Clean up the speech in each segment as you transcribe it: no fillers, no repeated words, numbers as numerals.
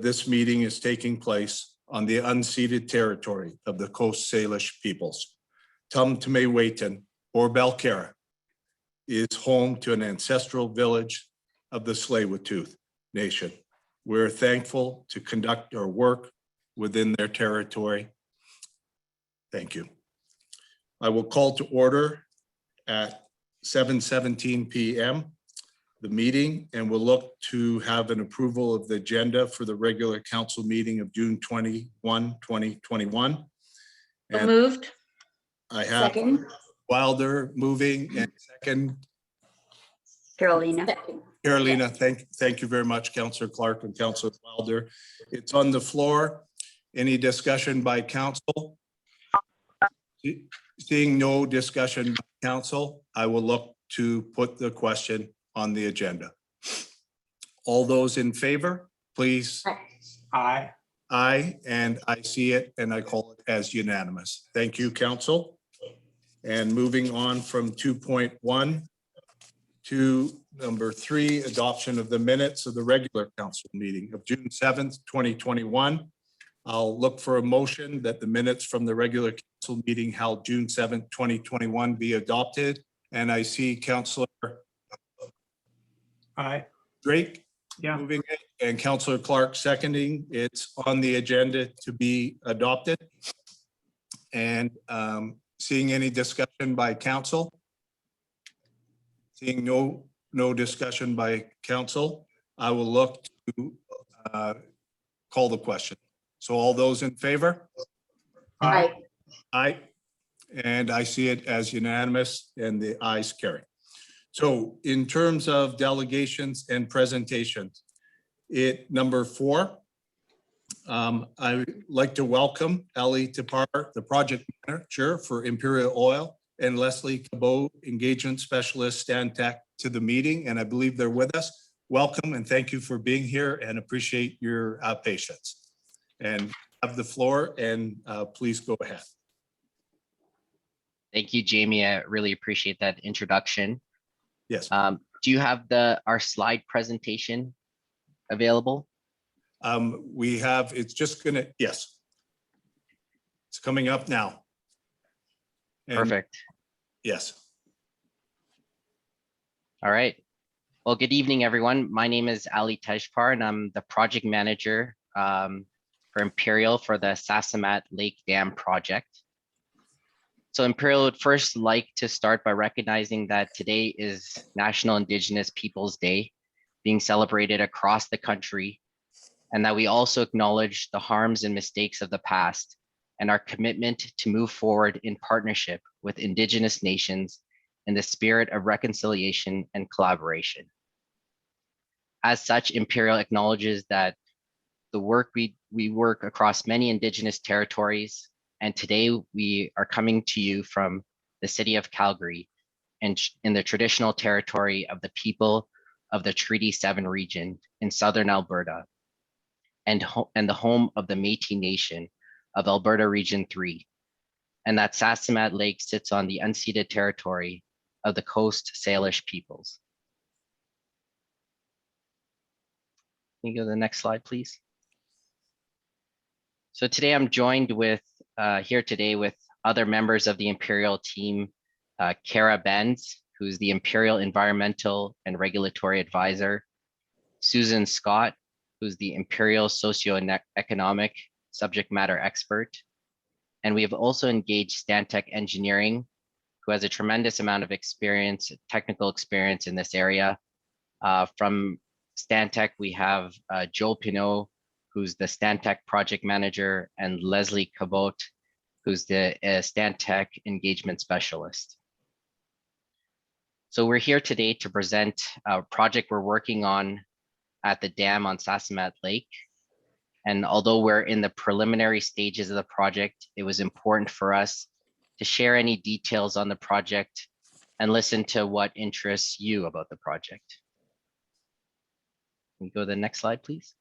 This meeting is taking place on the unceded territory of the Coast Salish peoples. Tumtumay-Waiton, or Belcarra, is home to an ancestral village of the Tsleil-Waututh Nation. We're thankful to conduct our work within their territory. Thank you. I will call to order at 7:17 p.m. the meeting, and we'll look to have an approval of the agenda for the regular council meeting of June 21, 2021. And Moved. I have Second. Wilder moving and second. Carolina. Carolina, thank you very much, Councillor Clark and Councillor Wilder. It's on the floor. Any discussion by council? Seeing no discussion by council, I will look to put the question on the agenda. All those in favor, please. Aye. Aye, and I see it and I call it as unanimous. Thank you, council. And moving on from 2.1 to number 3, adoption of the minutes of the regular council meeting of June 7th, 2021. I'll look for a motion that the minutes from the regular council meeting held June 7th, 2021 be adopted. And I see Councillor Aye. Drake Yeah. moving it and Councillor Clark seconding. It's on the agenda to be adopted. And seeing any discussion by council? Seeing no discussion by council, I will look to call the question. So all those in favor? Aye. Aye. And I see it as unanimous and the ayes carry. So in terms of delegations and presentations, number 4, I would like to welcome Ellie Tapar, the project manager for Imperial Oil, and Leslie Cabot, engagement specialist, Stantec, to the meeting. And I believe they're with us. Welcome and thank you for being here and appreciate your patience. And have the floor and please go ahead. Thank you, Jamie. I really appreciate that introduction. Yes. Do you have our slide presentation available? We have, it's just gonna, yes. It's coming up now. And Perfect. yes. All right. Well, good evening, everyone. My name is Ali Tejpar, and I'm the project manager for Imperial for the Sasamat Lake Dam project. So Imperial would first like to start by recognizing that today is National Indigenous Peoples Day, being celebrated across the country, and that we also acknowledge the harms and mistakes of the past and our commitment to move forward in partnership with Indigenous nations in the spirit of reconciliation and collaboration. As such, Imperial acknowledges that the work we work across many Indigenous territories, and today we are coming to you from the city of Calgary and in the traditional territory of the people of the Treaty 7 region in southern Alberta and the home of the Métis Nation of Alberta Region 3, and that Sasamat Lake sits on the unceded territory of the Coast Salish peoples. Can you go to the next slide, please? So today I'm joined with here today with other members of the Imperial team, Kara Benz, who's the Imperial Environmental and Regulatory Advisor, Susan Scott, who's the Imperial Socioeconomic Subject Matter Expert. And we have also engaged Stantec Engineering, who has a tremendous amount of experience, technical experience in this area. From Stantec, we have Joel Pinot, who's the Stantec project manager, and Leslie Cabot, who's the Stantec engagement specialist. So we're here today to present a project we're working on at the dam on Sasamat Lake. And although we're in the preliminary stages of the project, it was important for us to share any details on the project and listen to what interests you about the project. Can you go to the next slide, please?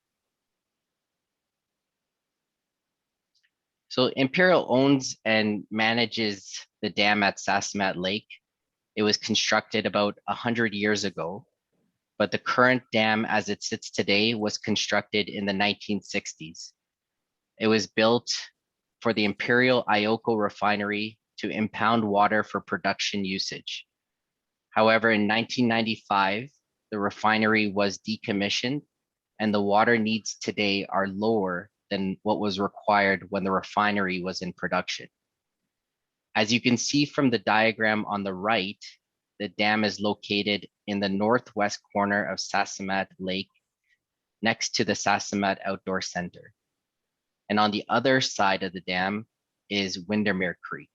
So Imperial owns and manages the dam at Sasamat Lake. It was constructed about 100 years ago. but the current dam as it sits today was constructed in the 1960s. It was built for the Imperial Ioko refinery to impound water for production usage. However, in 1995, the refinery was decommissioned and the water needs today are lower than what was required when the refinery was in production. As you can see from the diagram on the right, the dam is located in the northwest corner of Sasamat Lake, next to the Sasamat Outdoor Center. And on the other side of the dam is Windermere Creek.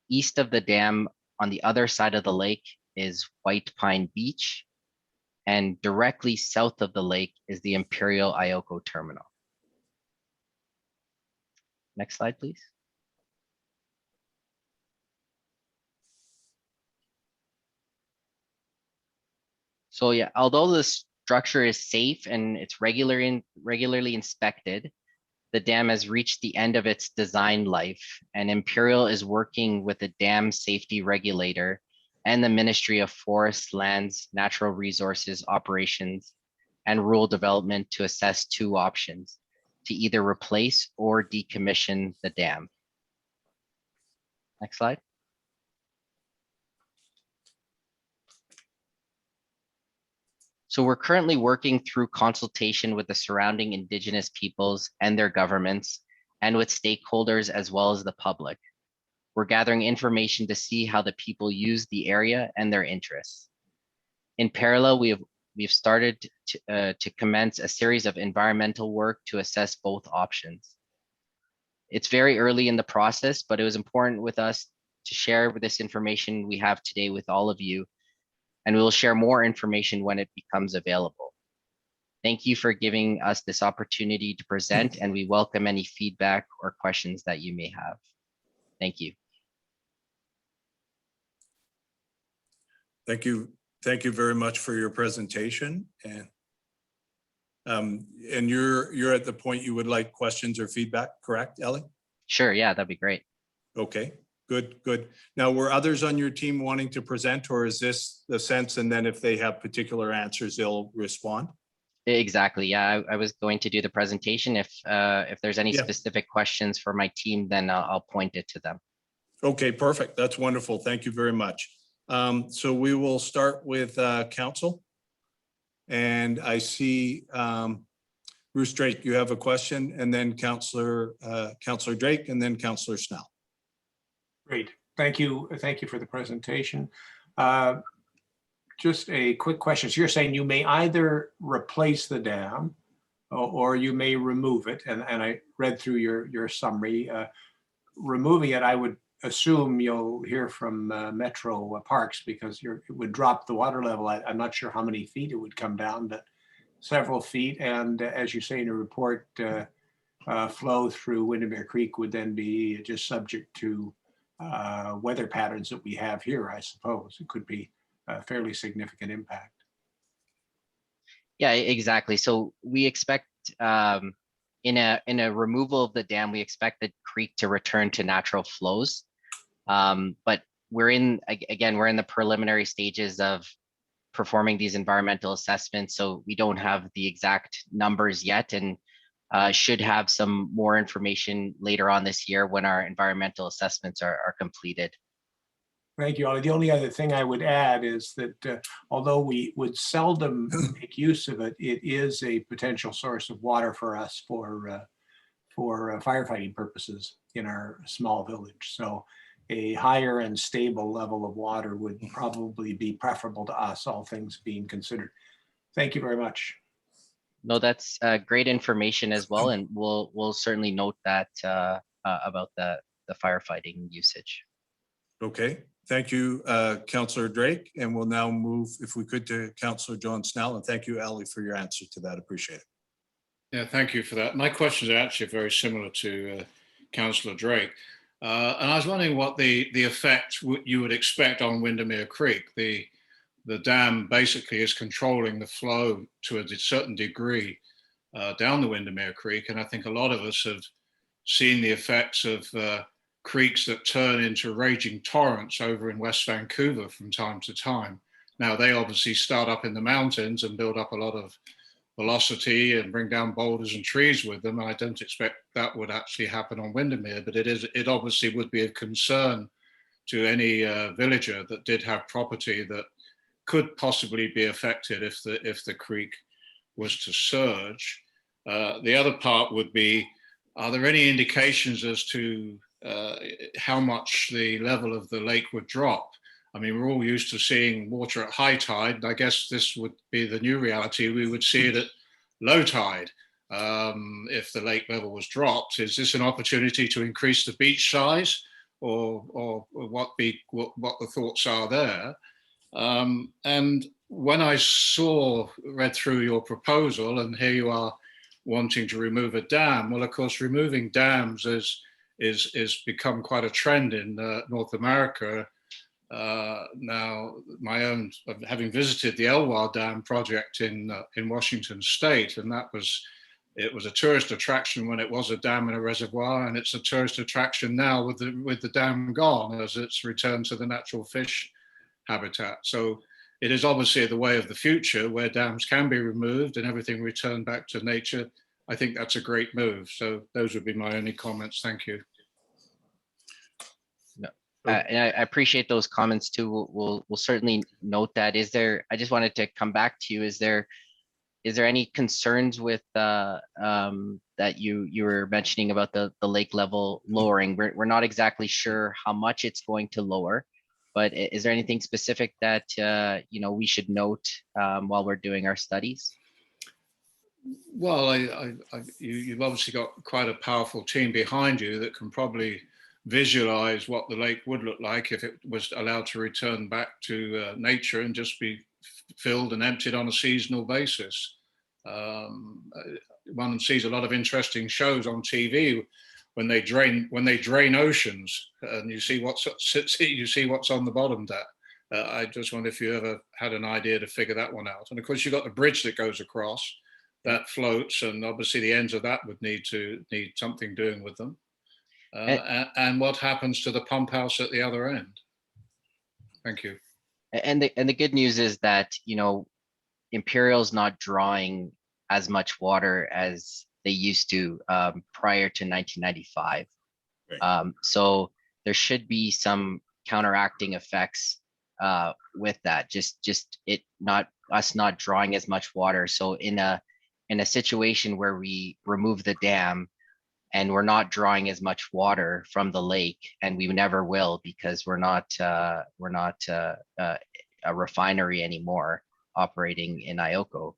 East of the dam, on the other side of the lake, is White Pine Beach. And directly south of the lake is the Imperial Ioko Terminal. Next slide, please. So yeah, although the structure is safe and it's regularly inspected, the dam has reached the end of its design life, and Imperial is working with the dam safety regulator and the Ministry of Forests, Lands, Natural Resources, Operations, and Rural Development to assess two options: to either replace or decommission the dam. Next slide. So we're currently working through consultation with the surrounding Indigenous peoples and their governments, and with stakeholders as well as the public. We're gathering information to see how the people use the area and their interests. In parallel, we've started to commence a series of environmental work to assess both options. It's very early in the process, but it was important with us to share this information we have today with all of you, and we will share more information when it becomes available. Thank you for giving us this opportunity to present, and we welcome any feedback or questions that you may have. Thank you. Thank you. Thank you very much for your presentation. And you're at the point you would like questions or feedback, correct, Ellie? Sure, yeah, that'd be great. Okay, good. Now, were others on your team wanting to present, or is this the sense, and then if they have particular answers, they'll respond? Exactly, yeah, I was going to do the presentation. If there's any Yeah. specific questions for my team, then I'll point it to them. Okay, perfect. That's wonderful. Thank you very much. So we will start with council. And I see Bruce Drake, you have a question, and then Councillor Drake, and then Councillor Snell. Great. Thank you. Thank you for the presentation. Just a quick question. So you're saying you may either replace the dam or you may remove it. And I read through your summary. Removing it, I would assume you'll hear from Metro Parks, because it would drop the water level. I'm not sure how many feet it would come down, but several feet. And as you say in the report, flow through Windermere Creek would then be just subject to weather patterns that we have here, I suppose. It could be a fairly significant impact. Yeah, exactly. So we expect in a removal of the dam, we expect the creek to return to natural flows. But we're in the preliminary stages of performing these environmental assessments, so we don't have the exact numbers yet, and should have some more information later on this year when our environmental assessments are completed. Thank you, Ollie. The only other thing I would add is that although we would seldom make use of it, it is a potential source of water for us for firefighting purposes in our small village. So a higher and stable level of water would probably be preferable to us, all things being considered. Thank you very much. No, that's great information as well, and we'll certainly note that about the firefighting usage. Okay, thank you, Councillor Drake. And we'll now move, if we could, to Councillor John Snell. And thank you, Ali, for your answer to that. Appreciate it. Yeah, thank you for that. My questions are actually very similar to Councillor Drake. And I was wondering what the effect you would expect on Windermere Creek. The dam basically is controlling the flow to a certain degree down the Windermere Creek. And I think a lot of us have seen the effects of creeks that turn into raging torrents over in West Vancouver from time to time. Now they obviously start up in the mountains and build up a lot of velocity and bring down boulders and trees with them. I don't expect that would actually happen on Windermere, but it obviously would be a concern to any villager that did have property that could possibly be affected if the creek was to surge. The other part would be, are there any indications as to how much the level of the lake would drop? I mean, we're all used to seeing water at high tide, and I guess this would be the new reality. We would see it at low tide if the lake level was dropped. Is this an opportunity to increase the beach size, or what the thoughts are there? And when I read through your proposal, and here you are wanting to remove a dam, well, of course, removing dams is become quite a trend in North America. Now, having visited the Elwha Dam project in Washington State, and it was a tourist attraction when it was a dam and a reservoir, and it's a tourist attraction now with the dam gone, as it's returned to the natural fish habitat. So it is obviously the way of the future, where dams can be removed and everything returned back to nature. I think that's a great move. So those would be my only comments. Thank you. And I appreciate those comments too. We'll certainly note that. I just wanted to come back to you. Is there any concerns with that you were mentioning about the lake level lowering? We're not exactly sure how much it's going to lower, but is there anything specific that we should note while we're doing our studies? Well, you've obviously got quite a powerful team behind you that can probably visualize what the lake would look like if it was allowed to return back to nature and just be filled and emptied on a seasonal basis. One sees a lot of interesting shows on TV when they drain oceans, and you see what's on the bottom there. I just wonder if you ever had an idea to figure that one out. And of course, you've got the bridge that goes across that floats, and obviously the ends of that would need something doing with them. And what happens to the pump house at the other end? Thank you. And the good news is that Imperial's not drawing as much water as they used to prior to 1995. Right. So there should be some counteracting effects with that. Just us not drawing as much water. So in a situation where we remove the dam and we're not drawing as much water from the lake, and we never will, because we're not a refinery anymore operating in Ioko.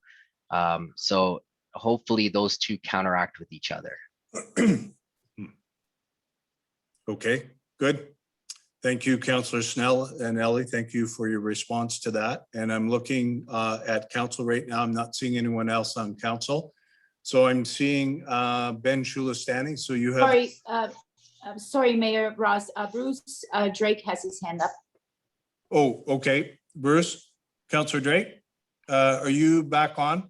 So hopefully those two counteract with each other. Okay, good. Thank you, Councillor Snell and Ellie. Thank you for your response to that. And I'm looking at council right now. I'm not seeing anyone else on council. So I'm seeing Ben Shula standing. So you have. Sorry, I'm sorry, Mayor Ross. Bruce Drake has his hand up. Oh, okay. Bruce, Councillor Drake, are you back on?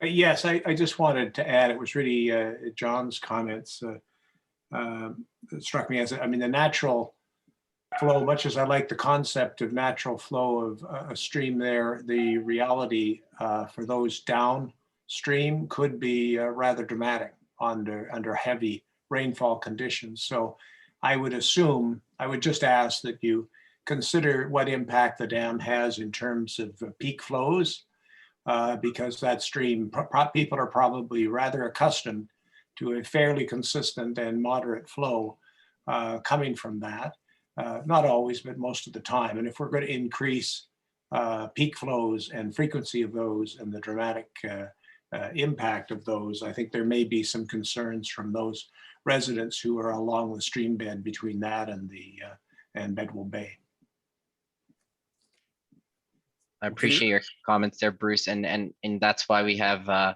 Yes, I just wanted to add, it was really John's comments that struck me as, the natural flow, much as I like the concept of natural flow of a stream there, the reality for those downstream could be rather dramatic under heavy rainfall conditions. So I would just ask that you consider what impact the dam has in terms of peak flows, because that stream, people are probably rather accustomed to a fairly consistent and moderate flow coming from that. Not always, but most of the time. And if we're going to increase peak flows and frequency of those and the dramatic impact of those, I think there may be some concerns from those residents who are along the stream bed between that and Bedwell Bay. I appreciate your comments there, Bruce, and that's why we have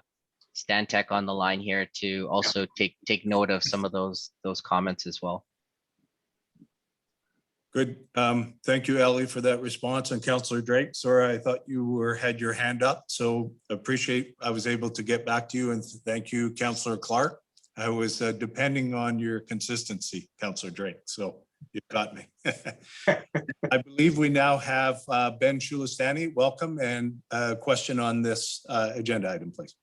Stantec on the line here to also take note of some of those comments as well. Good. Thank you, Ellie, for that response. And Councillor Drake, sorry, I thought you had your hand up. So appreciate I was able to get back to you, and thank you, Councillor Clark. I was depending on your consistency, Councillor Drake. So You got me. I believe we now have Ben Shulistani. Welcome, and a question on this agenda item, please.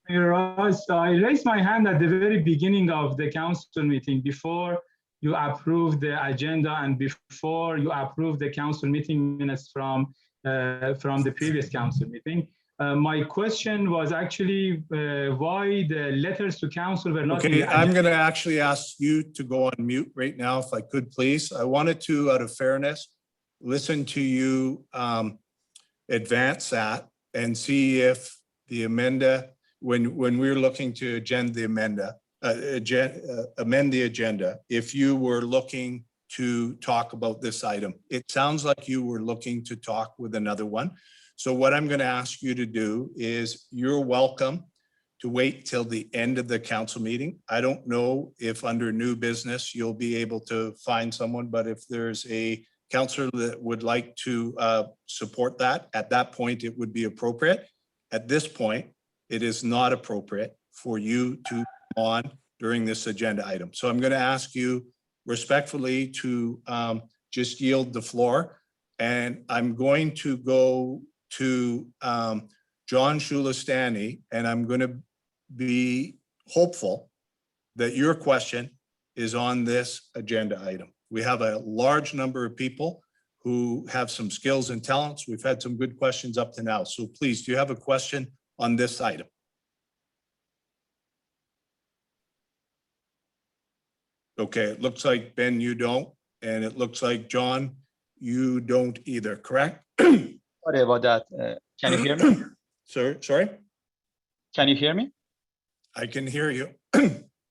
Mayor Ross, I raised my hand at the very beginning of the council meeting before you approved the agenda and before you approved the council meeting minutes from the previous council meeting. My question was actually why the letters to council were not. Okay, I'm going to actually ask you to go on mute right now, if I could, please. I wanted to, out of fairness, listen to you advance that and see if the amenda, when we're looking to amend the agenda, if you were looking to talk about this item. It sounds like you were looking to talk with another one. So what I'm going to ask you to do is you're welcome to wait till the end of the council meeting. I don't know if under new business you'll be able to find someone, but if there's a councillor that would like to support that, at that point it would be appropriate. At this point, it is not appropriate for you to go on during this agenda item. So I'm going to ask you respectfully to just yield the floor. And I'm going to go to John Shulistani, and I'm going to be hopeful that your question is on this agenda item. We have a large number of people who have some skills and talents. We've had some good questions up to now. So please, do you have a question on this item? Okay, it looks like Ben, you don't, and it looks like John, you don't either, correct? Sorry about that. Can you hear me? Sir, sorry? Can you hear me? I can hear you.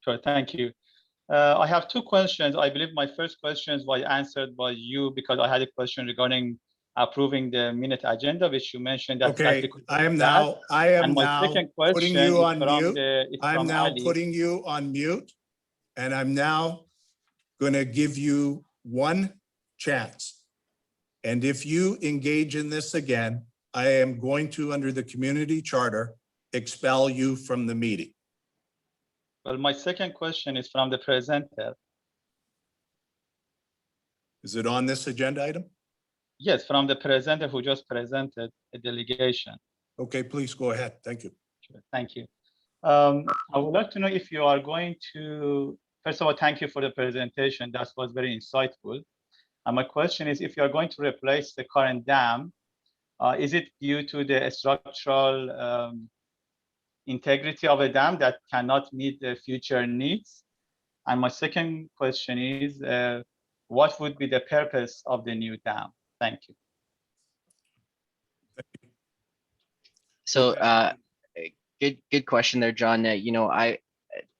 Sure, thank you. I have two questions. I believe my first question was answered by you because I had a question regarding approving the minute agenda, which you mentioned that. Okay, I am now putting you on mute. I'm now putting you on mute, and I'm now going to give you one chance. And if you engage in this again, I am going to, under the community charter, expel you from the meeting. Well, my second question is from the presenter. Is it on this agenda item? Yes, from the presenter who just presented a delegation. Okay, please go ahead. Thank you. Sure, thank you. I would like to know if you are going to, first of all, thank you for the presentation. That was very insightful. And my question is, if you are going to replace the current dam, is it due to the structural integrity of a dam that cannot meet the future needs? And my second question is, what would be the purpose of the new dam? Thank you. So good question there, John. You know,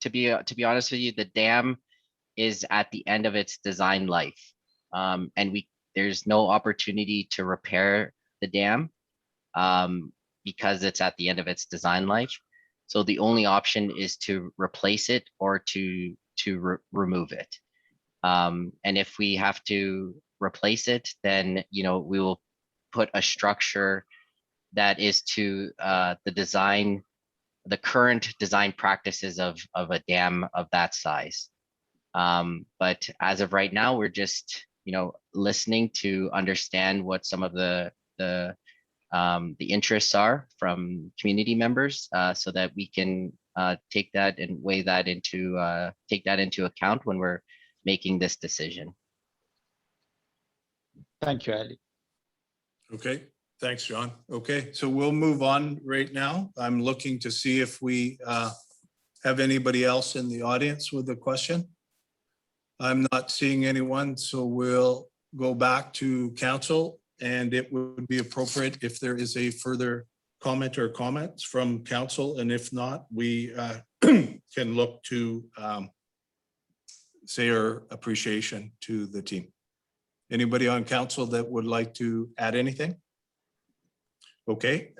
to be honest with you, the dam is at the end of its design life, and there's no opportunity to repair the dam because it's at the end of its design life. So the only option is to replace it or to remove it. And if we have to replace it, then we will put a structure that is to the current design practices of a dam of that size. But as of right now, we're just listening to understand what some of the interests are from community members, so that we can take that and weigh that into account when we're making this decision. Thank you, Ali. Okay, thanks, John. Okay, so we'll move on right now. I'm looking to see if we have anybody else in the audience with a question. I'm not seeing anyone, so we'll go back to council, and it would be appropriate if there is a further comment or comments from council, and if not, we can look to say our appreciation to the team. Anybody on council that would like to add anything? Okay,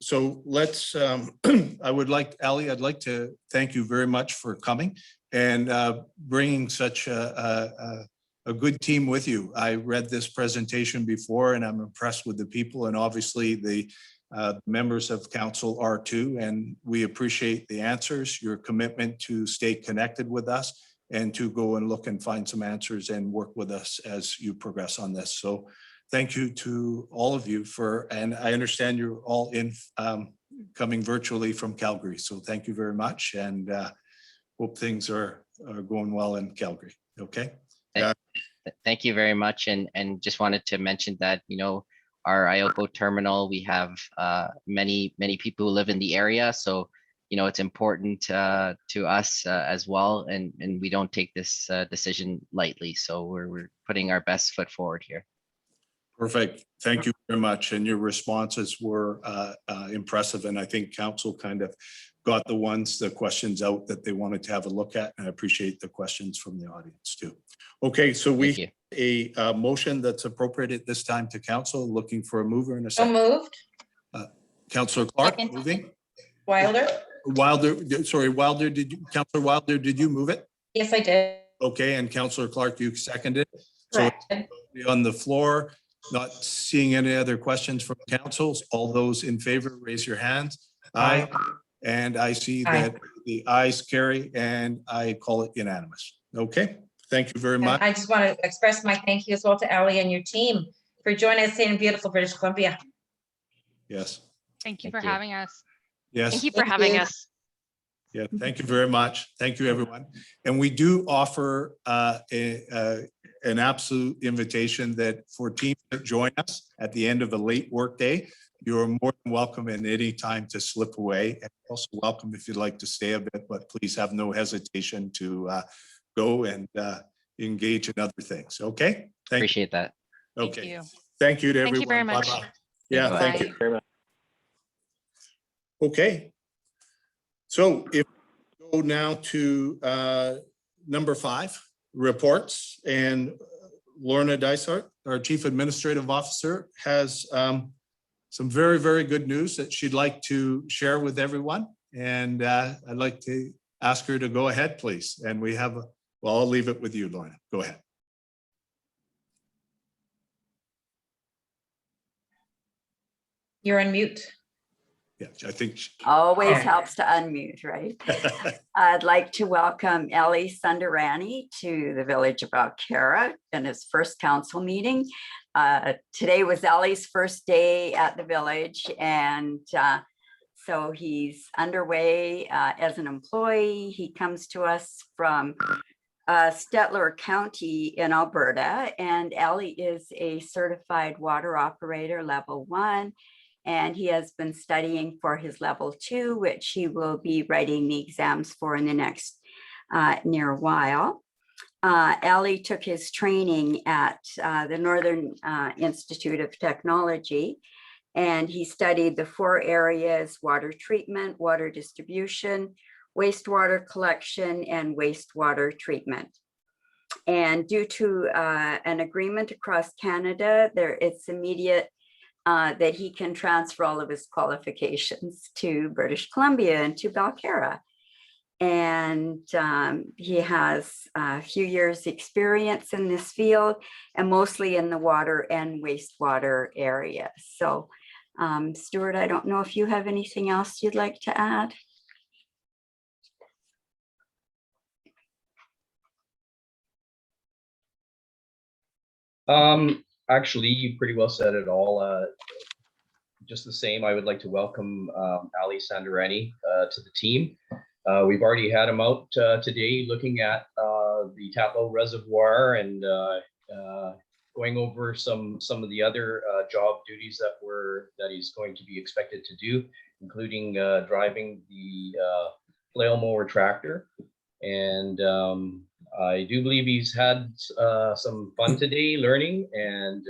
so let's, I would like, Ali, I'd like to thank you very much for coming and bringing such a good team with you. I read this presentation before and I'm impressed with the people, and obviously the members of council are too, and we appreciate the answers, your commitment to stay connected with us, and to go and look and find some answers and work with us as you progress on this. So thank you to all of you and I understand you're all coming virtually from Calgary. So thank you very much, and hope things are going well in Calgary. Okay. Thank you very much. And just wanted to mention that, our Ioko terminal, we have many people who live in the area. So, it's important to us as well. And we don't take this decision lightly. So we're putting our best foot forward here. Perfect. Thank you very much. And your responses were impressive. And I think council kind of got the questions out that they wanted to have a look at. And I appreciate the questions from the audience too. Okay, so we Thank have a motion that's appropriate at this time to council, looking for a mover and a So second. moved. Councillor Clark, Second. moving. Wilder? Wilder, Councillor Wilder, did you move it? Yes, I did. Okay, and Councillor Clark, you seconded. So Correct. on the floor, not seeing any other questions from councils. All those in favor, raise your hands. Aye. And I see Aye. that the ayes carry, and I call it unanimous. Okay, thank you very much. I just want to express my thank you as well to Ali and your team for joining us in beautiful British Columbia. Yes, Thank you Thank for you. having us. yes. Thank you for having us. Yeah, thank you very much. Thank you, everyone. And we do offer an absolute invitation that for teams that join us at the end of a late workday, you are more than welcome at any time to slip away. And also welcome if you'd like to stay a bit, but please have no hesitation to go and engage in other things. Okay? Thank Appreciate that. you. Thank Okay. you. Thank you to everyone. Thank you very much. Bye-bye. Yeah, thank you. Bye. Okay. So if we go now to number 5, reports, and Lorna Dysart, our Chief Administrative Officer, has some very, very good news that she'd like to share with everyone. And I'd like to ask her to go ahead, please. And we have, well, I'll leave it with you, Lorna. Go ahead. You're on mute. Yeah, I think. Always helps to unmute, right? I'd like to welcome Ali Sundarani to the village of Balcarra in his first council meeting. Today was Ali's first day at the village, and so he's underway as an employee. He comes to us from Stettler County in Alberta, and Ali is a certified water operator level 1. And he has been studying for his level 2, which he will be writing the exams for in the next near while. Ali took his training at the Northern Institute of Technology, and he studied the 4 areas: water treatment, water distribution, wastewater collection, and wastewater treatment. And due to an agreement across Canada, it's immediate that he can transfer all of his qualifications to British Columbia and to Balcarra. And he has a few years experience in this field, and mostly in the water and wastewater area. So Stuart, I don't know if you have anything else you'd like to add? Actually, you pretty well said it all. Just the same, I would like to welcome Ali Sundarani to the team. We've already had him out today looking at the Tatlow Reservoir and going over some of the other job duties that he's going to be expected to do, including driving the flail mower tractor. And I do believe he's had some fun today learning, and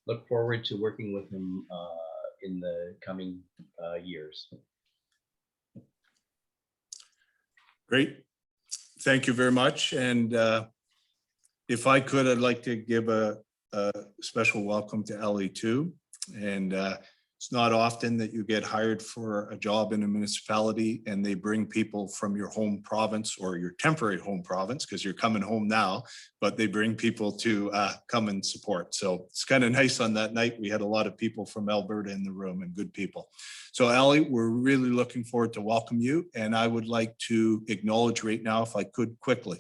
look forward to working with him in the coming years. Great. Thank you very much. And if I could, I'd like to give a special welcome to Ali too. And it's not often that you get hired for a job in a municipality and they bring people from your home province or your temporary home province, because you're coming home now, but they bring people to come and support. So it's kind of nice. On that night, we had a lot of people from Alberta in the room, and good people. So Ali, we're really looking forward to welcome you. And I would like to acknowledge right now, if I could quickly,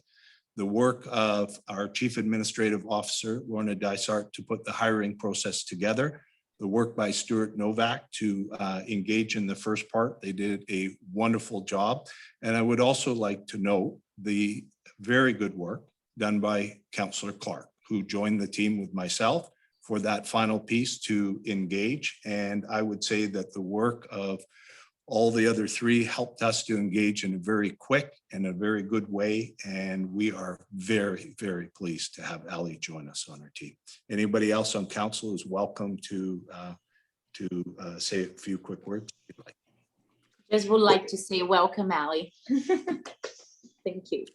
the work of our Chief Administrative Officer, Lorna Dysart, to put the hiring process together, the work by Stuart Novak to engage in the first part. They did a wonderful job. And I would also like to note the very good work done by Councillor Clark, who joined the team with myself for that final piece to engage. And I would say that the work of all the other three helped us to engage in a very quick and a very good way. And we are very, very pleased to have Ali join us on our team. Anybody else on council is welcome to say a few quick words. if you'd like. Just would like to say welcome, Ali. Thank you.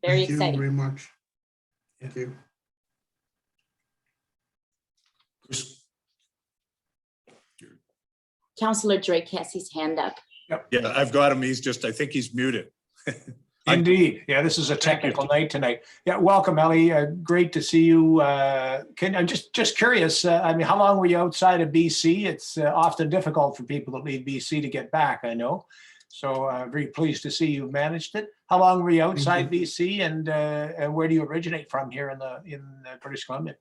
Very Thank you exciting. very much. Thank you. Chris? Councillor Drake has his hand up. Yeah, I've got him. He's just, I think he's muted. Indeed. Yeah, this is a technical night tonight. Yeah, welcome, Ellie. Great to see you. I'm just curious. I mean, how long were you outside of BC? It's often difficult for people that leave BC to get back, I know. So very pleased to see you managed it. How long were you outside BC, and where do you originate from here in British Columbia?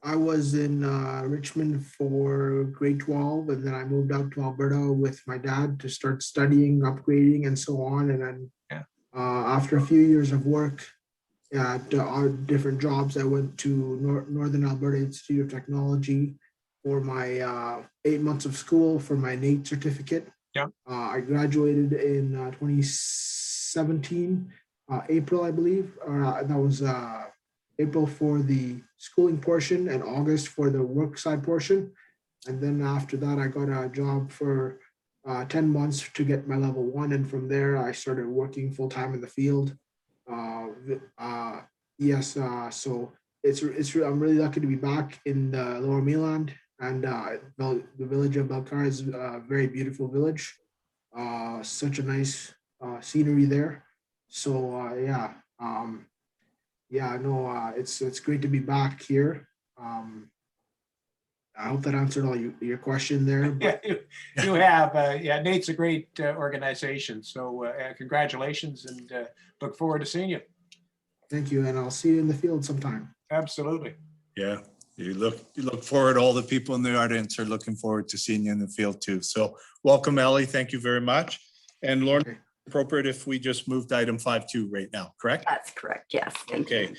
I was in Richmond for grade 12, and then I moved out to Alberta with my dad to start studying, upgrading, and so on. And then after a few years of work at our different jobs, I went to Northern Alberta Institute of Technology for my 8 months of school for my NAIT certificate. I graduated in 2017, April, I believe. That was April for the schooling portion and August for the work side portion. And then after that, I got a job for 10 months to get my level 1. And from there, I started working full time in the field. So I'm really lucky to be back in the Lower Mainland. And the village of Belcar is a very beautiful village. Such a nice scenery there. So it's great to be back here. I hope that answered all your question there. Yeah, you have. NAIT's a great organization. So congratulations, and look forward to seeing you. Thank you, and I'll see you in the field sometime. Absolutely. Yeah, you look forward. All the people in the audience are looking forward to seeing you in the field too. So welcome, Ellie. Thank you very much. And Lauren, Okay. appropriate if we just moved to item 5.2 right now, correct? That's correct. Yes. Thank you. Okay.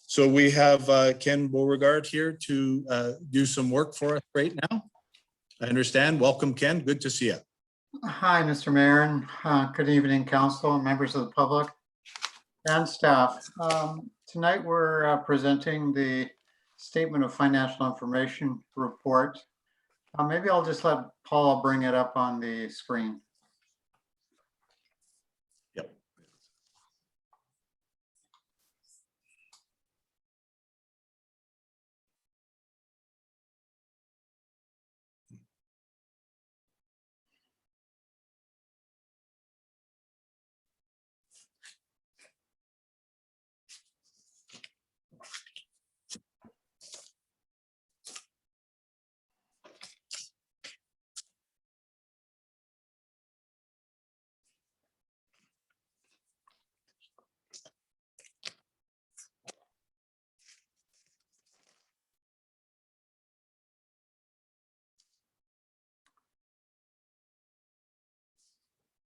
So we have Ken Beauregard here to do some work for us right now. I understand. Welcome, Ken. Good to see you. Hi, Mr. Mayor, and good evening, council and members of the public and staff. Tonight we're presenting the Statement of Financial Information report. Maybe I'll just let Paula bring it up on the screen. Yep.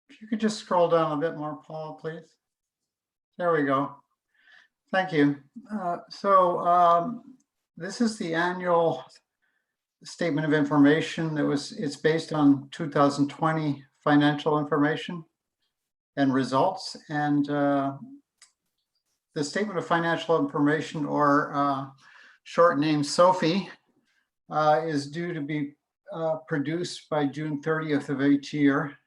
If you could just scroll down a bit more, Paul, please. There we go. Thank you. This is the annual statement of information it's based on 2020 financial information and results. And the statement of financial information, or short name SOFI, is due to be produced by June 30th of each year.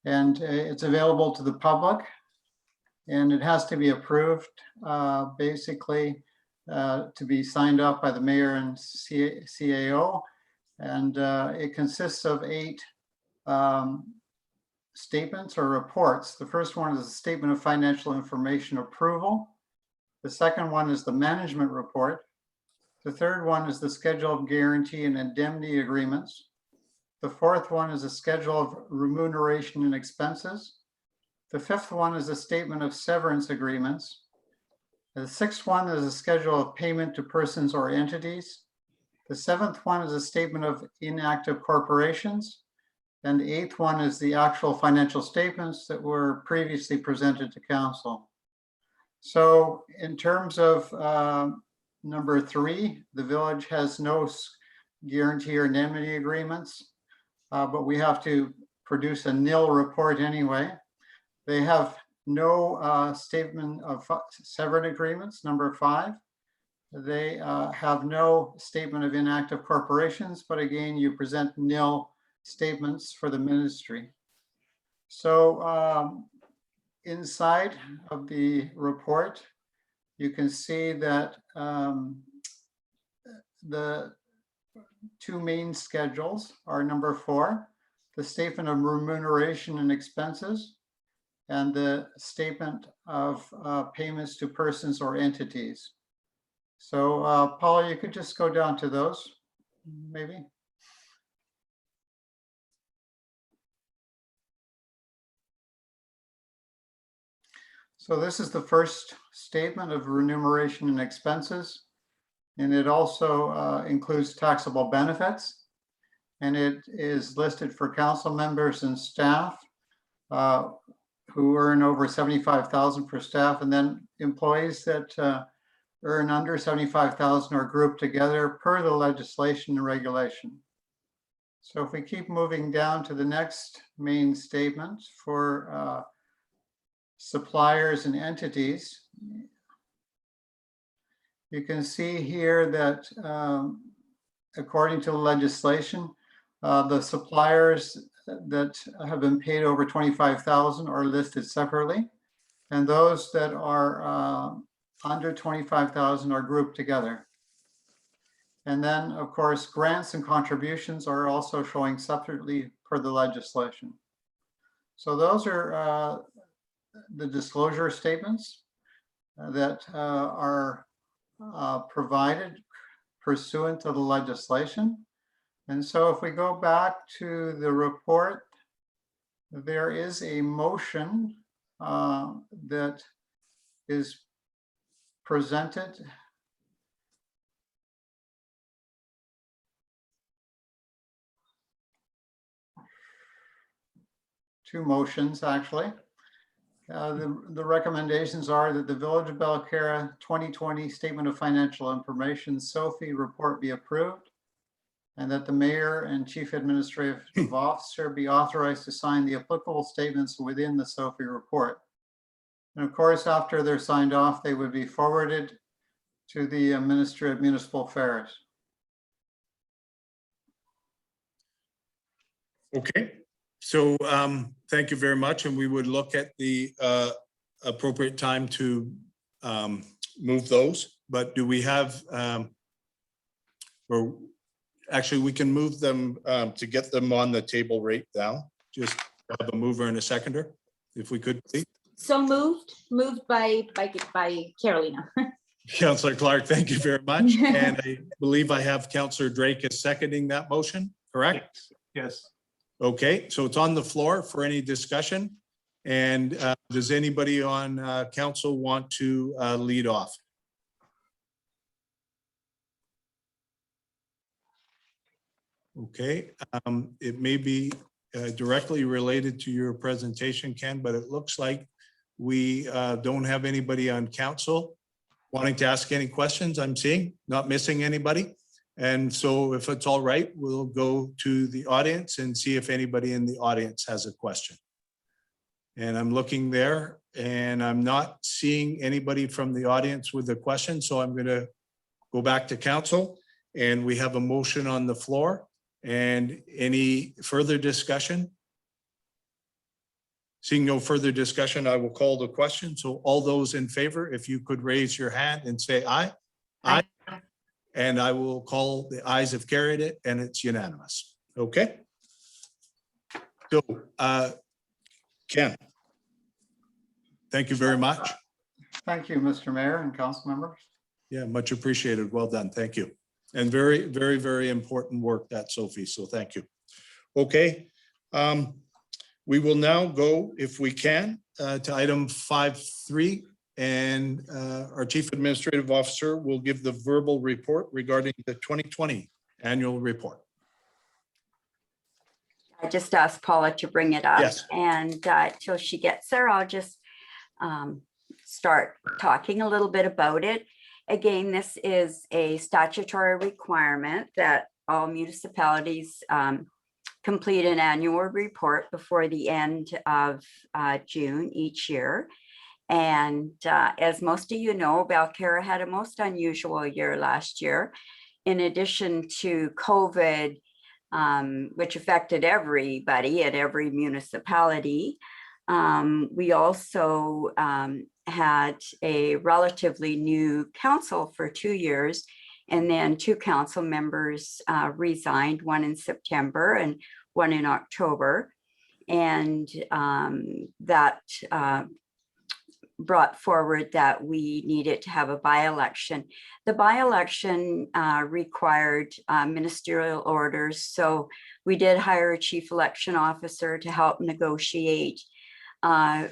And it's available to the public, and it has to be approved, basically, to be signed off by the mayor and CAO. And it consists of 8 statements or reports. The first one is a statement of financial information approval. The second one is the management report. The third one is the schedule of guarantee and indemnity agreements. The fourth one is a schedule of remuneration and expenses. The fifth one is a statement of severance agreements. The sixth one is a schedule of payment to persons or entities. The seventh one is a statement of inactive corporations. And the eighth one is the actual financial statements that were previously presented to council. So in terms of number 3, the village has no guarantee or indemnity agreements, but we have to produce a nil report anyway. They have no statement of severed agreements, number 5. They have no statement of inactive corporations, but again, you present nil statements for the ministry. So inside of the report, you can see that the 2 main schedules are number 4, the statement of remuneration and expenses, and the statement of payments to persons or entities. So Paula, you could just go down to those, maybe. So this is the first statement of remuneration and expenses, and it also includes taxable benefits, and it is listed for council members and staff who earn over 75,000 for staff, and then employees that earn under 75,000 are grouped together per the legislation and regulation. So if we keep moving down to the next main statement for suppliers and entities, you can see here that according to the legislation, the suppliers that have been paid over 25,000 are listed separately, and those that are under 25,000 are grouped together. And then, of course, grants and contributions are also showing separately per the legislation. So those are the disclosure statements that are provided pursuant to the legislation. And so if we go back to the report, there is a motion that is presented. Two motions, actually. The recommendations are that the Village of Belcarra 2020 Statement of Financial Information SOFI report be approved, and that the mayor and chief administrative officer be authorized to sign the applicable statements within the SOFI report. And of course, after they're signed off, they would be forwarded to the Ministry of Municipal Affairs. Okay. So thank you very much. And we would look at the appropriate time to move those. But do we have, or actually we can move them to get them on the table right now. Just have a mover and a seconder, if we could, please. So moved by Carolina. Councillor Clark, thank you very much. And I believe I have Councillor Drake is seconding that motion, correct? Yes. Okay, so it's on the floor for any discussion. And does anybody on council want to lead off? Okay, it may be directly related to your presentation, Ken, but it looks like we don't have anybody on council wanting to ask any questions. I'm seeing, not missing anybody. And so if it's all right, we'll go to the audience and see if anybody in the audience has a question. And I'm looking there and I'm not seeing anybody from the audience with a question. So I'm going to go back to council, and we have a motion on the floor. And any further discussion? Seeing no further discussion, I will call the question. So all those in favor, if you could raise your hand and say aye. Aye. And I will call the ayes have carried it, and it's unanimous. Okay. So Ken, thank you very much. Thank you, Mr. Mayor and council members. Yeah, much appreciated. Well done. Thank you. And very, very, very important work, that Sophie. So thank you. Okay. We will now go, if we can, to item 5.3, And our Chief Administrative Officer will give the verbal report regarding the 2020 annual report. I just asked Paula to bring it up. Yes. And till she gets there, I'll just start talking a little bit about it. Again, this is a statutory requirement that all municipalities complete an annual report before the end of June each year. And as most of you know, Belcarra had a most unusual year last year. In addition to COVID, which affected everybody at every municipality, we also had a relatively new council for 2 years, and then 2 council members resigned, one in September and one in October. And that brought forward that we needed to have a by-election. The by-election required ministerial orders. So we did hire a chief election officer to help negotiate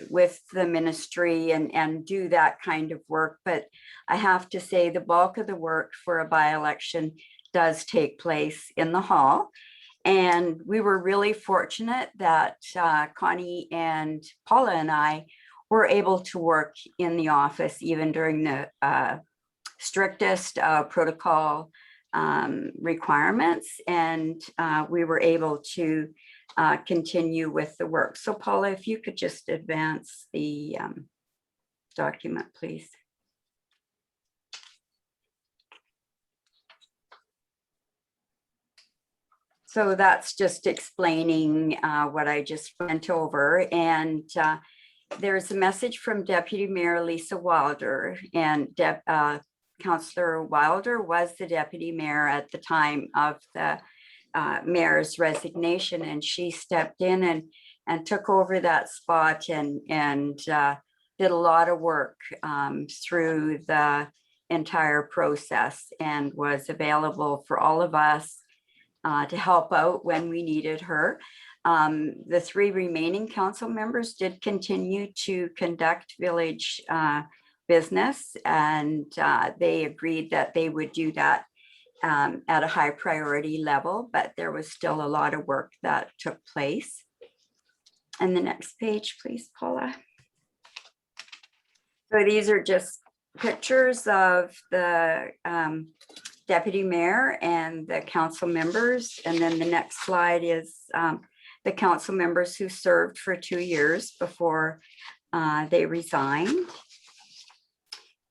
with the ministry and do that kind of work. But I have to say the bulk of the work for a by-election does take place in the hall. And we were really fortunate that Connie and Paula and I were able to work in the office even during the strictest protocol requirements. And we were able to continue with the work. So Paula, if you could just advance the document, please. So that's just explaining what I just went over. And there's a message from Deputy Mayor Lisa Wilder, and Councillor Wilder was the deputy mayor at the time of the mayor's resignation, and she stepped in and took over that spot and did a lot of work through the entire process and was available for all of us to help out when we needed her. The 3 remaining council members did continue to conduct village business, and they agreed that they would do that at a high priority level, but there was still a lot of work that took place. And the next page, please, Paula. So these are just pictures of the deputy mayor and the council members. And then the next slide is the council members who served for 2 years before they resigned.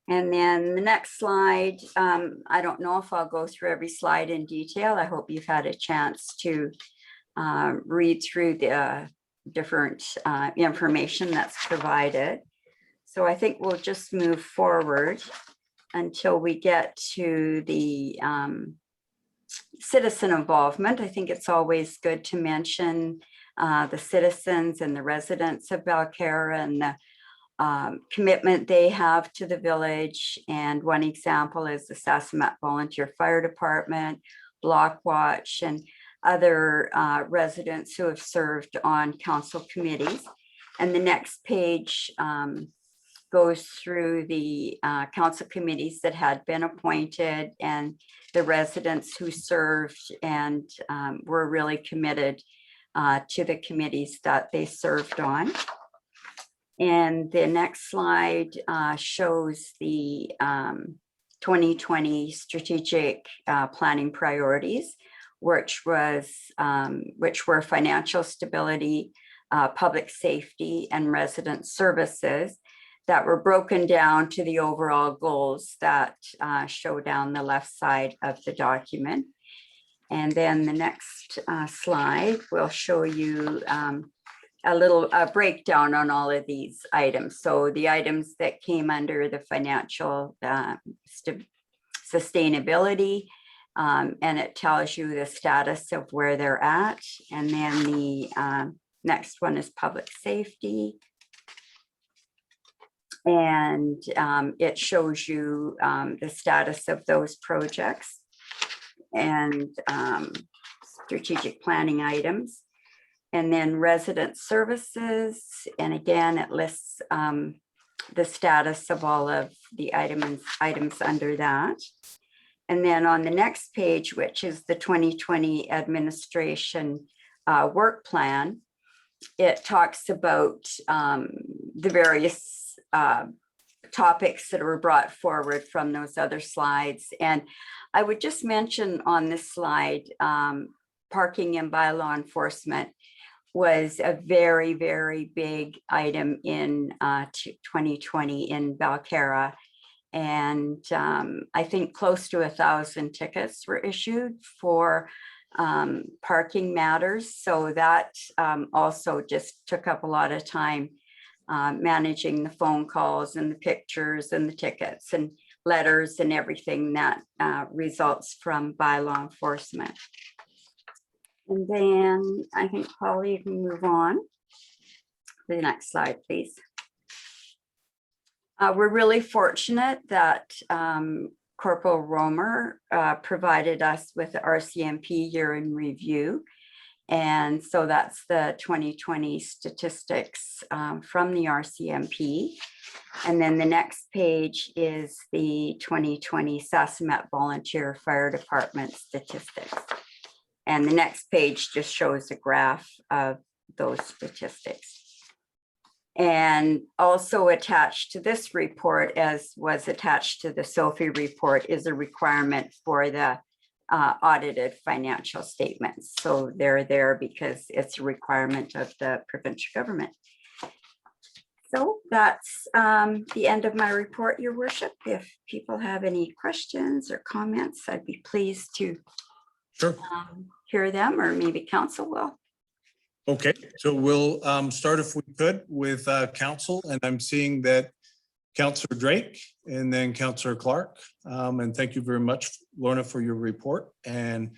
And then the next slide, I don't know if I'll go through every slide in detail. I hope you've had a chance to read through the different information that's provided. So I think we'll just move forward until we get to the citizen involvement. I think it's always good to mention the citizens and the residents of Belcarra and the commitment they have to the village. And one example is the Sasamat Volunteer Fire Department, Block Watch, and other residents who have served on council committees. And the next page goes through the council committees that had been appointed and the residents who served and were really committed to the committees that they served on. And the next slide shows the 2020 strategic planning priorities, which were financial stability, public safety, and resident services that were broken down to the overall goals that show down the left side of the document. And then the next slide will show you a little breakdown on all of these items. So the items that came under the financial sustainability, and it tells you the status of where they're at. And then the next one is public safety. And it shows you the status of those projects and strategic planning items. And then resident services. And again, it lists the status of all of the items under that. And then on the next page, which is the 2020 administration work plan, it talks about the various topics that were brought forward from those other slides. And I would just mention on this slide, parking and bylaw enforcement was a very, very big item in 2020 in Balcarra. And I think close to 1,000 tickets were issued for parking matters. So that also just took up a lot of time managing the phone calls and the pictures and the tickets and letters and everything that results from bylaw enforcement. And then I think, Polly, you can move on to the next slide, please. We're really fortunate that Corporal Romer provided us with the RCMP year in review. And so that's the 2020 statistics from the RCMP. And then the next page is the 2020 Sasamat Volunteer Fire Department statistics. And the next page just shows a graph of those statistics. And also attached to this report, as was attached to the Sophie report, is a requirement for the audited financial statements. So they're there because it's a requirement of the provincial government. So that's the end of my report, Your Worship. If people have any questions or comments, I'd be pleased to hear them, or maybe council will. Okay, so we'll start, if we could, with council, and I'm seeing that Councillor Drake and then Councillor Clark. And thank you very much, Lorna, for your report. And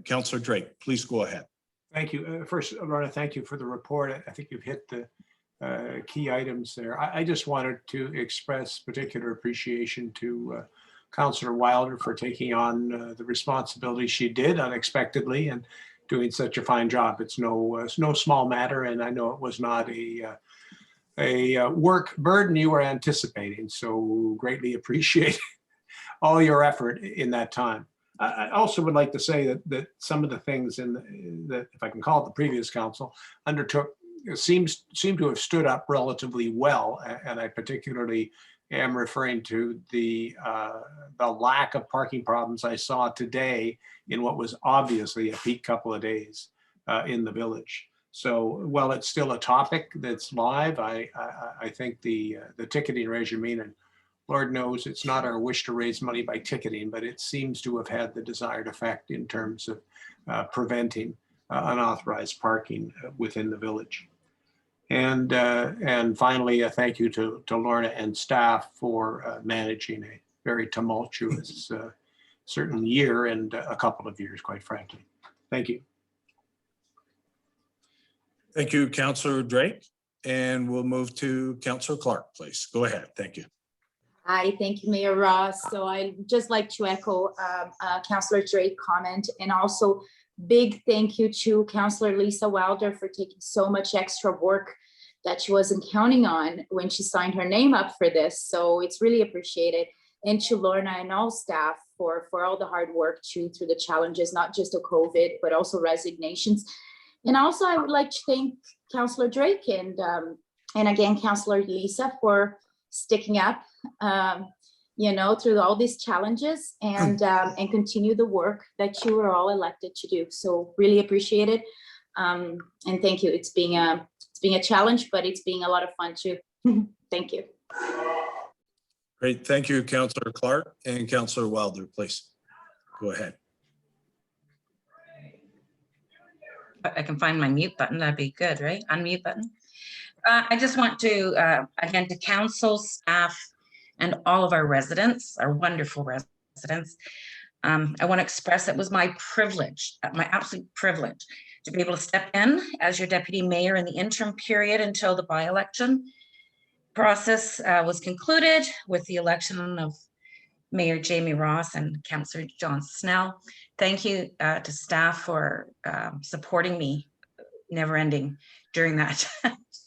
Councillor Drake, please go ahead. Thank you. First, Lorna, thank you for the report. I think you've hit the key items there. I just wanted to express particular appreciation to Councillor Wilder for taking on the responsibility she did unexpectedly and doing such a fine job. It's no small matter, and I know it was not a work burden you were anticipating. So greatly appreciate all your effort in that time. I also would like to say that some of the things that, if I can call it, the previous council undertook seem to have stood up relatively well, and I particularly am referring to the lack of parking problems I saw today in what was obviously a peak couple of days in the village. So while it's still a topic that's live, I think the ticketing regime, and Lord knows it's not our wish to raise money by ticketing, but it seems to have had the desired effect in terms of preventing unauthorized parking within the village. And finally, a thank you to Lorna and staff for managing a very tumultuous certain year and a couple of years, quite frankly. Thank you. Thank you, Councillor Drake. And we'll move to Councillor Clark, please. Go ahead. Thank you. Hi, thank you, Mayor Ross. So I'd just like to echo Councillor Drake's comment, and also big thank you to Councillor Lisa Wilder for taking so much extra work that she wasn't counting on when she signed her name up for this. So it's really appreciated. And to Lorna and all staff for all the hard work through the challenges, not just of COVID, but also resignations. And also I would like to thank Councillor Drake and again, Councillor Lisa for sticking up, through all these challenges and continue the work that you were all elected to do. So really appreciate it. And thank you. It's being a challenge, but it's being a lot of fun too. Thank you. Great. Thank you, Councillor Clark. And Councillor Wilder, please. Go ahead. I can find my mute button. That'd be good, right? Unmute button. I just want to, again, to council, staff, and all of our residents, our wonderful residents, I want to express it was my privilege, my absolute privilege, to be able to step in as your deputy mayor in the interim period until the by-election process was concluded with the election of Mayor Jamie Ross and Councillor John Snell. Thank you to staff for supporting me, never ending, during that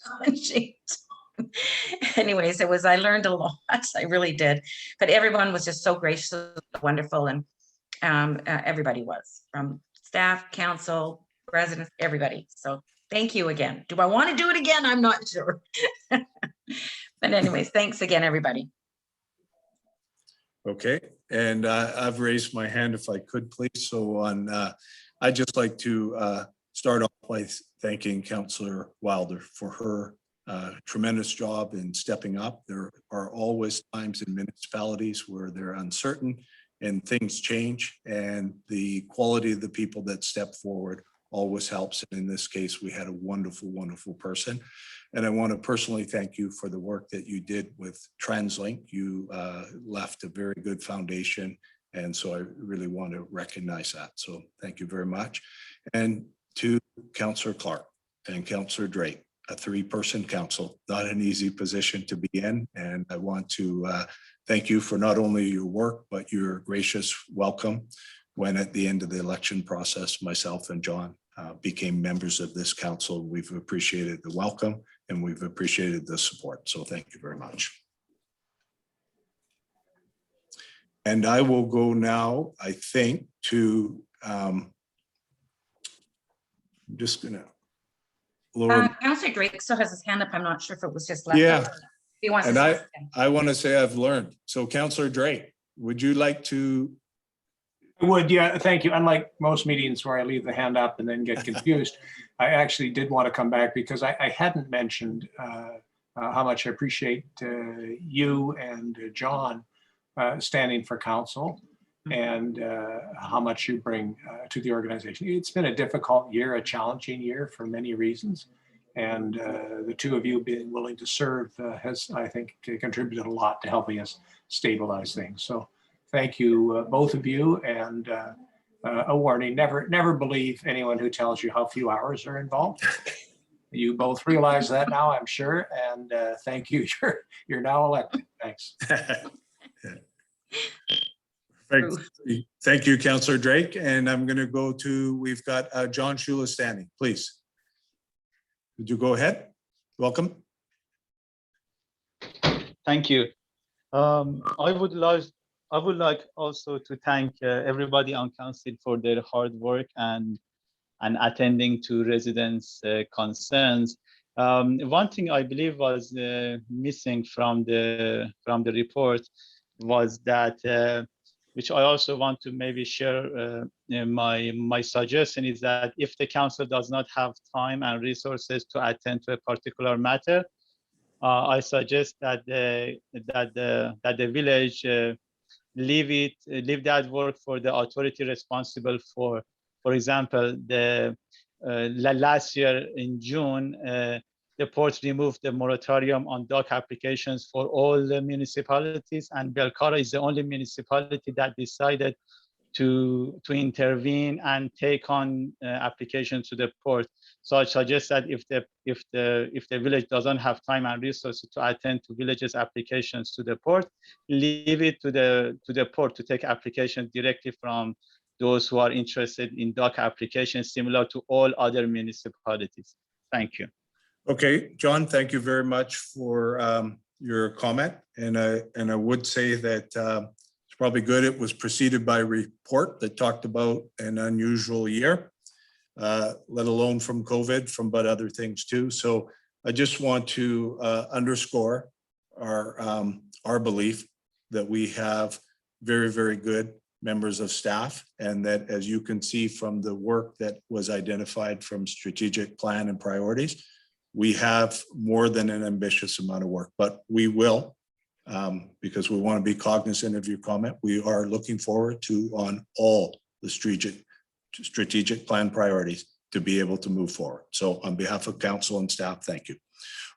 challenging Anyways, I learned a lot. I really did. But everyone was just so gracious, wonderful, and everybody was, from staff, council, residents, everybody. So thank you again. Do I want to do it again? I'm not sure. But anyways, thanks again, everybody. Okay, and I've raised my hand if I could, please. So I'd just like to start off by thanking Councillor Wilder for her tremendous job in stepping up. There are always times in municipalities where they're uncertain and things change, and the quality of the people that step forward always helps. And in this case, we had a wonderful, wonderful person. And I want to personally thank you for the work that you did with TransLink. You left a very good foundation. And so I really want to recognize that. So thank you very much. And to Councillor Clark and Councillor Drake, a three-person council, not an easy position to be in. And I want to thank you for not only your work, but your gracious welcome when at the end of the election process, myself and John became members of this council. We've appreciated the welcome and we've appreciated the support. So thank you very much. And I will go now, I think, to, I'm just gonna. Laura. Councillor Drake still has his hand up. I'm not sure if it was just left. Yeah. If he wants to And say something. I want to say I've learned. So Councillor Drake, would you like to? I would, yeah, thank you. Unlike most meetings where I leave the hand up and then get confused, I actually did want to come back because I hadn't mentioned how much I appreciate you and John standing for council and how much you bring to the organization. It's been a difficult year, a challenging year for many reasons. And the two of you being willing to serve has, I think, contributed a lot to helping us stabilize things. So thank you, both of you. And a warning, never believe anyone who tells you how few hours are involved. You both realize that now, I'm sure. And thank you. You're now elected. Thanks. Thank you, Councillor Drake. And I'm going to go to, we've got John Shula standing, please. Would you go ahead? Welcome. Thank you. I would like also to thank everybody on council for their hard work and attending to residents' concerns. One thing I believe was missing from the report was that, which I also want to maybe share my suggestion is that if the council does not have time and resources to attend to a particular matter, I suggest that the village leave that work for the authority responsible for example, the last year in June, the port removed the moratorium on dock applications for all the municipalities, and Belcarra is the only municipality that decided to intervene and take on applications to the port. So I suggest that if the village doesn't have time and resources to attend to villages' applications to the port, leave it to the port to take applications directly from those who are interested in dock applications, similar to all other municipalities. Thank you. Okay, John, thank you very much for your comment. And I would say that it's probably good it was preceded by a report that talked about an unusual year, let alone from COVID, but other things too. So I just want to underscore our belief that we have very, very good members of staff, and that, as you can see from the work that was identified from strategic plan and priorities, we have more than an ambitious amount of work, but we will, because we want to be cognizant of your comment, we are looking forward to, on all the strategic plan priorities, to be able to move forward. So on behalf of council and staff, thank you.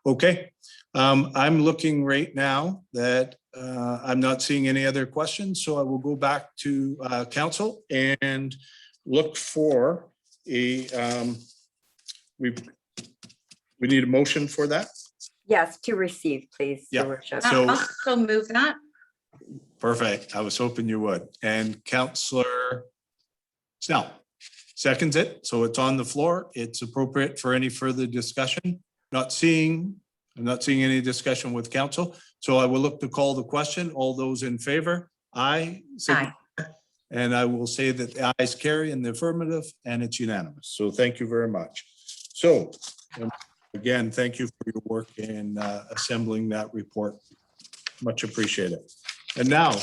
Okay, I'm looking right now that I'm not seeing any other questions, so I will go back to council and look for a, we need a motion for that? Yes, to receive, please, Yeah. Your Worship. So- I'll also move that. Perfect. I was hoping you would. And Councillor Snell seconds it. So it's on the floor. It's appropriate for any further discussion. Not seeing I'm not seeing any discussion with council, so I will look to call the question. All those in favor? Aye. Aye. And I will say that the ayes carry in the affirmative and it's unanimous. So thank you very much. So again, thank you for your work in assembling that report. Much appreciated. And now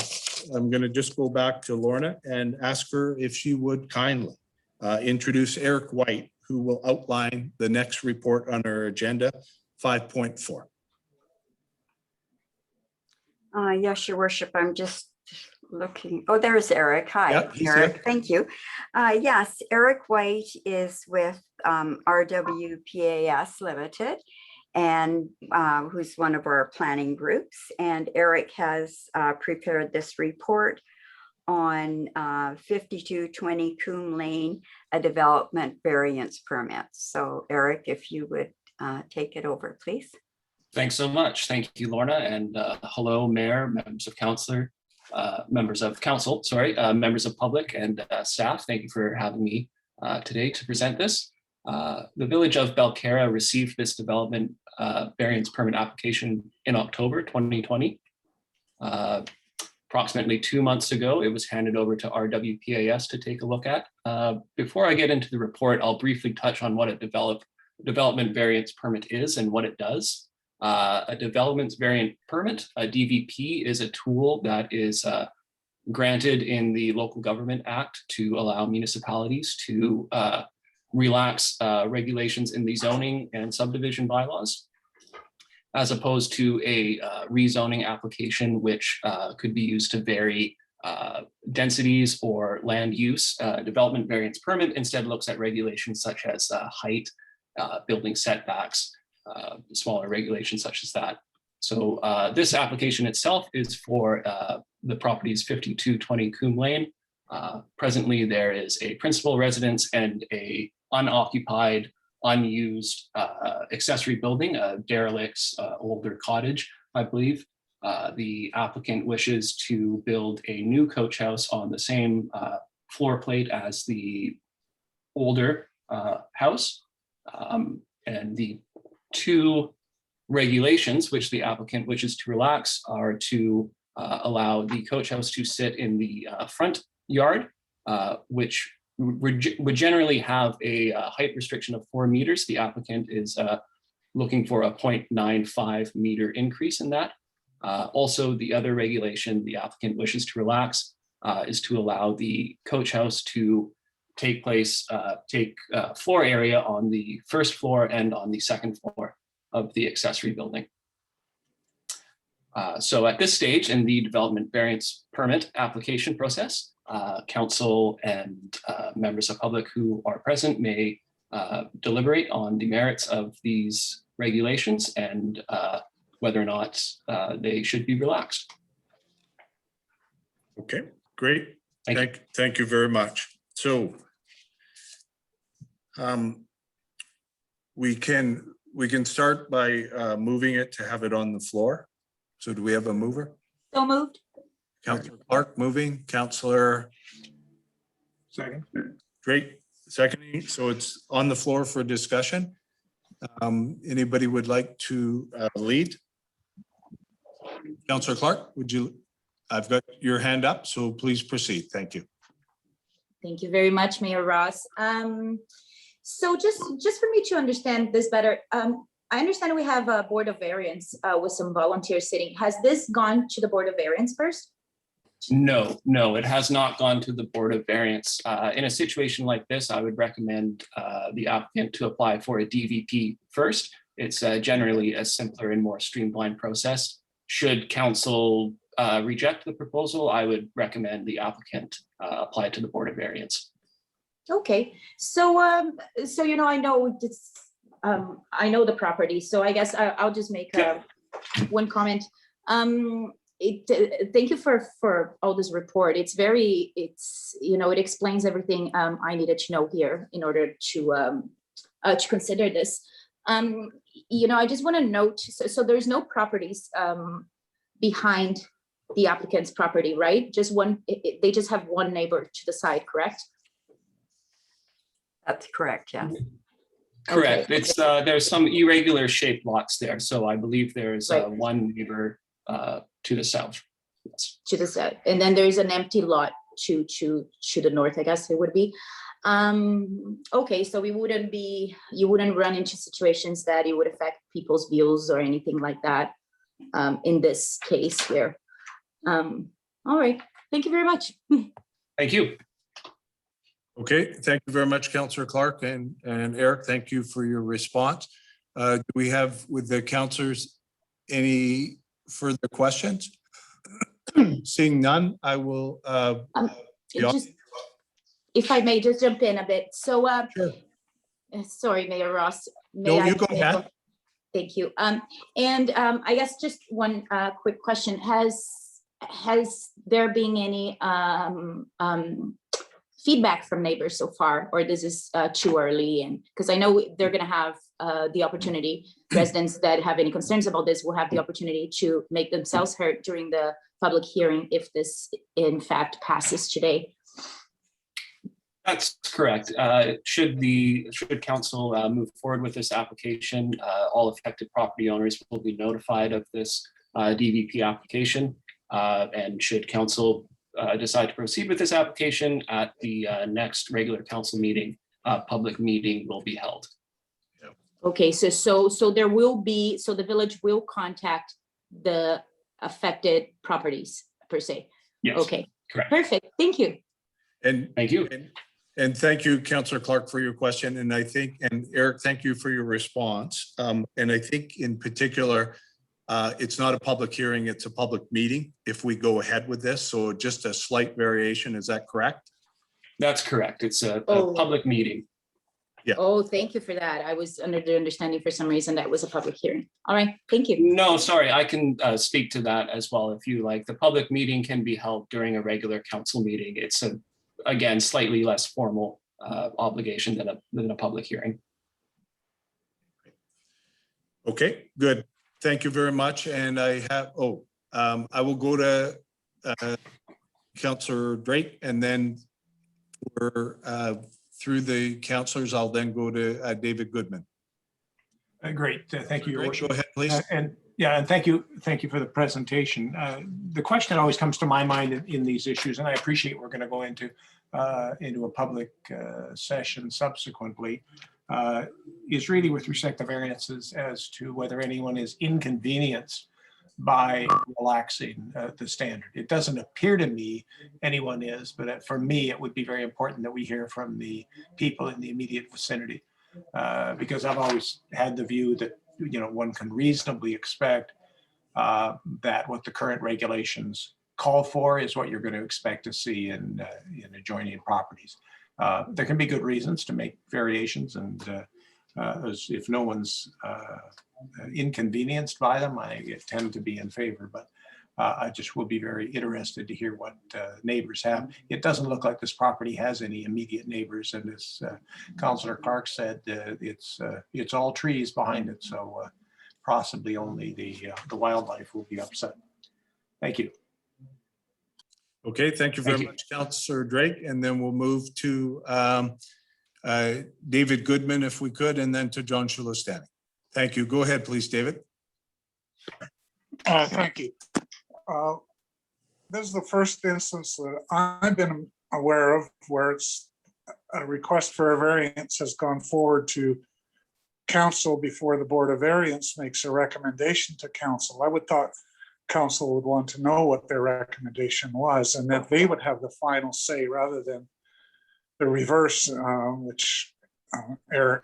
I'm going to just go back to Lorna and ask her if she would kindly introduce Eric White, who will outline the next report on our agenda, 5.4. Yes, your worship, I'm just looking. Oh, there's Eric. Hi, Yep, he's Eric. here. Thank you. Yes, Eric White is with RWPAS Limited and who's one of our planning groups. And Eric has prepared this report on 5220 Coombe Lane, a development variance permit. So Eric, if you would take it over, please. Thanks so much. Thank you, Lorna, and hello, Mayor, members of council, members of public and staff. Thank you for having me today to present this. The Village of Belcarra received this development variance permit application in October 2020. Approximately 2 months ago, it was handed over to RWPAS to take a look at. Before I get into the report, I'll briefly touch on what a development variance permit is and what it does. A development variant permit, a DVP, is a tool that is granted in the Local Government Act to allow municipalities to relax regulations in the zoning and subdivision bylaws, as opposed to a rezoning application, which could be used to vary densities or land use. Development variance permit instead looks at regulations such as height, building setbacks, smaller regulations such as that. So this application itself is for the properties 5220 Coombe Lane. Presently, there is a principal residence and a unoccupied, unused accessory building, a derelict older cottage, I believe. The applicant wishes to build a new coach house on the same floor plate as the older house. And the two regulations which the applicant wishes to relax are to allow the coach house to sit in the front yard, which would generally have a height restriction of 4 meters. The applicant is looking for a 0.95 meter increase in that. Also, the other regulation the applicant wishes to relax is to allow the coach house to take floor area on the first floor and on the second floor of the accessory building. So at this stage in the development variance permit application process, council and members of public who are present may deliberate on the merits of these regulations and whether or not they should be relaxed. Okay, great. Thank you very much. So we can start by moving it to have it on the floor. So do we have a mover? So moved. Councillor Clark moving, Councillor. Second. Great, seconding. So it's on the floor for discussion. Anybody would like to lead? Councillor Clark, would you? I've got your hand up, so please proceed. Thank you. Thank you very much, Mayor Ross. So just for me to understand this better, I understand we have a Board of Variance with some volunteers sitting. Has this gone to the Board of Variance first? No, it has not gone to the Board of Variance. In a situation like this, I would recommend the applicant to apply for a DVP first. It's generally a simpler and more streamlined process. Should council reject the proposal, I would recommend the applicant apply to the Board of Variance. Okay, so I know this, I know the property, so I guess I'll just make one comment. Thank you for all this report. It explains everything I needed to know here in order to consider this. I just want to note, so there's no properties behind the applicant's property, right? Just one, they just have one neighbor to the side, correct? That's correct, yes. Correct. It's there's some irregular shaped lots there, so I believe there's Right. one neighbor to the south. Yes. To the south, and then there's an empty lot to the north, I guess it would be. Okay, so you wouldn't run into situations that it would affect people's views or anything like that in this case here. All right, thank you very much. Thank you. Okay, thank you very much, Councillor Clark and Eric. Thank you for your response. Do we have with the councillors any further questions? Seeing none, I will. Yeah. Just, if I may just jump in a bit. So, Sure. Sorry, Mayor Ross. No, you go ahead. Thank you. And I guess just one quick question. Has there been any feedback from neighbors so far, or this is too early? And because I know they're going to have the opportunity, residents that have any concerns about this will have the opportunity to make themselves heard during the public hearing if this in fact passes today. That's correct. Should council move forward with this application, all affected property owners will be notified of this DVP application. And should council decide to proceed with this application at the next regular council meeting, public meeting will be held. Okay, so there will be, so the village will contact the affected properties per se? Yes. Okay, correct. Perfect, thank you. And thank you. And thank you, Councillor Clark, for your question. And I think, and Eric, thank you for your response. And I think in particular, it's not a public hearing, it's a public meeting if we go ahead with this. So just a slight variation, is that correct? That's correct. It's a public meeting. Yeah. Oh, thank you for that. I was under the understanding for some reason that was a public hearing. All right, thank you. No, sorry, I can speak to that as well if you like. The public meeting can be held during a regular council meeting. It's again, slightly less formal obligation than a public hearing. Okay, good. Thank you very much. And I have, I will go to Councillor Drake, and then we're through the councillors, I'll then go to David Goodman. Great, thank you, Your Drake, go Worship. ahead, please. And thank you for the presentation. The question that always comes to my mind in these issues, and I appreciate we're going to go into a public session subsequently, is really with respect to variances as to whether anyone is inconvenienced by relaxing the standard. It doesn't appear to me anyone is, but for me, it would be very important that we hear from the people in the immediate vicinity, because I've always had the view that one can reasonably expect that what the current regulations call for is what you're going to expect to see in adjoining properties. There can be good reasons to make variations, and if no one's inconvenienced by them, I tend to be in favor, but I just will be very interested to hear what neighbors have. It doesn't look like this property has any immediate neighbors, and as Councillor Clark said, it's all trees behind it, so possibly only the wildlife will be upset. Thank you. Okay, thank you very much, Councillor Drake. And then we'll move to David Goodman, if we could, and then to John Shulostani. Thank you. Go ahead, please, David. Thank you. This is the first instance that I've been aware of where it's a request for a variance has gone forward to council before the Board of Variance makes a recommendation to council. I would thought council would want to know what their recommendation was, and that they would have the final say rather than the reverse, which Eric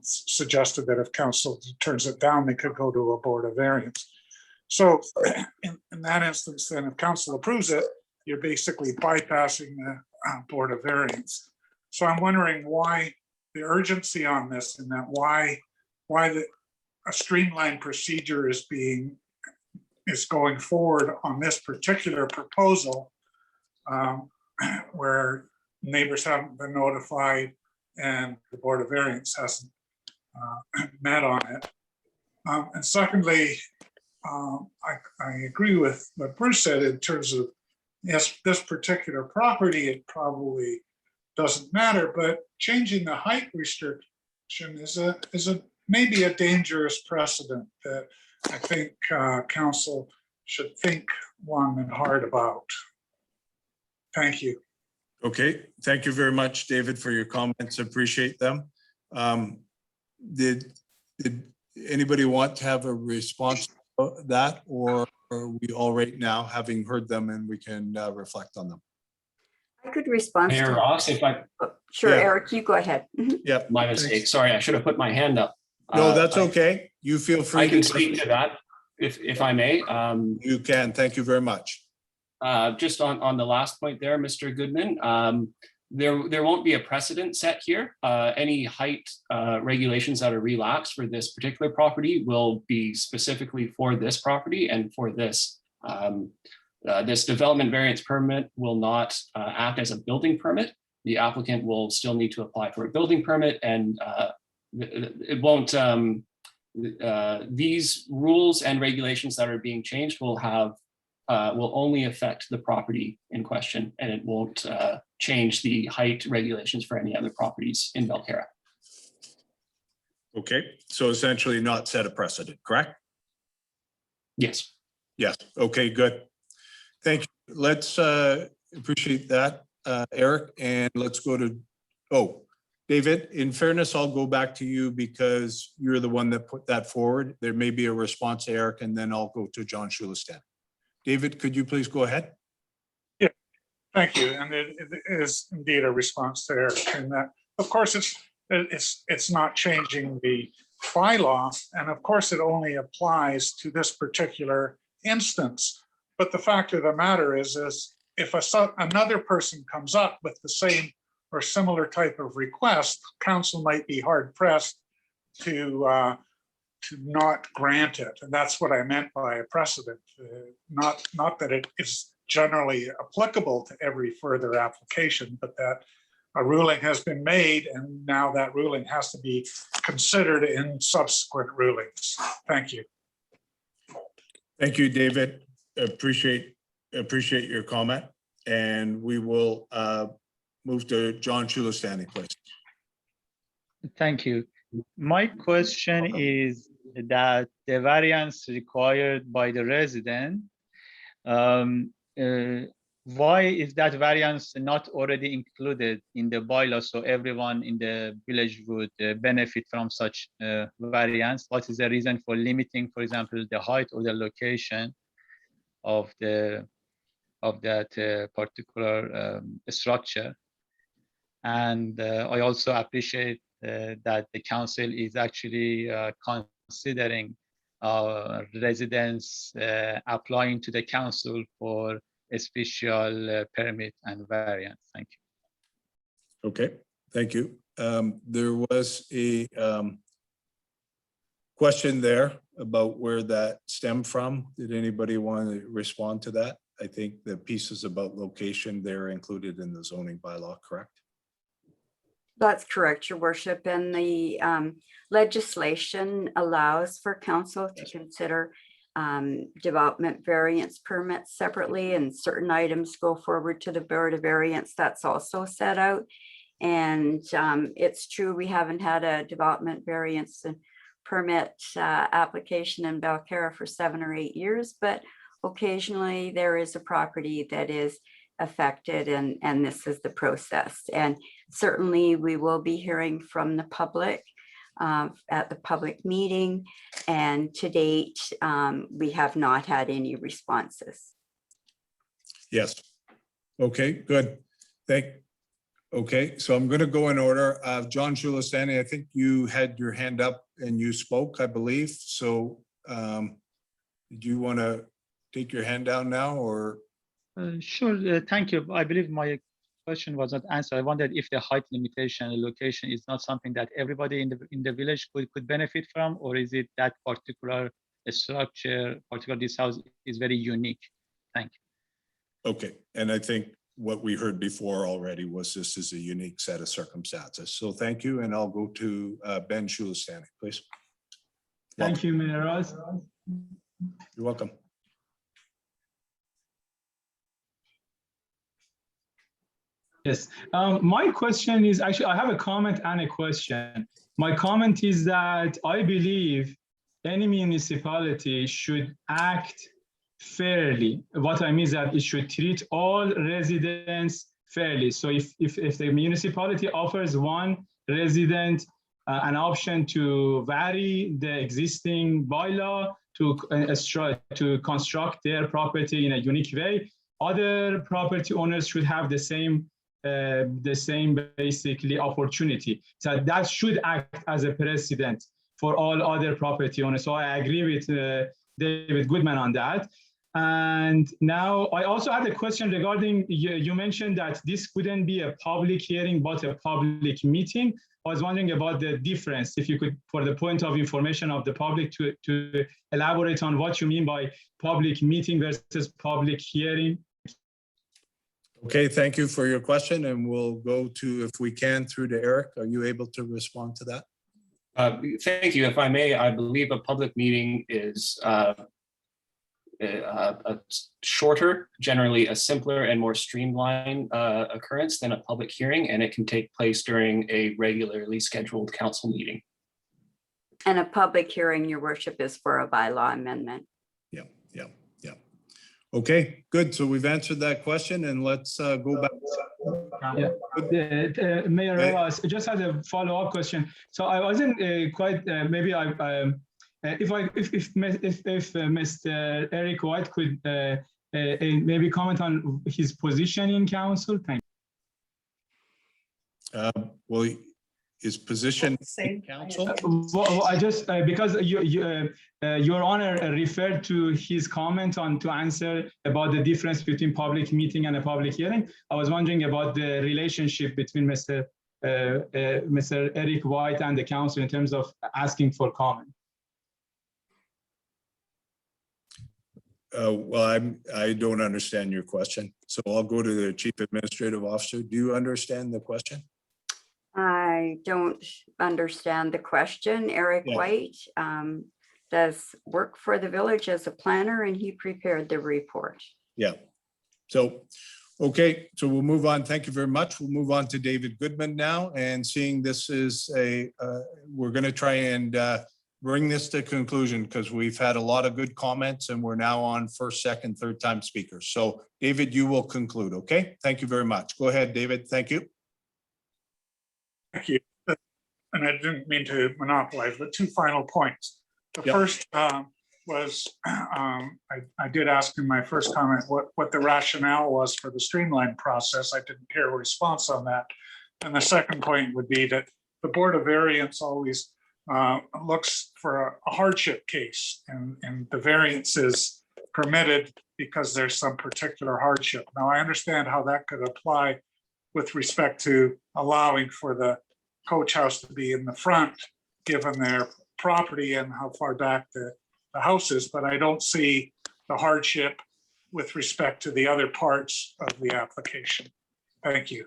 suggested that if council turns it down, they could go to a Board of Variance. So in that instance, then if council approves it, you're basically bypassing the Board of Variance. So I'm wondering why the urgency on this, and that why a streamlined procedure is going forward on this particular proposal, where neighbors haven't been notified and the Board of Variance hasn't met on it. And secondly, I agree with what Bruce said in terms of, yes, this particular property, it probably doesn't matter, but changing the height is a maybe a dangerous precedent that I think council should think long and hard about. Thank you. Okay, thank you very much, David, for your comments. Appreciate them. Did anybody want to have a response to that, or are we all right now, having heard them, and we can reflect on them? I could respond. Mayor Ross, if I, Sure, Yeah. Eric, you go ahead. Mhm. Yeah. my mistake, sorry, I should have put my hand up. No, that's I- okay. You feel free. I can speak to that if I may. You can. Thank you very much. Just on the last point there, Mr. Goodman, there won't be a precedent set here. Any height regulations that are relaxed for this particular property will be specifically for this property and for this. This development variance permit will not act as a building permit. The applicant will still need to apply for a building permit, and it won't. These rules and regulations that are being changed will only affect the property in question, and it won't change the height regulations for any other properties in Belcarra. Okay, so essentially not set a precedent, correct? Yes. Yes, okay, good. Thank you. Let's appreciate that, Eric, and let's go to, David, in fairness, I'll go back to you because you're the one that put that forward. There may be a response to Eric, and then I'll go to John Schulistan. David, could you please go ahead? Yeah, thank you. And it is indeed a response to Eric. And that, of course, it's not changing the bylaw. And of course, it only applies to this particular instance. But the fact of the matter is if another person comes up with the same or similar type of request, council might be hard pressed to not grant it. And that's what I meant by a precedent. Not that it is generally applicable to every further application, but that a ruling has been made and now that ruling has to be considered in subsequent rulings. Thank you. Thank you, David. Appreciate your comment. And we will move to John Schulistan, please. Thank you. My question is that the variance required by the resident, why is that variance not already included in the bylaw so everyone in the village would benefit from such variance? What is the reason for limiting, for example, the height or the location of that particular structure? And I also appreciate that the council is actually considering residents applying to the council for a special permit and variance. Thank you. Okay, thank you. There was a question there about where that stemmed from. Did anybody want to respond to that? I think the pieces about location, they're included in the zoning bylaw, correct? That's correct, Your Worship. And the legislation allows for council to consider development variance permits separately, and certain items go forward to the Board of Variance. That's also set out. And it's true, we haven't had a development variance and permit application in Belcarra for 7 or 8 years, but occasionally there is a property that is affected, and this is the process. And certainly we will be hearing from the public at the public meeting, and to date we have not had any responses. Yes. Okay, good. Okay, so I'm going to go in order. John Schulistan, I think you had your hand up and you spoke, I believe. So did you want to take your hand down now, or? Sure, thank you. I believe my question was not answered. I wondered if the height limitation and location is not something that everybody in the village could benefit from, or is it that particular structure, this house is very unique? Thank you. Okay, and I think what we heard before already was this is a unique set of circumstances. So thank you, and I'll go to Ben Schulistan, please. Thank you, Mayor Ross. You're welcome. Yes. My question is actually, I have a comment and a question. My comment is that I believe any municipality should act fairly. What I mean is that it should treat all residents fairly. So if the municipality offers one resident an option to vary the existing bylaw to construct their property in a unique way, other property owners should have the same basically opportunity. So that should act as a precedent for all other property owners. So I agree with David Goodman on that. And now I also had a question regarding, you mentioned that this couldn't be a public hearing, but a public meeting. I was wondering about the difference, if you could, for the point of information of the public, to elaborate on what you mean by public meeting versus public hearing. Okay, thank you for your question, and we'll go to, if we can, through to Eric. Are you able to respond to that? Thank you. If I may, I believe a public meeting is a shorter, generally a simpler and more streamlined occurrence than a public hearing, and it can take place during a regularly scheduled council meeting. And a public hearing, your worship, is for a bylaw amendment. Yeah. Okay, good. So we've answered that question, and let's go back. Mayor Ross, I just had a follow-up question. So I wasn't quite, maybe if Mr. Eric White could maybe comment on his position in council. Thank you. Well, his position in council? Well, I just, because Your Honor referred to his comment to answer about the difference between public meeting and a public hearing. I was wondering about the relationship between Mr. Eric White and the council in terms of asking for comment. Well, I don't understand your question, so I'll go to the Chief Administrative Officer. Do you understand the question? I don't understand the question. Eric White does work for the village as a planner, and he prepared the report. Yeah. So, okay, so we'll move on. Thank you very much. We'll move on to David Goodman now, and seeing this is we're going to try and bring this to conclusion because we've had a lot of good comments and we're now on first, second, third time speakers. So David, you will conclude. Okay. Thank you very much. Go ahead, David. Thank you. Thank you. And I didn't mean to monopolize, but two final points. The first was I did ask in my first comment what the rationale was for the streamlined process. I didn't hear a response on that. And the second point would be that the Board of Variance always looks for a hardship case, and the variance is permitted because there's some particular hardship. Now, I understand how that could apply with respect to allowing for the coach house to be in the front, given their property and how far back the house is, but I don't see the hardship with respect to the other parts of the application. Thank you.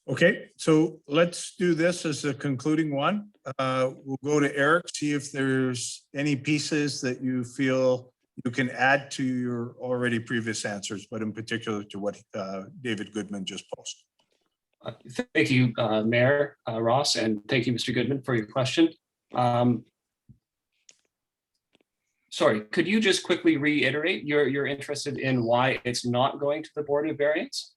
Okay, so let's do this as a concluding one. We'll go to Eric, see if there's any pieces that you feel you can add to your already previous answers, but in particular to what David Goodman just posed. Thank you, Mayor Ross, and thank you, Mr. Goodman, for your question. Sorry, could you just quickly reiterate you're interested in why it's not going to the Board of Variance?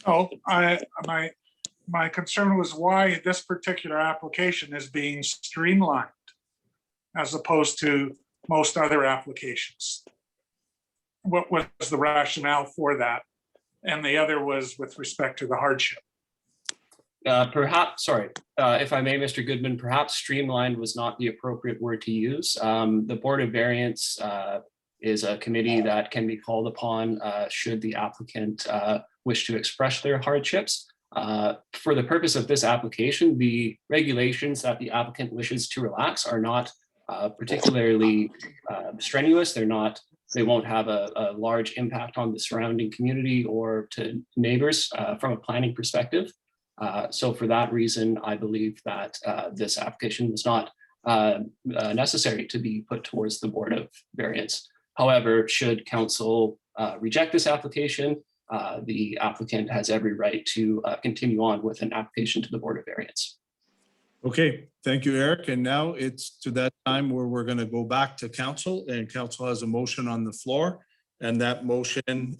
Oh, my concern was why this particular application is being streamlined as opposed to most other applications. What was the rationale for that? And the other was with respect to the hardship. Perhaps, sorry, if I may, Mr. Goodman, perhaps streamlined was not the appropriate word to use. The Board of Variance is a committee that can be called upon should the applicant wish to express their hardships. For the purpose of this application, the regulations that the applicant wishes to relax are not particularly strenuous. They won't have a large impact on the surrounding community or to neighbors from a planning perspective. So for that reason, I believe that this application was not necessary to be put towards the Board of Variance. However, should council reject this application, the applicant has every right to continue on with an application to the Board of Variance. Okay, thank you, Eric. And now it's to that time where we're going to go back to council, and council has a motion on the floor. And that motion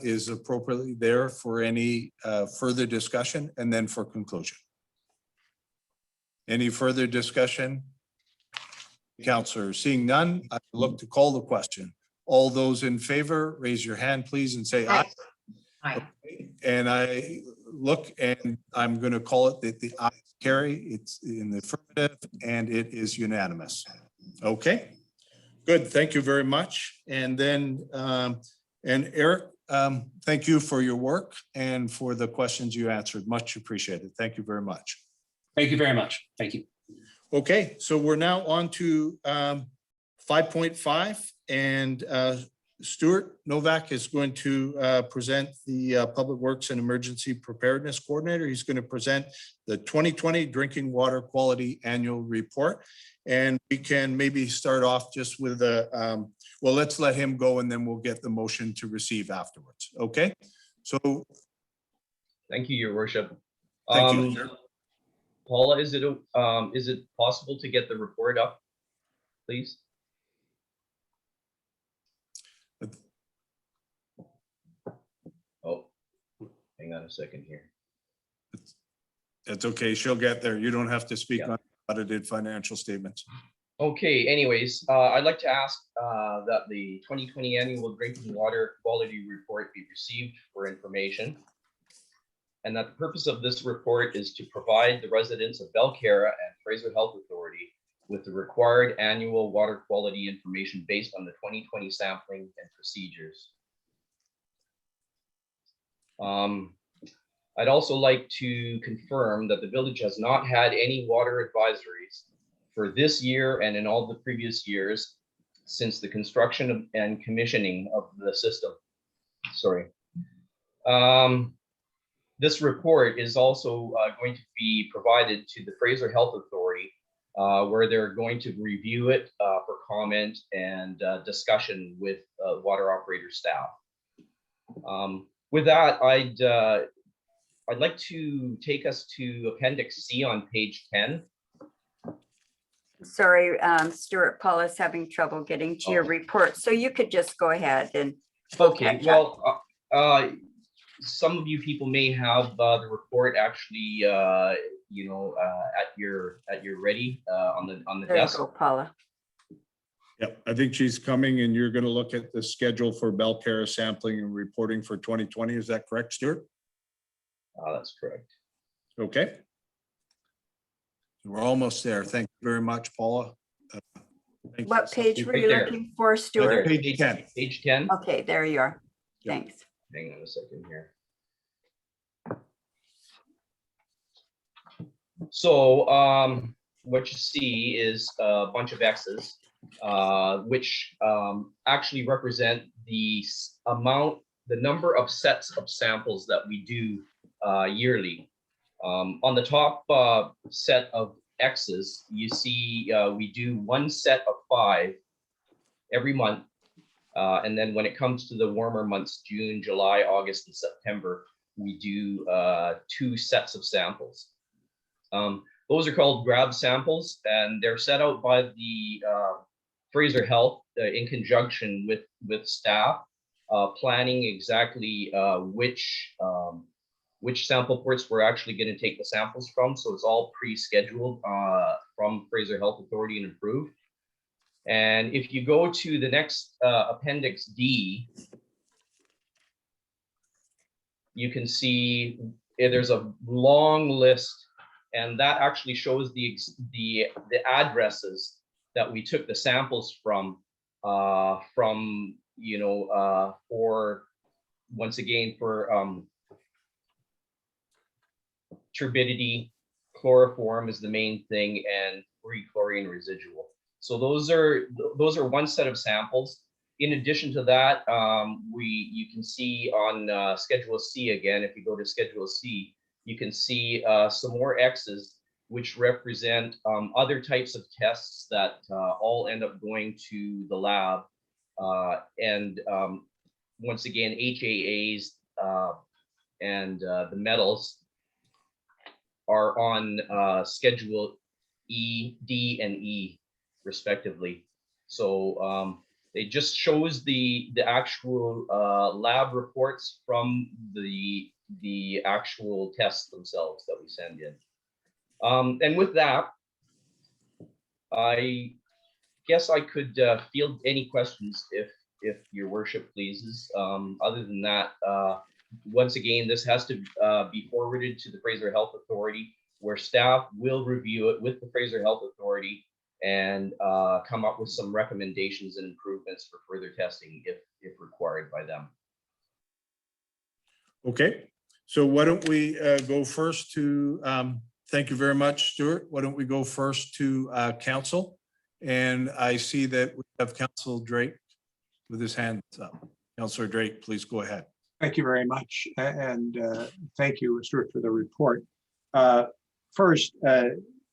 is appropriately there for any further discussion and then for conclusion. Any further discussion? Councillor, seeing none, I look to call the question. All those in favor, raise your hand, please, and say aye. Aye. And I look, and I'm going to call it that the ayes carry. It's in the affirmative, and it is unanimous. Okay, good. Thank you very much. And then, and Eric, thank you for your work and for the questions you answered. Much appreciated. Thank you very much. Thank you very much. Thank you. Okay, so we're now on to 5.5, and Stuart Novak is going to present the Public Works and Emergency Preparedness Coordinator. He's going to present the 2020 Drinking Water Quality Annual Report. And we can maybe start off just with a, well, let's let him go and then we'll get the motion to receive afterwards. Okay, so. Thank you, Your Worship. Thank you, sir. Paula, is it possible to get the report up, please? Oh, hang on a second here. It's okay. She'll get there. You don't have to speak on audited financial statements. Okay, anyways, I'd like to ask that the 2020 Annual Drinking Water Quality Report be received for information, and that the purpose of this report is to provide the residents of Belcarra and Fraser Health Authority with the required annual water quality information based on the 2020 sampling and procedures. I'd also like to confirm that the village has not had any water advisories for this year and in all the previous years since the construction and commissioning of the system. Sorry. This report is also going to be provided to the Fraser Health Authority, where they're going to review it for comment and discussion with water operator staff. With that, I'd like to take us to Appendix C on page 10. Sorry, Stuart, Paul is having trouble getting to your report, so you could just go ahead and. Okay, well, some of you people may have the report actually, you know, at your ready on the There you desk. go, Paula. Yep, I think she's coming, and you're going to look at the schedule for Belcarra sampling and reporting for 2020. Is that correct, Stuart? That's correct. Okay. We're almost there. Thank you very much, Paula. What page were Right you there. looking for, Stuart? Page 10. Page 10. Okay, there you are. Yep. Thanks. Hang on a second here. So what you see is a bunch of X's, which actually represent the number of sets of samples that we do yearly. On the top set of X's, you see we do one set of 5 every month. And then when it comes to the warmer months, June, July, August, and September, we do 2 sets of samples. Those are called grab samples, and they're set out by the Fraser Health in conjunction with staff, planning exactly which sample ports we're actually going to take the samples from. So it's all pre-scheduled from Fraser Health Authority and approved. And if you go to the next Appendix D, you can see there's a long list, and that actually shows the addresses that we took the samples from you know, for once again for turbidity, chloroform is the main thing, and free chlorine residual. So those are one set of samples. In addition to that, you can see on Schedule C again, if you go to Schedule C, you can see some more X's, which represent other types of tests that all end up going to the lab. And once again, HAAs, the metals are on Schedule E, D, and E respectively. So it just shows the actual lab reports from the actual tests themselves that we send in. And with that, I guess I could field any questions if your worship pleases. Other than that, once again, this has to be forwarded to the Fraser Health Authority, where staff will review it with the Fraser Health Authority and come up with some recommendations and improvements for further testing if required by them. Okay, so why don't we go first to, thank you very much, Stuart. Why don't we go first to council? And I see that we have Councillor Drake with his hands up. Councillor Drake, please go ahead. Thank you very much. And thank you, Stuart, for the report. First,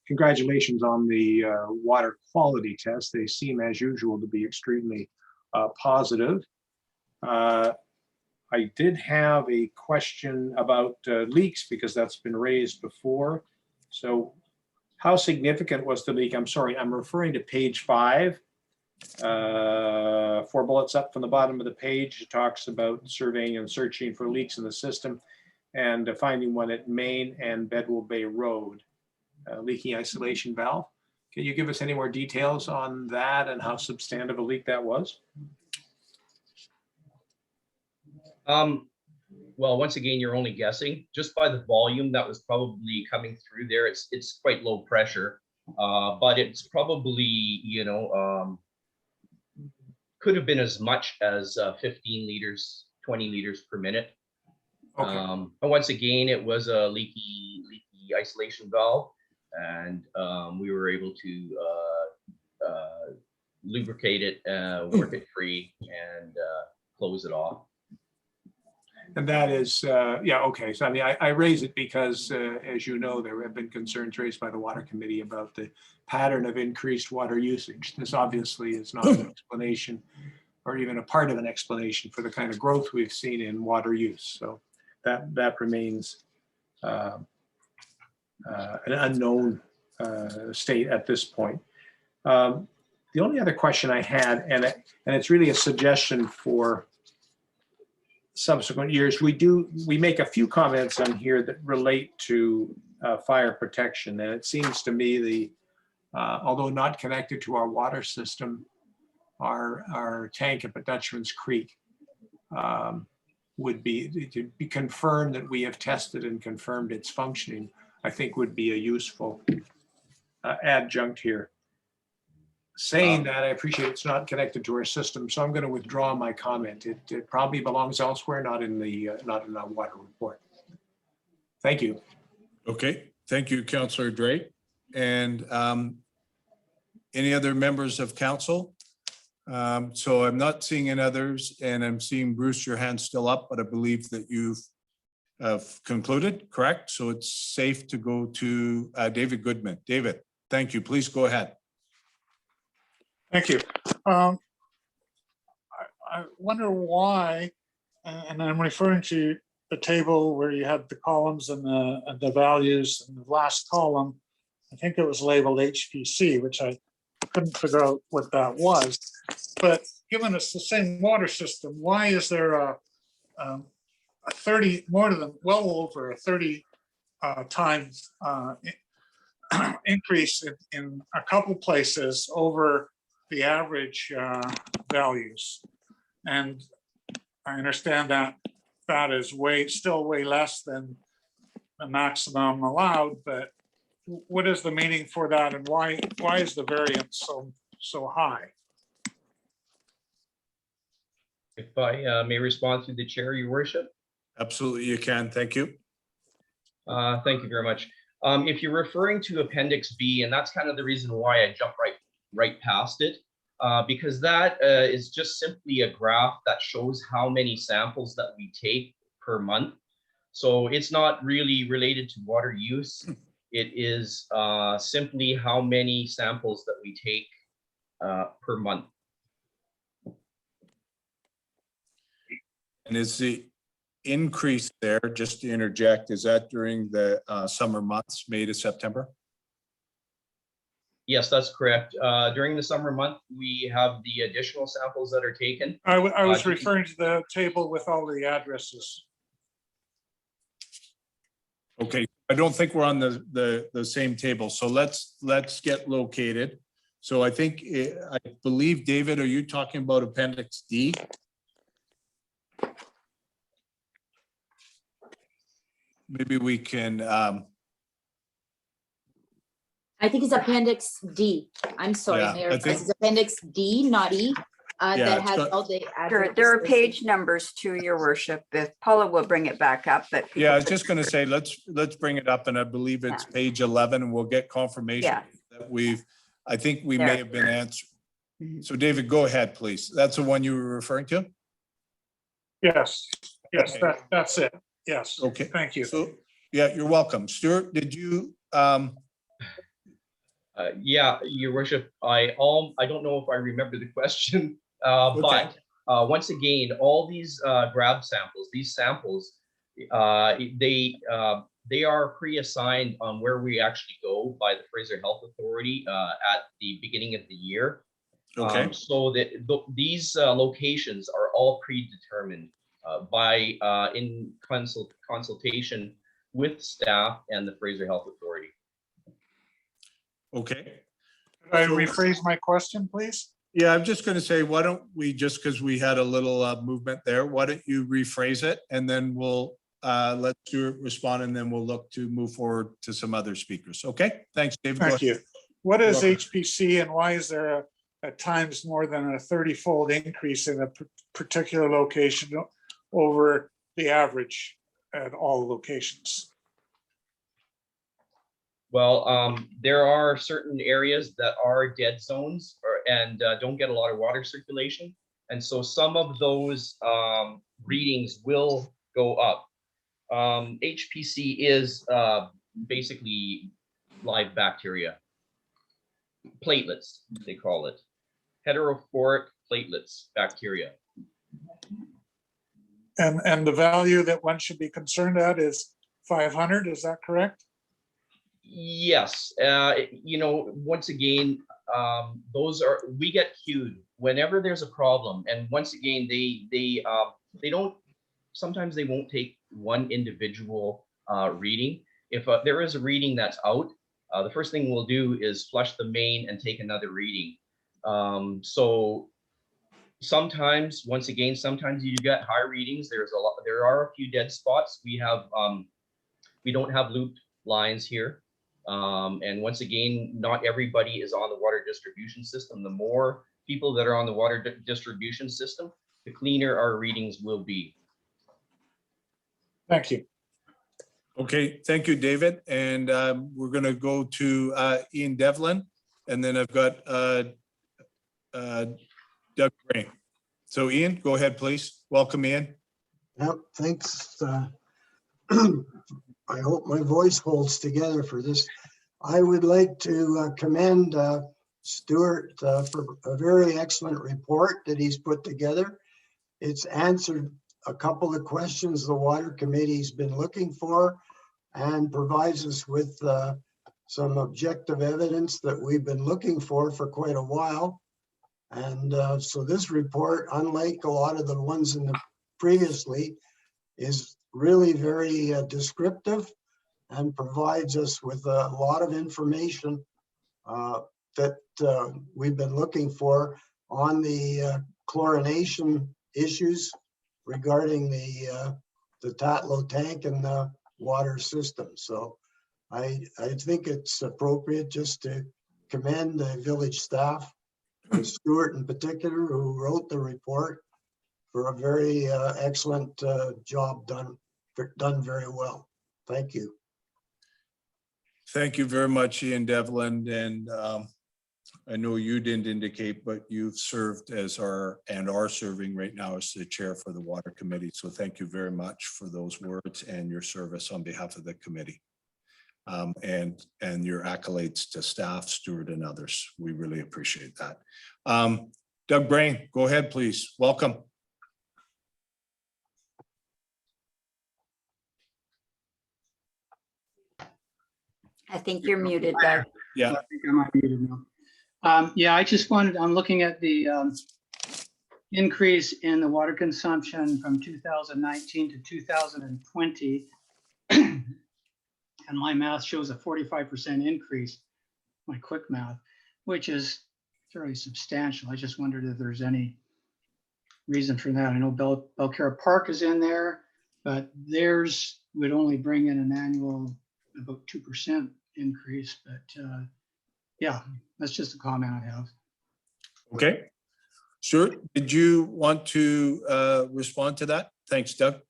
congratulations on the water quality test. They seem, as usual, to be extremely positive. I did have a question about leaks because that's been raised before. So how significant was the leak? I'm sorry, I'm referring to page 5. 4 bullets up from the bottom of the page. It talks about surveying and searching for leaks in the system and finding one at Main and Bedwell Bay Road. Leaking isolation valve. Can you give us any more details on that and how substantive a leak that was? Well, once again, you're only guessing. Just by the volume that was probably coming through there, it's quite low pressure, but it's probably, you know, could have been as much as 15 liters, 20 liters per minute. Okay. And once again, it was a leaky isolation valve, and we were able to lubricate it, work it free, and close it off. And that is, yeah, okay. So I mean, I raise it because, as you know, there have been concerns raised by the Water Committee about the pattern of increased water usage. This obviously is not an explanation or even a part of an explanation for the kind of growth we've seen in water use. So that remains an unknown state at this point. The only other question I had, and it's really a suggestion for subsequent years, we make a few comments on here that relate to fire protection, and it seems to me although not connected to our water system, our tank up at Dutchman's Creek would be to be confirmed that we have tested and confirmed its functioning. I think would be a useful adjunct here. Saying that, I appreciate it's not connected to our system, so I'm going to withdraw my comment. It probably belongs elsewhere, not in our water report. Thank you. Okay, thank you, Councillor Drake. And any other members of council? So I'm not seeing any others, and I'm seeing Bruce, your hand's still up, but I believe that you've concluded, correct? So it's safe to go to David Goodman. David, thank you. Please go ahead. Thank you. I wonder why, and I'm referring to the table where you had the columns and the values, and the last column, I think it was labeled HPC, which I couldn't figure out what that was. But given it's the same water system, why is there a 30, well over a 30 times increase in a couple places over the average values? And I understand that that is still way less than the maximum allowed, but what is the meaning for that, and why is the variance so high? If I may respond through the chair, your worship. Absolutely, you can. Thank you. Thank you very much. If you're referring to Appendix B, and that's kind of the reason why I jumped right past it, because that is just simply a graph that shows how many samples that we take per month. So it's not really related to water use. It is simply how many samples that we take per month. And is increase there, just to interject, is that during the summer months, May to September? Yes, that's correct. During the summer month, we have the additional samples that are taken. I was Uh, referring to the table with all the addresses. Okay, I don't think we're on the same table, so let's get located. So I think, I believe, David, are you talking about Appendix D? Maybe we can, I think it's Appendix D. I'm sorry, Yeah, Mayor. I think- It's Appendix D, not E, Yeah, that it's has got- all the. There addresses are listed. page numbers to your worship. If Paula will bring it back up, but. yeah, I was just gonna say, let's bring it up, and I believe it's page 11, and we'll get confirmation Yeah. that I think we may There. have been answered. Mhm. So David, go ahead, please. That's the one you were referring to? Yes, yes, Okay. that's it. Yes. Okay. Thank you. So, yeah, you're welcome. Stuart, did you, Yeah, Your Worship, I don't know if I remember the question, Okay. but once again, all these grab samples, these samples, they are pre-assigned on where we actually go by the Fraser Health Authority at the beginning of the year. okay, So that these locations are all predetermined in consultation with staff and the Fraser Health Authority. okay. Could I rephrase my question, please? Yeah, I'm just gonna say, why don't we, just because we had a little movement there, why don't you rephrase it? And then we'll let Stuart respond, and then we'll look to move forward to some other speakers. Okay, thanks, David. Go Thank ahead. you. What is Welcome. HPC and why is there at times more than a 30-fold increase in a particular location over the average at all locations? Well, there are certain areas that are dead zones and don't get a lot of water circulation. And so some of those readings will go up. HPC is basically live bacteria, platelets, they call it. Heterophoric platelets, bacteria. And the value that one should be concerned at is 500, is that correct? Yes, once again, we get queued whenever there's a problem, and once again, they don't. Sometimes they won't take one individual reading. If there is a reading that's out, the first thing we'll do is flush the main and take another reading. So sometimes, once again, sometimes you get high readings. There are a few dead spots. We don't have looped lines here. And once again, not everybody is on the water distribution system. The more people that are on the water distribution system, the cleaner our readings will be. Thank you. Okay, thank you, David. And we're gonna go to Ian Devlin, and then I've got Doug Gray. So Ian, go ahead, please. Welcome, Ian. Yep, thanks. I hope my voice holds together for this. I would like to commend Stuart for a very excellent report that he's put together. It's answered a couple of questions the Water Committee's been looking for and provides us with some objective evidence that we've been looking for quite a while. And so this report, unlike a lot of the ones in the previously, is really very descriptive and provides us with a lot of information that we've been looking for on the chlorination issues regarding the Tatlow tank and the water system. So I think it's appropriate just to commend the village staff, and Stuart in particular, who wrote the report, for a very excellent job done very well. Thank you. Thank you very much, Ian Devlin. And I know you didn't indicate, but you've served as are serving right now as the chair for the Water Committee. So thank you very much for those words and your service on behalf of the committee. And your accolades to staff, Stuart, and others. We really appreciate that. Doug Brain, go ahead, please. Welcome. I think you're muted, Doug. Yeah. I think I'm unmuted now. Yeah, I just wanted, I'm looking at the increase in the water consumption from 2019 to 2020. And my math shows a 45% increase, my quick math, which is fairly substantial. I just wondered if there's any reason for that. I know Belcarra Park is in there, but theirs would only bring in an annual about 2% increase, but yeah, that's just a comment I have. Okay. Stuart, did you want to respond to that? Thanks, Doug.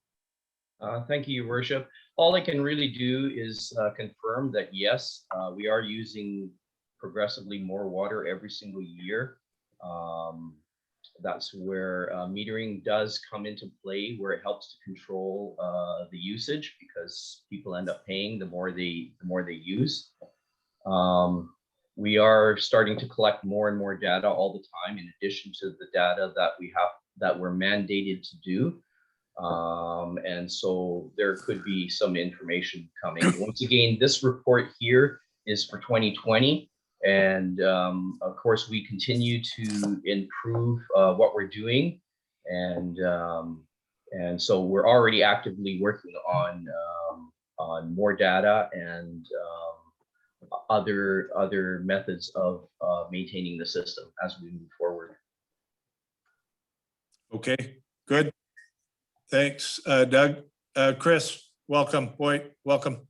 Thank you, Your Worship. All I can really do is confirm that yes, we are using progressively more water every single year. That's where metering does come into play, where it helps to control the usage, because people end up paying the more they use. We are starting to collect more and more data all the time, in addition to the data that we're mandated to do. And so there could be some information coming. Once again, this report here is for 2020. And of course, we continue to improve what we're doing. And so we're already actively working on more data and other methods of maintaining the system as we move forward. Okay, good. Thanks, Doug. Chris, welcome. Boyd, welcome.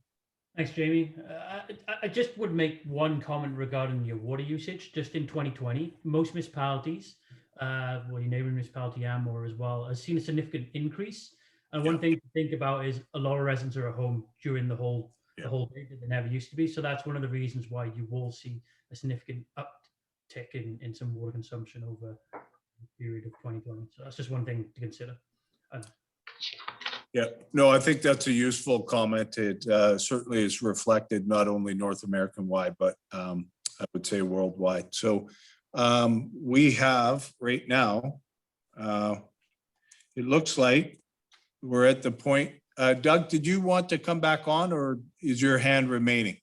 Thanks, Jamie. I just would make one comment regarding your water usage. Just in 2020, most municipalities, well, your neighboring municipality, Amor as well, has seen a significant increase. And one thing to think about is a lot of residents are at home during the whole day that they never used to be. So that's one of the reasons why you will see a significant uptick in some water consumption over the period of 2020. So that's just one thing to consider. Yeah, no, I think that's a useful comment. It certainly is reflected not only North American wide, but I would say worldwide. So we have right now, it looks like we're at the point. Doug, did you want to come back on, or is your hand remaining?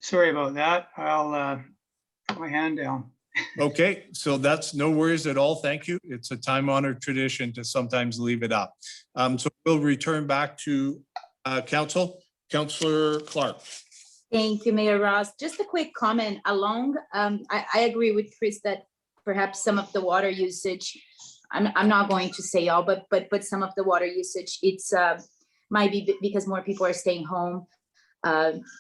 Sorry about that. I'll put my hand down. Okay, so that's no worries at all. Thank you. It's a time-honored tradition to sometimes leave it up. So we'll return back to Council. Councillor Clark. Thank you, Mayor Ross. Just a quick comment along. I agree with Chris that perhaps some of the water usage, I'm not going to say all, but some of the water usage, it's might be because more people are staying home.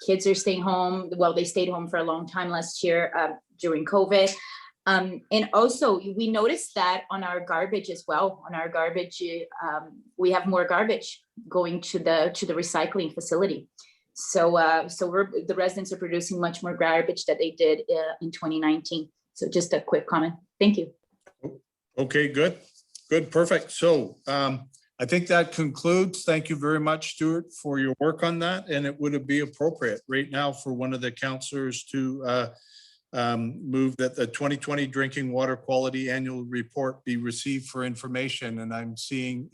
Kids are staying home. Well, they stayed home for a long time last year during COVID. And also we noticed that on our garbage as well. On our garbage, we have more garbage going to the recycling facility. So the residents are producing much more garbage that they did in 2019. So just a quick comment. Thank you. Okay, good, perfect. So I think that concludes. Thank you very much, Stuart, for your work on that. And it would be appropriate right now for one of the councillors to move that the 2020 drinking water quality annual report be received for information. And I'm seeing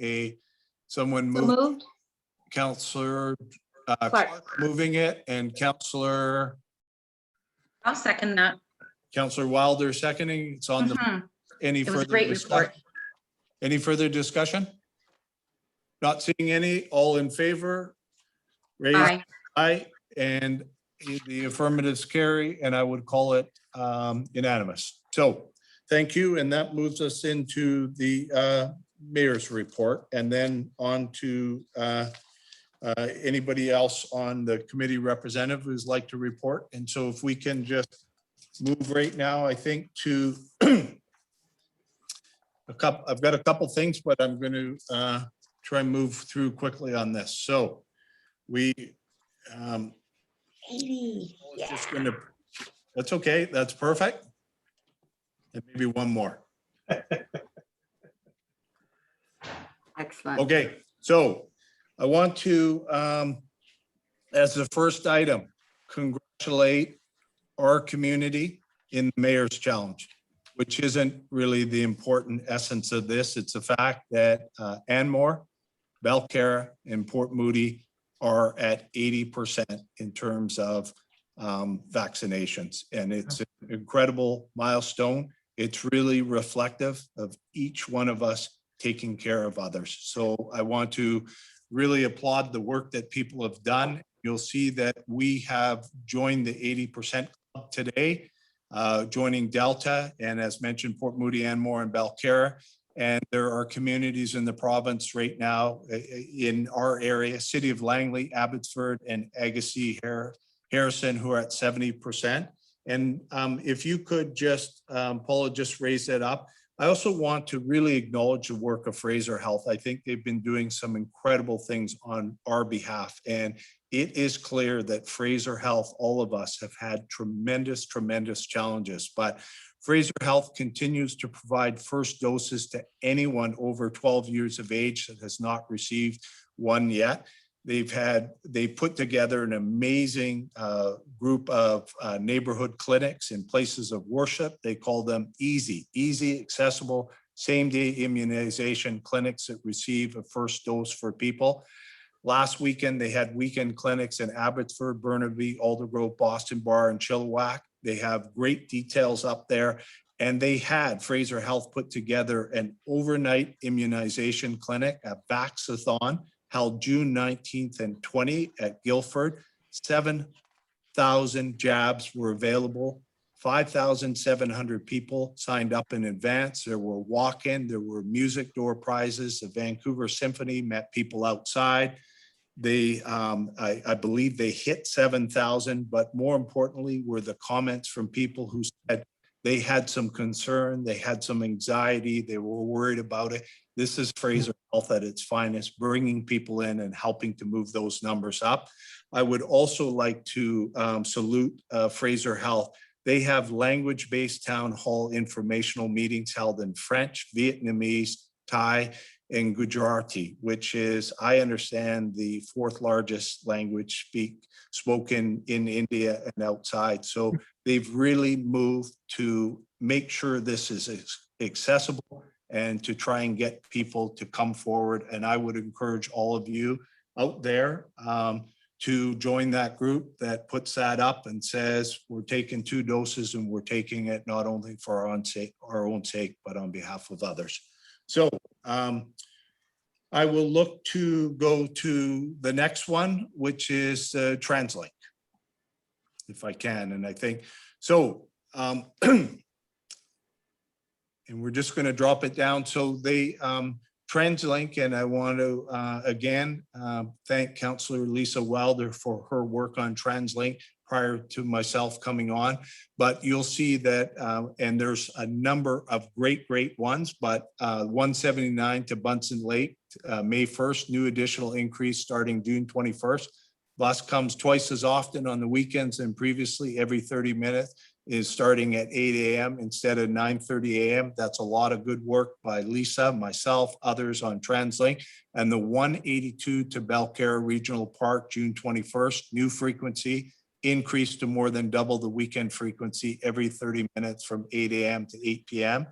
someone move. Councillor Clark moving it, and Councillor. I'll second that. Councillor Wilder seconding. It's on the. Any further discussion? Any further discussion? Not seeing any. All in favor? Raise aye. Aye. And the affirmatives carry, and I would call it unanimous. So thank you. And that moves us into the mayor's report, and then on to anybody else on the committee representative who's like to report. And so if we can just move right now, I think to I've got a couple things, but I'm going to try and move through quickly on this. So we just going to, that's okay. That's perfect. And maybe one more. Excellent. Okay, so I want to, as the first item, congratulate our community in the Mayor's Challenge, which isn't really the important essence of this. It's the fact that Anmore, Belcarra, and Port Moody are at 80% in terms of vaccinations. And it's an incredible milestone. It's really reflective of each one of us taking care of others. So I want to really applaud the work that people have done. You'll see that we have joined the 80% club today, joining Delta, and as mentioned, Port Moody, Anmore, and Belcarra. And there are communities in the province right now in our area, City of Langley, Abbotsford, and Agassiz Harrison, who are at 70%. And if you could just, Paula, just raise that up. I also want to really acknowledge the work of Fraser Health. I think they've been doing some incredible things on our behalf. And it is clear that Fraser Health, all of us have had tremendous, tremendous challenges. But Fraser Health continues to provide first doses to anyone over 12 years of age that has not received one yet. They put together an amazing group of neighborhood clinics in places of worship. They call them easy, accessible, same-day immunization clinics that receive a first dose for people. Last weekend, they had weekend clinics in Abbotsford, Burnaby, Aldergrove, Boston Bar, and Chilliwack. They have great details up there. And they had Fraser Health put together an overnight immunization clinic, a Vaxathon, held June 19th and 20 at Guildford. 7,000 jabs were available. 5,700 people signed up in advance. There were walk-in, there were music door prizes. The Vancouver Symphony met people outside. They, I believe they hit 7,000, but more importantly were the comments from people who said they had some concern, they had some anxiety, they were worried about it. This is Fraser Health at its finest, bringing people in and helping to move those numbers up. I would also like to salute Fraser Health. They have language-based town hall informational meetings held in French, Vietnamese, Thai, and Gujarati, which is, I understand, the fourth largest language spoken in India and outside. So they've really moved to make sure this is accessible and to try and get people to come forward. And I would encourage all of you out there to join that group that puts that up and says, we're taking 2 doses and we're taking it not only for our own sake, but on behalf of others. So I will look to go to the next one, which is TransLink, if I can. And I think, so, and we're just going to drop it down. So they, TransLink, and I want to again thank Councillor Lisa Wilder for her work on TransLink prior to myself coming on. But you'll see that, and there's a number of great ones, but 179 to Bunsen Lake, May 1st, new additional increase starting June 21st. Bus comes twice as often on the weekends and previously every 30 minutes. Is starting at 8 a.m. instead of 9:30 a.m. That's a lot of good work by Lisa, myself, others on TransLink. And the 182 to Belcarra Regional Park, June 21st, new frequency increased to more than double the weekend frequency every 30 minutes from 8 a.m. to 8 p.m.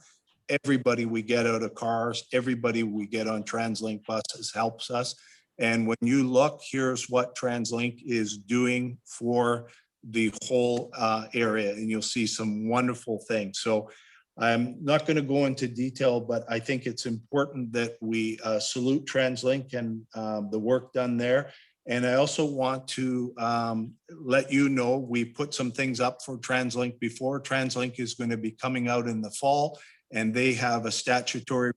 Everybody we get out of cars, everybody we get on TransLink buses helps us. And when you look, here's what TransLink is doing for the whole area, and you'll see some wonderful things. So I'm not going to go into detail, but I think it's important that we salute TransLink and the work done there. And I also want to let you know, we put some things up for TransLink before. TransLink is going to be coming out in the fall, and they have a statutory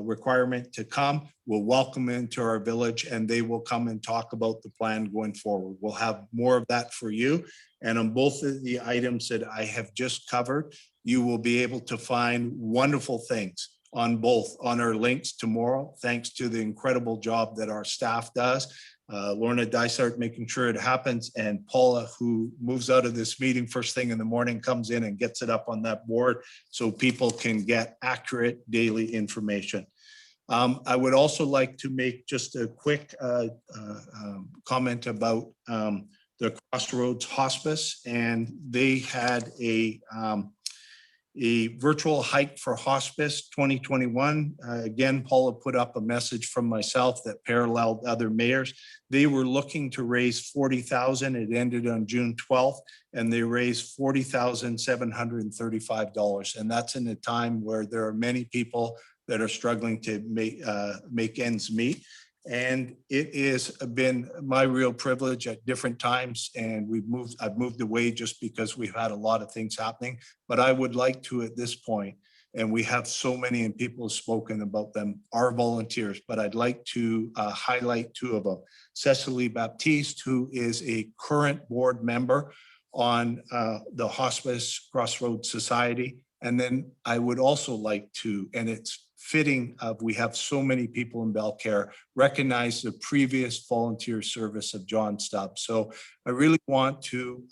requirement to come. We'll welcome them into our village, and they will come and talk about the plan going forward. We'll have more of that for you. And on both of the items that I have just covered, you will be able to find wonderful things on both on our links tomorrow, thanks to the incredible job that our staff does. Lorna Dysart making sure it happens, and Paula, who moves out of this meeting first thing in the morning, comes in and gets it up on that board so people can get accurate daily information. I would also like to make just a quick comment about the Crossroads Hospice, and they had A virtual hike for hospice 2021. Again, Paula put up a message from myself that paralleled other mayors. They were looking to raise 40,000. It ended on June 12th, and they raised $40,735. And that's in a time where there are many people that are struggling to make ends meet. And it has been my real privilege at different times, and I've moved away just because we've had a lot of things happening. But I would like to at this point, and we have so many and people have spoken about them, our volunteers, but I'd like to highlight two of them. Cecily Baptiste, who is a current board member on the Hospice Crossroads Society. And then I would also like to, and it's fitting of we have so many people in Belcarre, recognize the previous volunteer service of John Stubbs. So I really want to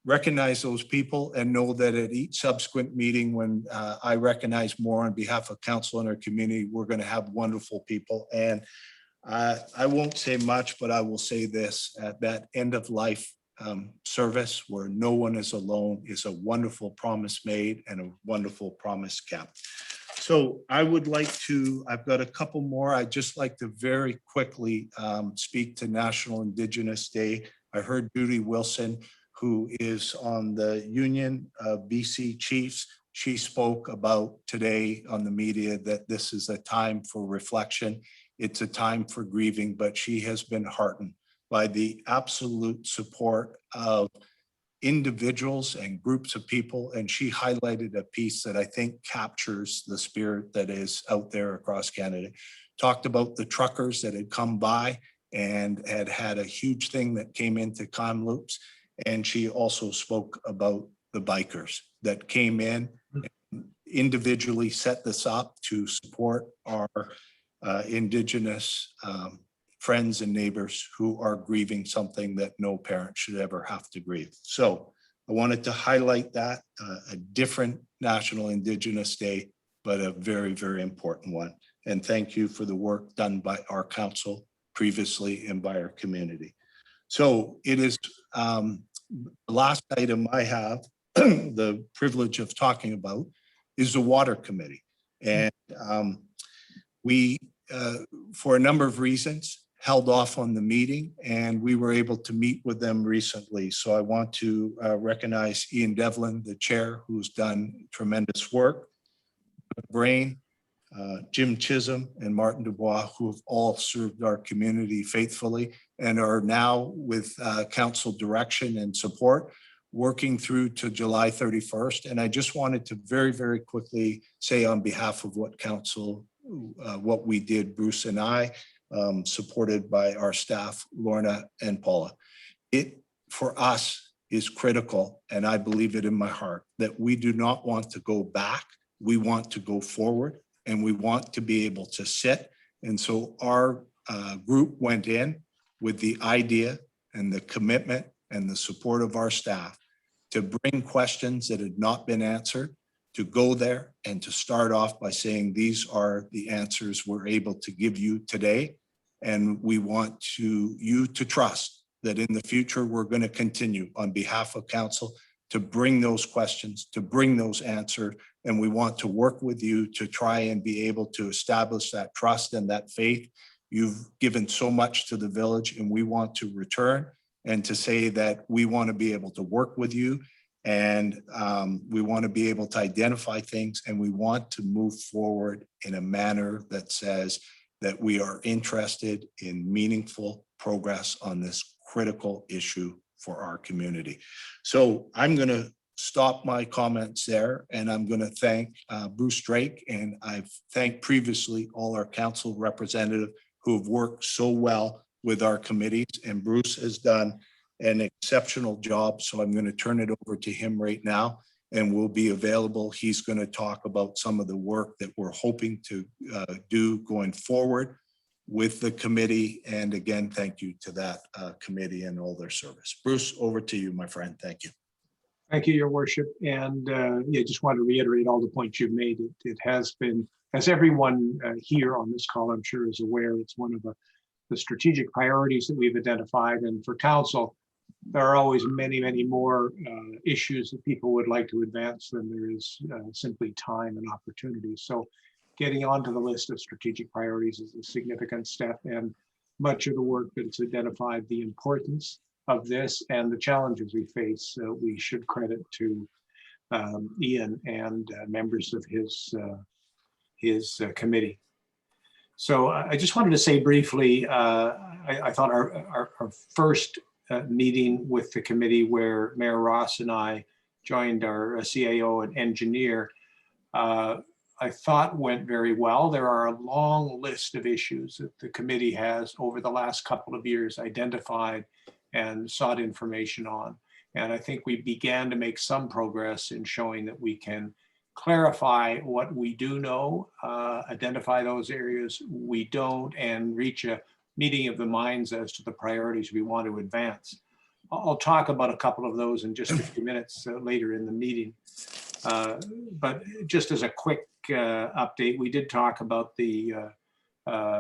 recognize those people and know that at each subsequent meeting when I recognize more on behalf of council and our community, we're going to have wonderful people. And I won't say much, but I will say this, at that end of life service where no one is alone is a wonderful promise made and a wonderful promise kept. So I would like to, I've got a couple more. I'd just like to very quickly speak to National Indigenous Day. I heard Judy Wilson, who is on the Union of BC Chiefs. She spoke about today on the media that this is a time for reflection. It's a time for grieving, but she has been heartened by the absolute support of individuals and groups of people. And she highlighted a piece that I think captures the spirit that is out there across Canada. Talked about the truckers that had come by and had a huge thing that came into Kamloops. And she also spoke about the bikers that came in and individually set this up to support our Indigenous friends and neighbors who are grieving something that no parent should ever have to grieve. So I wanted to highlight that, a different National Indigenous Day, but a very, very important one. And thank you for the work done by our council previously and by our community. So it is the last item I have the privilege of talking about is the Water Committee. And we, for a number of reasons, held off on the meeting, and we were able to meet with them recently. So I want to recognize Ian Devlin, the chair, who's done tremendous work, Brain, Jim Chisholm, and Martin Dubois, who have all served our community faithfully and are now with council direction and support, working through to July 31st. And I just wanted to very, very quickly say on behalf of what council, what we did, Bruce and I, supported by our staff, Lorna and Paula. It, for us, is critical, and I believe it in my heart, that we do not want to go back. We want to go forward, and we want to be able to sit. And so our group went in with the idea and the commitment and the support of our staff to bring questions that had not been answered, to go there and to start off by saying, these are the answers we're able to give you today. And we want you to trust that in the future, we're going to continue on behalf of council to bring those questions, to bring those answers. And we want to work with you to try and be able to establish that trust and that faith. You've given so much to the village, and we want to return and to say that we want to be able to work with you. And we want to be able to identify things, and we want to move forward in a manner that says that we are interested in meaningful progress on this critical issue for our community. So I'm going to stop my comments there, and I'm going to thank Bruce Drake, and I've thanked previously all our council representatives who have worked so well with our committees, and Bruce has done an exceptional job. So I'm going to turn it over to him right now, and we'll be available. He's going to talk about some of the work that we're hoping to do going forward with the committee. And again, thank you to that committee and all their service. Bruce, over to you, my friend. Thank you. Thank you, Your Worship. And yeah, just want to reiterate all the points you've made. It has been, as everyone here on this call, I'm sure, is aware, it's one of the strategic priorities that we've identified. And for council, there are always many, many more issues that people would like to advance than there is simply time and opportunity. So getting onto the list of strategic priorities is a significant step, and much of the work that's identified the importance of this and the challenges we face, we should credit to Ian and members of his committee. So I just wanted to say briefly, I thought our first meeting with the committee, where Mayor Ross and I joined our CAO and engineer, I thought went very well. There are a long list of issues that the committee has over the last couple of years identified and sought information on. And I think we began to make some progress in showing that we can clarify what we do know, identify those areas we don't, and reach a meeting of the minds as to the priorities we want to advance. I'll talk about a couple of those in just a few minutes later in the meeting. But just as a quick update, we did talk about the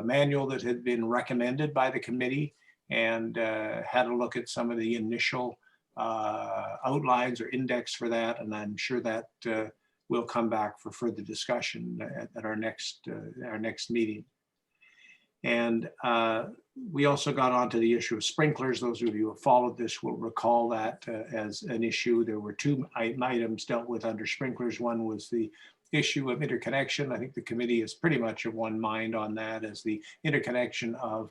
manual that had been recommended by the committee, and had a look at some of the initial outlines or index for that. And I'm sure that we'll come back for further discussion at our next meeting. And we also got onto the issue of sprinklers. Those of you who have followed this will recall that as an issue. There were two items dealt with under sprinklers. One was the issue of interconnection. I think the committee is pretty much of one mind on that, as the interconnection of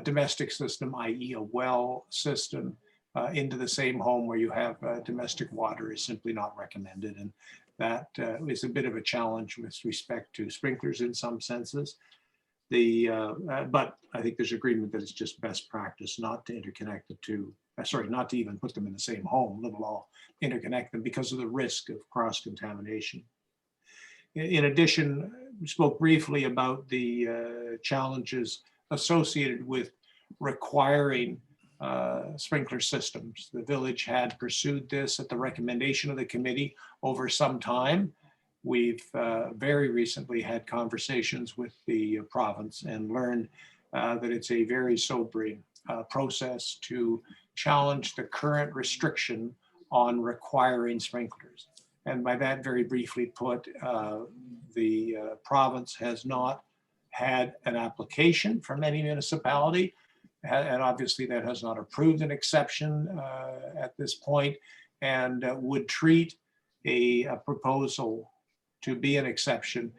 domestic system, i.e. a well system, into the same home where you have domestic water is simply not recommended. And that is a bit of a challenge with respect to sprinklers in some senses. But I think there's agreement that it's just best practice not to interconnect the two, not to even put them in the same home, let alone interconnect them, because of the risk of cross-contamination. In addition, we spoke briefly about the challenges associated with requiring sprinkler systems. The village had pursued this at the recommendation of the committee over some time. We've very recently had conversations with the province and learned that it's a very sobering process to challenge the current restriction on requiring sprinklers. And by that, very briefly put, the province has not had an application from any municipality, and obviously that has not approved an exception at this point, and would treat a proposal to be an exception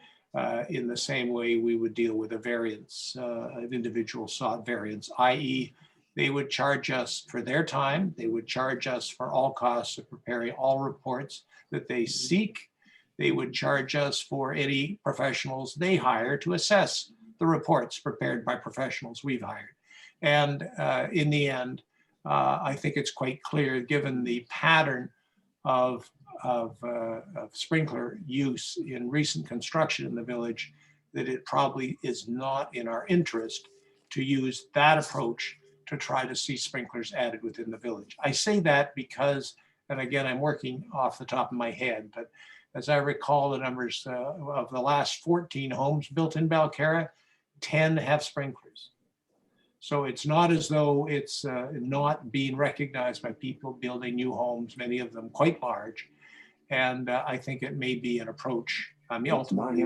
in the same way we would deal with a variance, an individual sought variance, i.e. they would charge us for their time, they would charge us for all costs of preparing all reports that they seek, they would charge us for any professionals they hire to assess the reports prepared by professionals we've hired. And in the end, I think it's quite clear, given the pattern of sprinkler use in recent construction in the village, that it probably is not in our interest to use that approach to try to see sprinklers added within the village. I say that because, and again, I'm working off the top of my head, but as I recall the numbers of the last 14 homes built in Balcarra, 10 have sprinklers. So it's not as though it's not being recognized by people building new homes, many of them quite large. And I think it may be an approach. I mean, ultimately,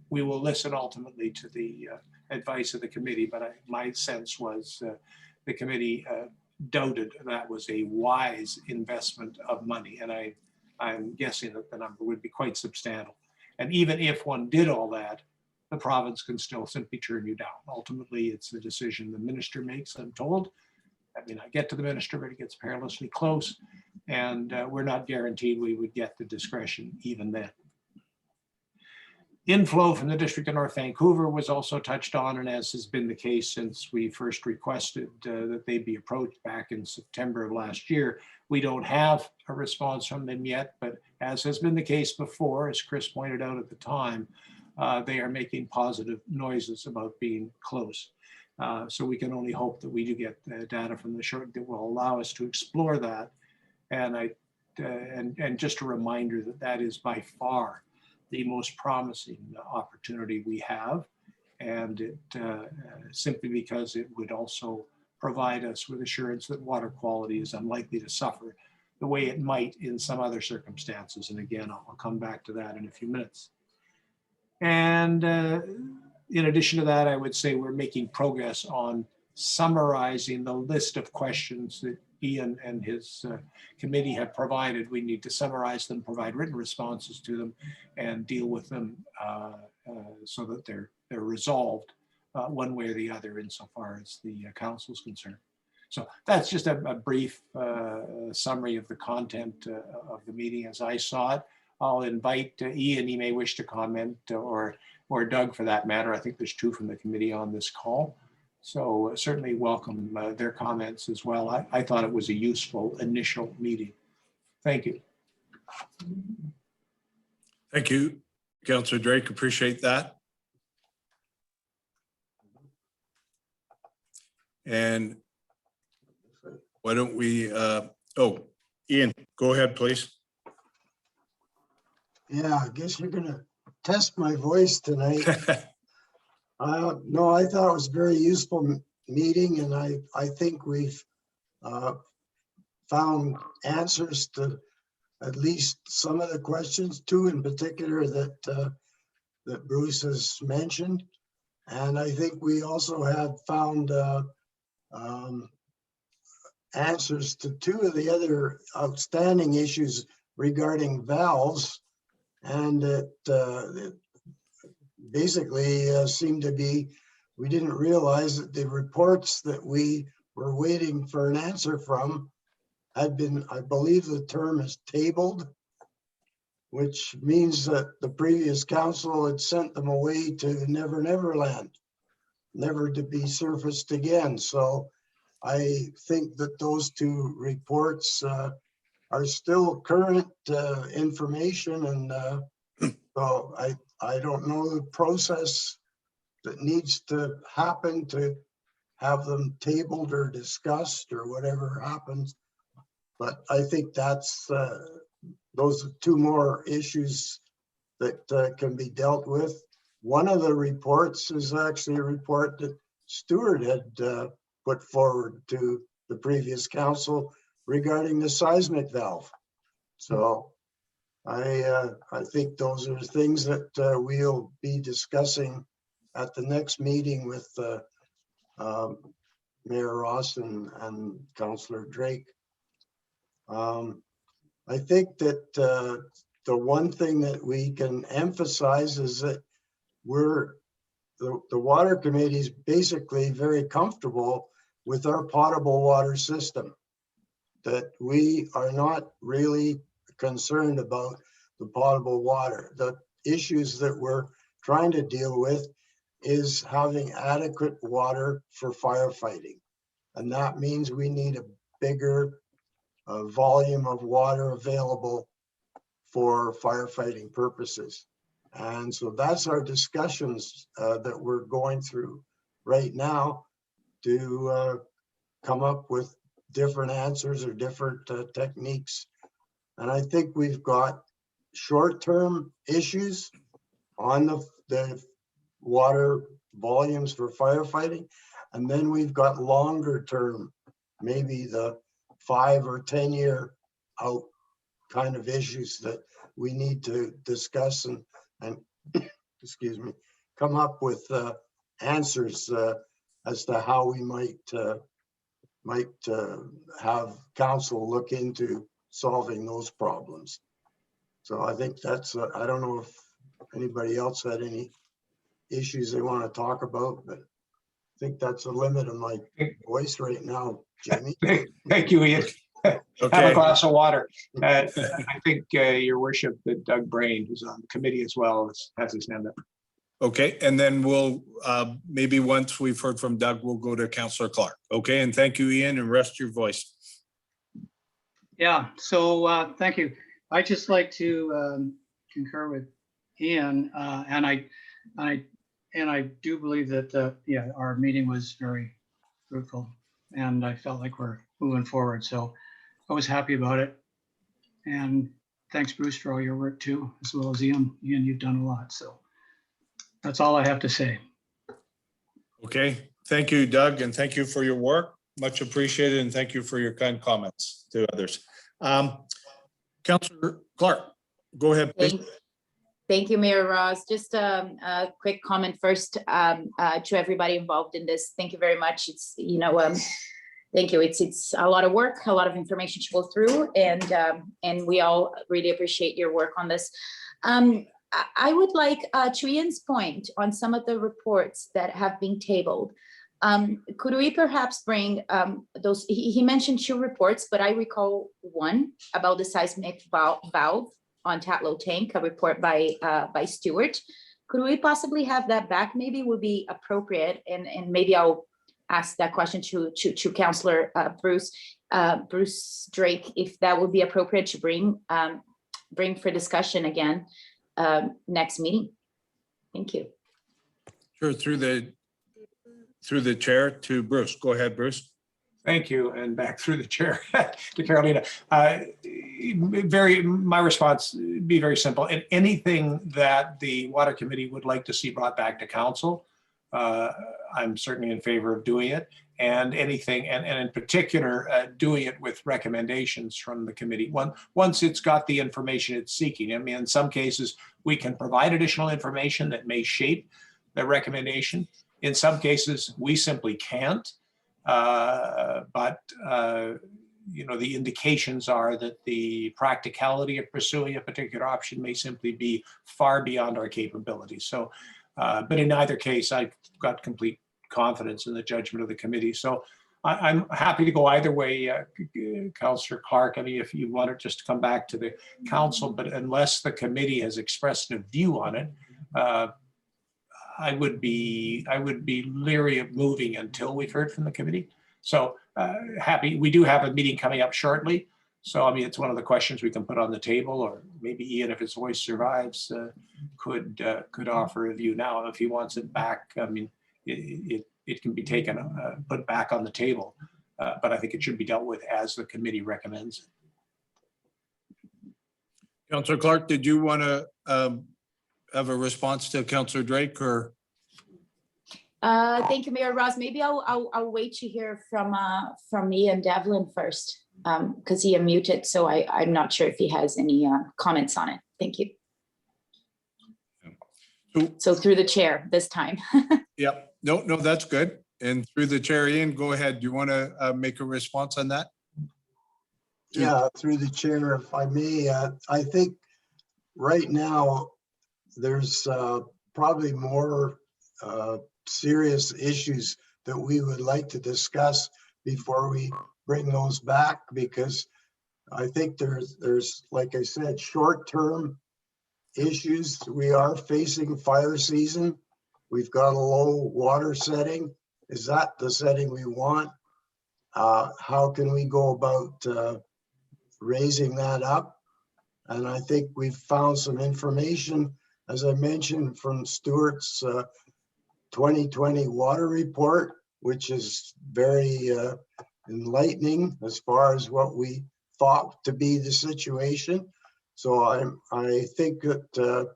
we will listen ultimately to the advice of the committee, but my sense was the committee doubted that was a wise investment of money. And I'm guessing that the number would be quite substantial. And even if one did all that, the province can still simply turn you down. Ultimately, it's the decision the minister makes, I'm told. I mean, I get to the minister, but it gets perilously close. And we're not guaranteed we would get the discretion even then. Inflow from the District of North Vancouver was also touched on, and as has been the case since we first requested that they be approached back in September of last year. We don't have a response from them yet, but as has been the case before, as Chris pointed out at the time, they are making positive noises about being close. So we can only hope that we do get data from the short that will allow us to explore that. And just a reminder that that is by far the most promising opportunity we have. And it simply because it would also provide us with assurance that water quality is unlikely to suffer the way it might in some other circumstances. And again, I'll come back to that in a few minutes. And in addition to that, I would say we're making progress on summarizing the list of questions that Ian and his committee have provided. We need to summarize them, provide written responses to them, and deal with them so that they're resolved one way or the other insofar as the council is concerned. So that's just a brief summary of the content of the meeting as I saw it. I'll invite Ian, he may wish to comment, or Doug for that matter. I think there's two from the committee on this call. So certainly welcome their comments as well. I thought it was a useful initial meeting. Thank you. Thank you, Councillor Drake. Appreciate that. And why don't we, oh, Ian, go ahead, please. Yeah, I guess you're gonna test my voice tonight. No, I thought it was a very useful meeting, and I think we've found answers to at least some of the questions, two in particular that that Bruce has mentioned. And I think we also have found answers to two of the other outstanding issues regarding valves. And it basically seemed to be, we didn't realize that the reports that we were waiting for an answer from had been, I believe the term is tabled, which means that the previous council had sent them away to Never Never Land, never to be surfaced again. So I think that those two reports are still current information, and so I don't know the process that needs to happen to have them tabled or discussed or whatever happens. But I think that's those are two more issues that can be dealt with. One of the reports is actually a report that Stuart had put forward to the previous council regarding the seismic valve. So I think those are things that we'll be discussing at the next meeting with Mayor Ross and Councillor Drake. I think that the one thing that we can emphasize is that the water committee is basically very comfortable with our potable water system, that we are not really concerned about the potable water. The issues that we're trying to deal with is having adequate water for firefighting. And that means we need a bigger volume of water available for firefighting purposes. And so that's our discussions that we're going through right now to come up with different answers or different techniques. And I think we've got short-term issues on the water volumes for firefighting. And then we've got longer term, maybe the 5 or 10 year out kind of issues that we need to discuss and excuse me, come up with answers as to how we might have council look into solving those problems. So I think that's, I don't know if anybody else had any issues they want to talk about, but I think that's the limit of my voice right now, Jamie. Thank you, Ian. Okay. Have a glass of water. I think your worship, that Doug Brain, who's on the committee as well, has his hand up. Okay, and then we'll, maybe once we've heard from Doug, we'll go to Councillor Clark. Okay, and thank you, Ian, and rest your voice. Yeah, so thank you. I'd just like to concur with Ian, and I do believe that yeah, our meeting was very fruitful, and I felt like we're moving forward. So I was happy about it, and thanks, Bruce, for all your work too, as well as Ian. Ian, you've done a lot. So that's all I have to say. Okay, thank you, Doug, and thank you for your work. Much appreciated, and thank you for your kind comments to others. Councillor Clark, go ahead, please. Thank you, Mayor Ross. Just a quick comment first to everybody involved in this. Thank you very much. It's, thank you. It's a lot of work, a lot of information to go through, and we all really appreciate your work on this. I would like, to Ian's point on some of the reports that have been tabled, could we perhaps bring those, he mentioned 2 reports, but I recall one about the seismic valve on Tatlow Tank, a report by Stuart. Could we possibly have that back? Maybe would be appropriate, and maybe I'll ask that question to Councillor Bruce Drake, if that would be appropriate to bring for discussion again next meeting. Thank you. Sure, through the chair to Bruce. Go ahead, Bruce. Thank you, and back through the chair to Carolina. My response be very simple. And anything that the Water Committee would like to see brought back to council, I'm certainly in favor of doing it. And anything, and in particular, doing it with recommendations from the committee. Once it's got the information it's seeking. I mean, in some cases, we can provide additional information that may shape the recommendation. In some cases, we simply can't. But the indications are that the practicality of pursuing a particular option may simply be far beyond our capabilities. So, but in either case, I've got complete confidence in the judgment of the committee. So I'm happy to go either way, Councillor Clark. I mean, if you wanted just to come back to the council, but unless the committee has expressed a view on it, I would be leery of moving until we've heard from the committee. So happy. We do have a meeting coming up shortly. So, I mean, it's one of the questions we can put on the table, or maybe Ian, if his voice survives, could offer a view now. If he wants it back, I mean, it can be taken, put back on the table, but I think it should be dealt with as the committee recommends. Councillor Clark, did you want to have a response to Councillor Drake, or? Thank you, Mayor Ross. Maybe I'll wait to hear from Ian Devlin first, because he unmuted, so I'm not sure if he has any comments on it. Thank you. So through the chair this time. Yep. No, that's good. And through the chair, Ian, go ahead. Do you want to make a response on that? Yeah, through the chair, if I may. I think right now there's probably more serious issues that we would like to discuss before we bring those back, because I think there's like I said, short-term issues. We are facing fire season. We've got a low water setting. Is that the setting we want? How can we go about raising that up? And I think we've found some information, as I mentioned, from Stuart's 2020 water report, which is very enlightening as far as what we thought to be the situation. So I think that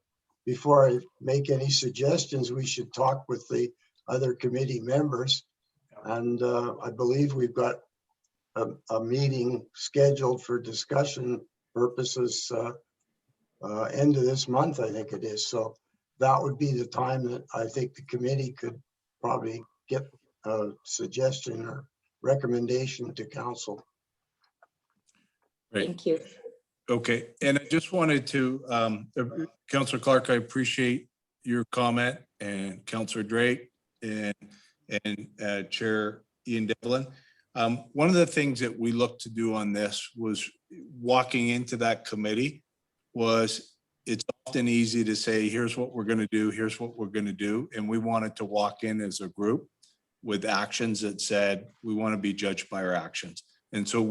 before I make any suggestions, we should talk with the other committee members. And I believe we've got a meeting scheduled for discussion purposes end of this month, I think it is. So that would be the time that I think the committee could probably get a suggestion or recommendation to council. Great. Thank you. Okay, and I just wanted to, Councillor Clark, I appreciate your comment, and Councillor Drake and Chair Ian Devlin. One of the things that we looked to do on this was walking into that committee was it's often easy to say, here's what we're going to do, here's what we're going to do. And we wanted to walk in as a group with actions that said, we want to be judged by our actions. And so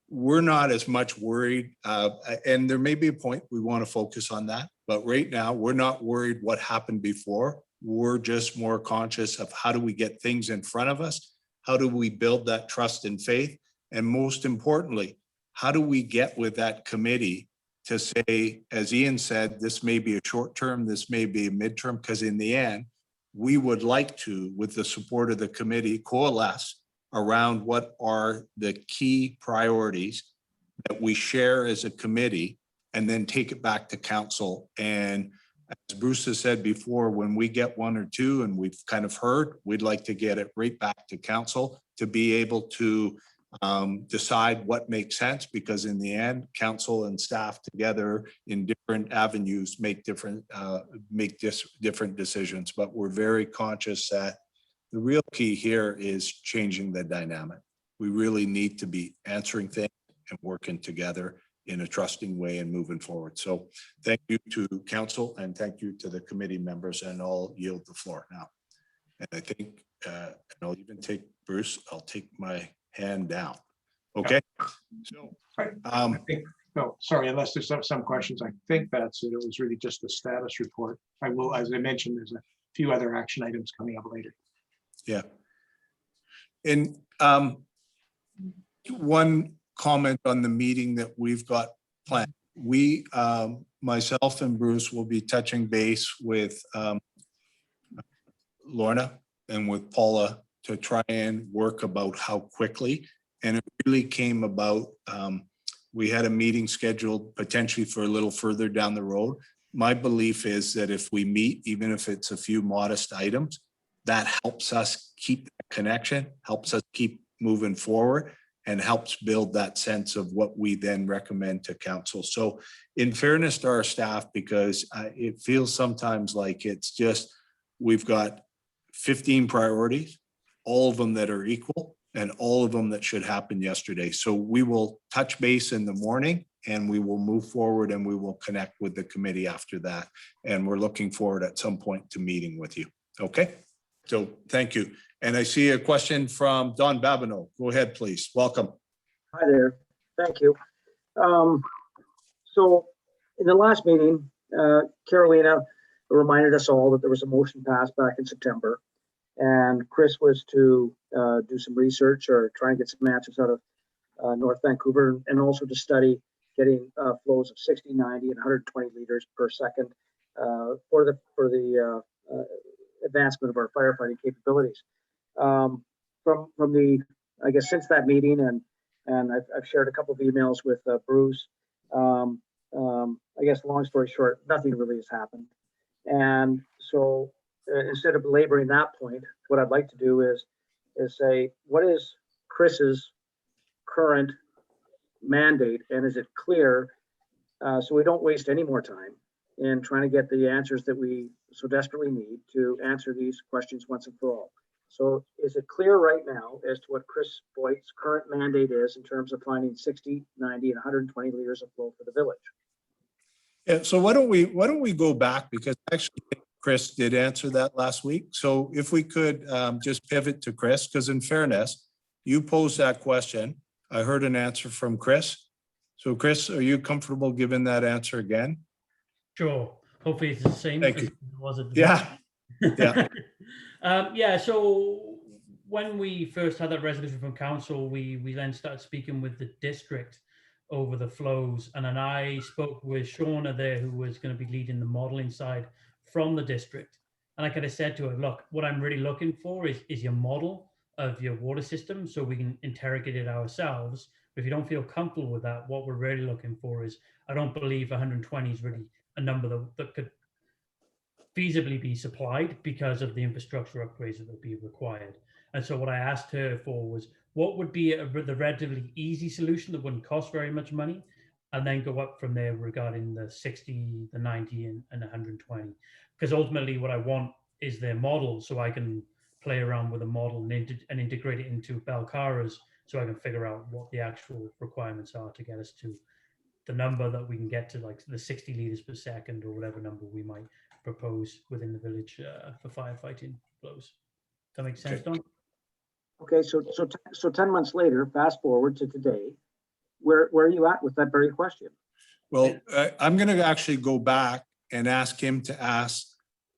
we're not as much worried, and there may be a point we want to focus on that, but right now we're not worried what happened before. We're just more conscious of how do we get things in front of us? How do we build that trust and faith? And most importantly, how do we get with that committee to say, as Ian said, this may be a short term, this may be a midterm, because in the end, we would like to, with the support of the committee, coalesce around what are the key priorities that we share as a committee, and then take it back to council. And as Bruce has said before, when we get one or two and we've kind of heard, we'd like to get it right back to council to be able to decide what makes sense, because in the end, council and staff together in different avenues make different decisions. But we're very conscious that the real key here is changing the dynamic. We really need to be answering things and working together in a trusting way and moving forward. So thank you to council and thank you to the committee members, and I'll yield the floor now. And I think, and I'll even take Bruce, I'll take my hand down. Okay. So, I think, no, sorry, unless there's some questions, I think that's it. It was really just a status report. I will, as I mentioned, there's a few other action items coming up later. yeah. And one comment on the meeting that we've got planned. We, myself and Bruce will be touching base with Lorna and with Paula to try and work about how quickly. And it really came about, we had a meeting scheduled potentially for a little further down the road. My belief is that if we meet, even if it's a few modest items, that helps us keep that connection, helps us keep moving forward, and helps build that sense of what we then recommend to council. So in fairness to our staff, because it feels sometimes like it's just, we've got 15 priorities, all of them that are equal and all of them that should happen yesterday. So we will touch base in the morning and we will move forward and we will connect with the committee after that. And we're looking forward at some point to meeting with you. Okay, so thank you. And I see a question from Don Babineau. Go ahead, please. Welcome. Hi there. Thank you. So in the last meeting, Carolina reminded us all that there was a motion passed back in September, and Chris was to do some research or try and get some answers out of North Vancouver, and also to study getting flows of 60, 90, and 120 liters per second for the advancement of our firefighting capabilities. From the, I guess, since that meeting, and I've shared a couple of emails with Bruce. I guess long story short, nothing really has happened. And so instead of belaboring that point, what I'd like to do is say, what is Chris's current mandate, and is it clear, so we don't waste any more time in trying to get the answers that we so desperately need to answer these questions once and for all. So is it clear right now as to what Chris Boyd's current mandate is in terms of finding 60, 90, and 120 liters of flow for the village? Yeah, so why don't we go back, because actually Chris did answer that last week. So if we could just pivot to Chris, because in fairness, you posed that question. I heard an answer from Chris. So Chris, are you comfortable giving that answer again? Sure. Hopefully it's the same. Thank you. Was it? Yeah. Yeah. Yeah. So when we first had that resolution from council, we then started speaking with the district over the flows, and then I spoke with Shauna there, who was going to be leading the modeling side from the district. And I kind of said to her, look, what I'm really looking for is your model of your water system so we can interrogate it ourselves. But if you don't feel comfortable with that, what we're really looking for is, I don't believe 120 is really a number that could feasibly be supplied because of the infrastructure upgrades that would be required. And so what I asked her for was, what would be the relatively easy solution that wouldn't cost very much money, and then go up from there regarding the 60, the 90, and 120. Because ultimately what I want is their model, so I can play around with a model and integrate it into Belcarra's, so I can figure out what the actual requirements are to get us to the number that we can get to, like the 60 liters per second or whatever number we might propose within the village for firefighting flows. Does that make sense, Don? Okay, so 10 months later, fast forward to today, where are you at with that very question? Well, I'm going to actually go back and ask him to ask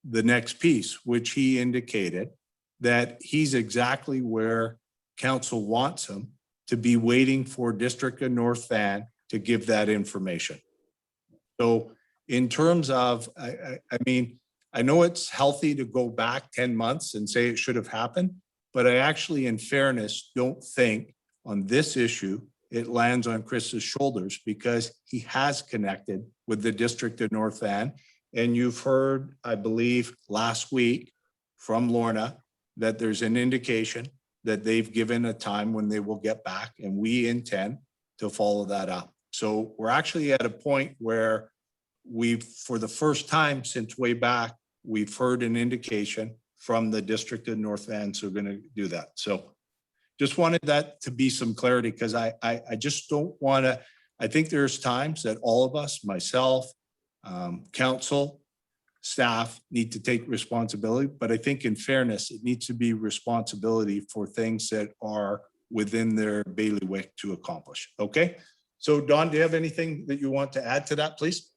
the next piece, which he indicated that he's exactly where council wants him to be, waiting for District of North Van to give that information. So in terms of, I mean, I know it's healthy to go back 10 months and say it should have happened, But I actually, in fairness, don't think on this issue, it lands on Chris's shoulders because he has connected with the District of North Van. And you've heard, I believe, last week from Lorna that there's an indication that they've given a time when they will get back, and we intend to follow that up. So we're actually at a point where we've, for the first time since way back, we've heard an indication from the District of North Van, so we're going to do that. So just wanted that to be some clarity, because I just don't want to, I think there's times that all of us, myself, council, staff need to take responsibility, but I think in fairness, it needs to be responsibility for things that are within their bailiwick to accomplish. Okay. So Don, do you have anything that you want to add to that, please?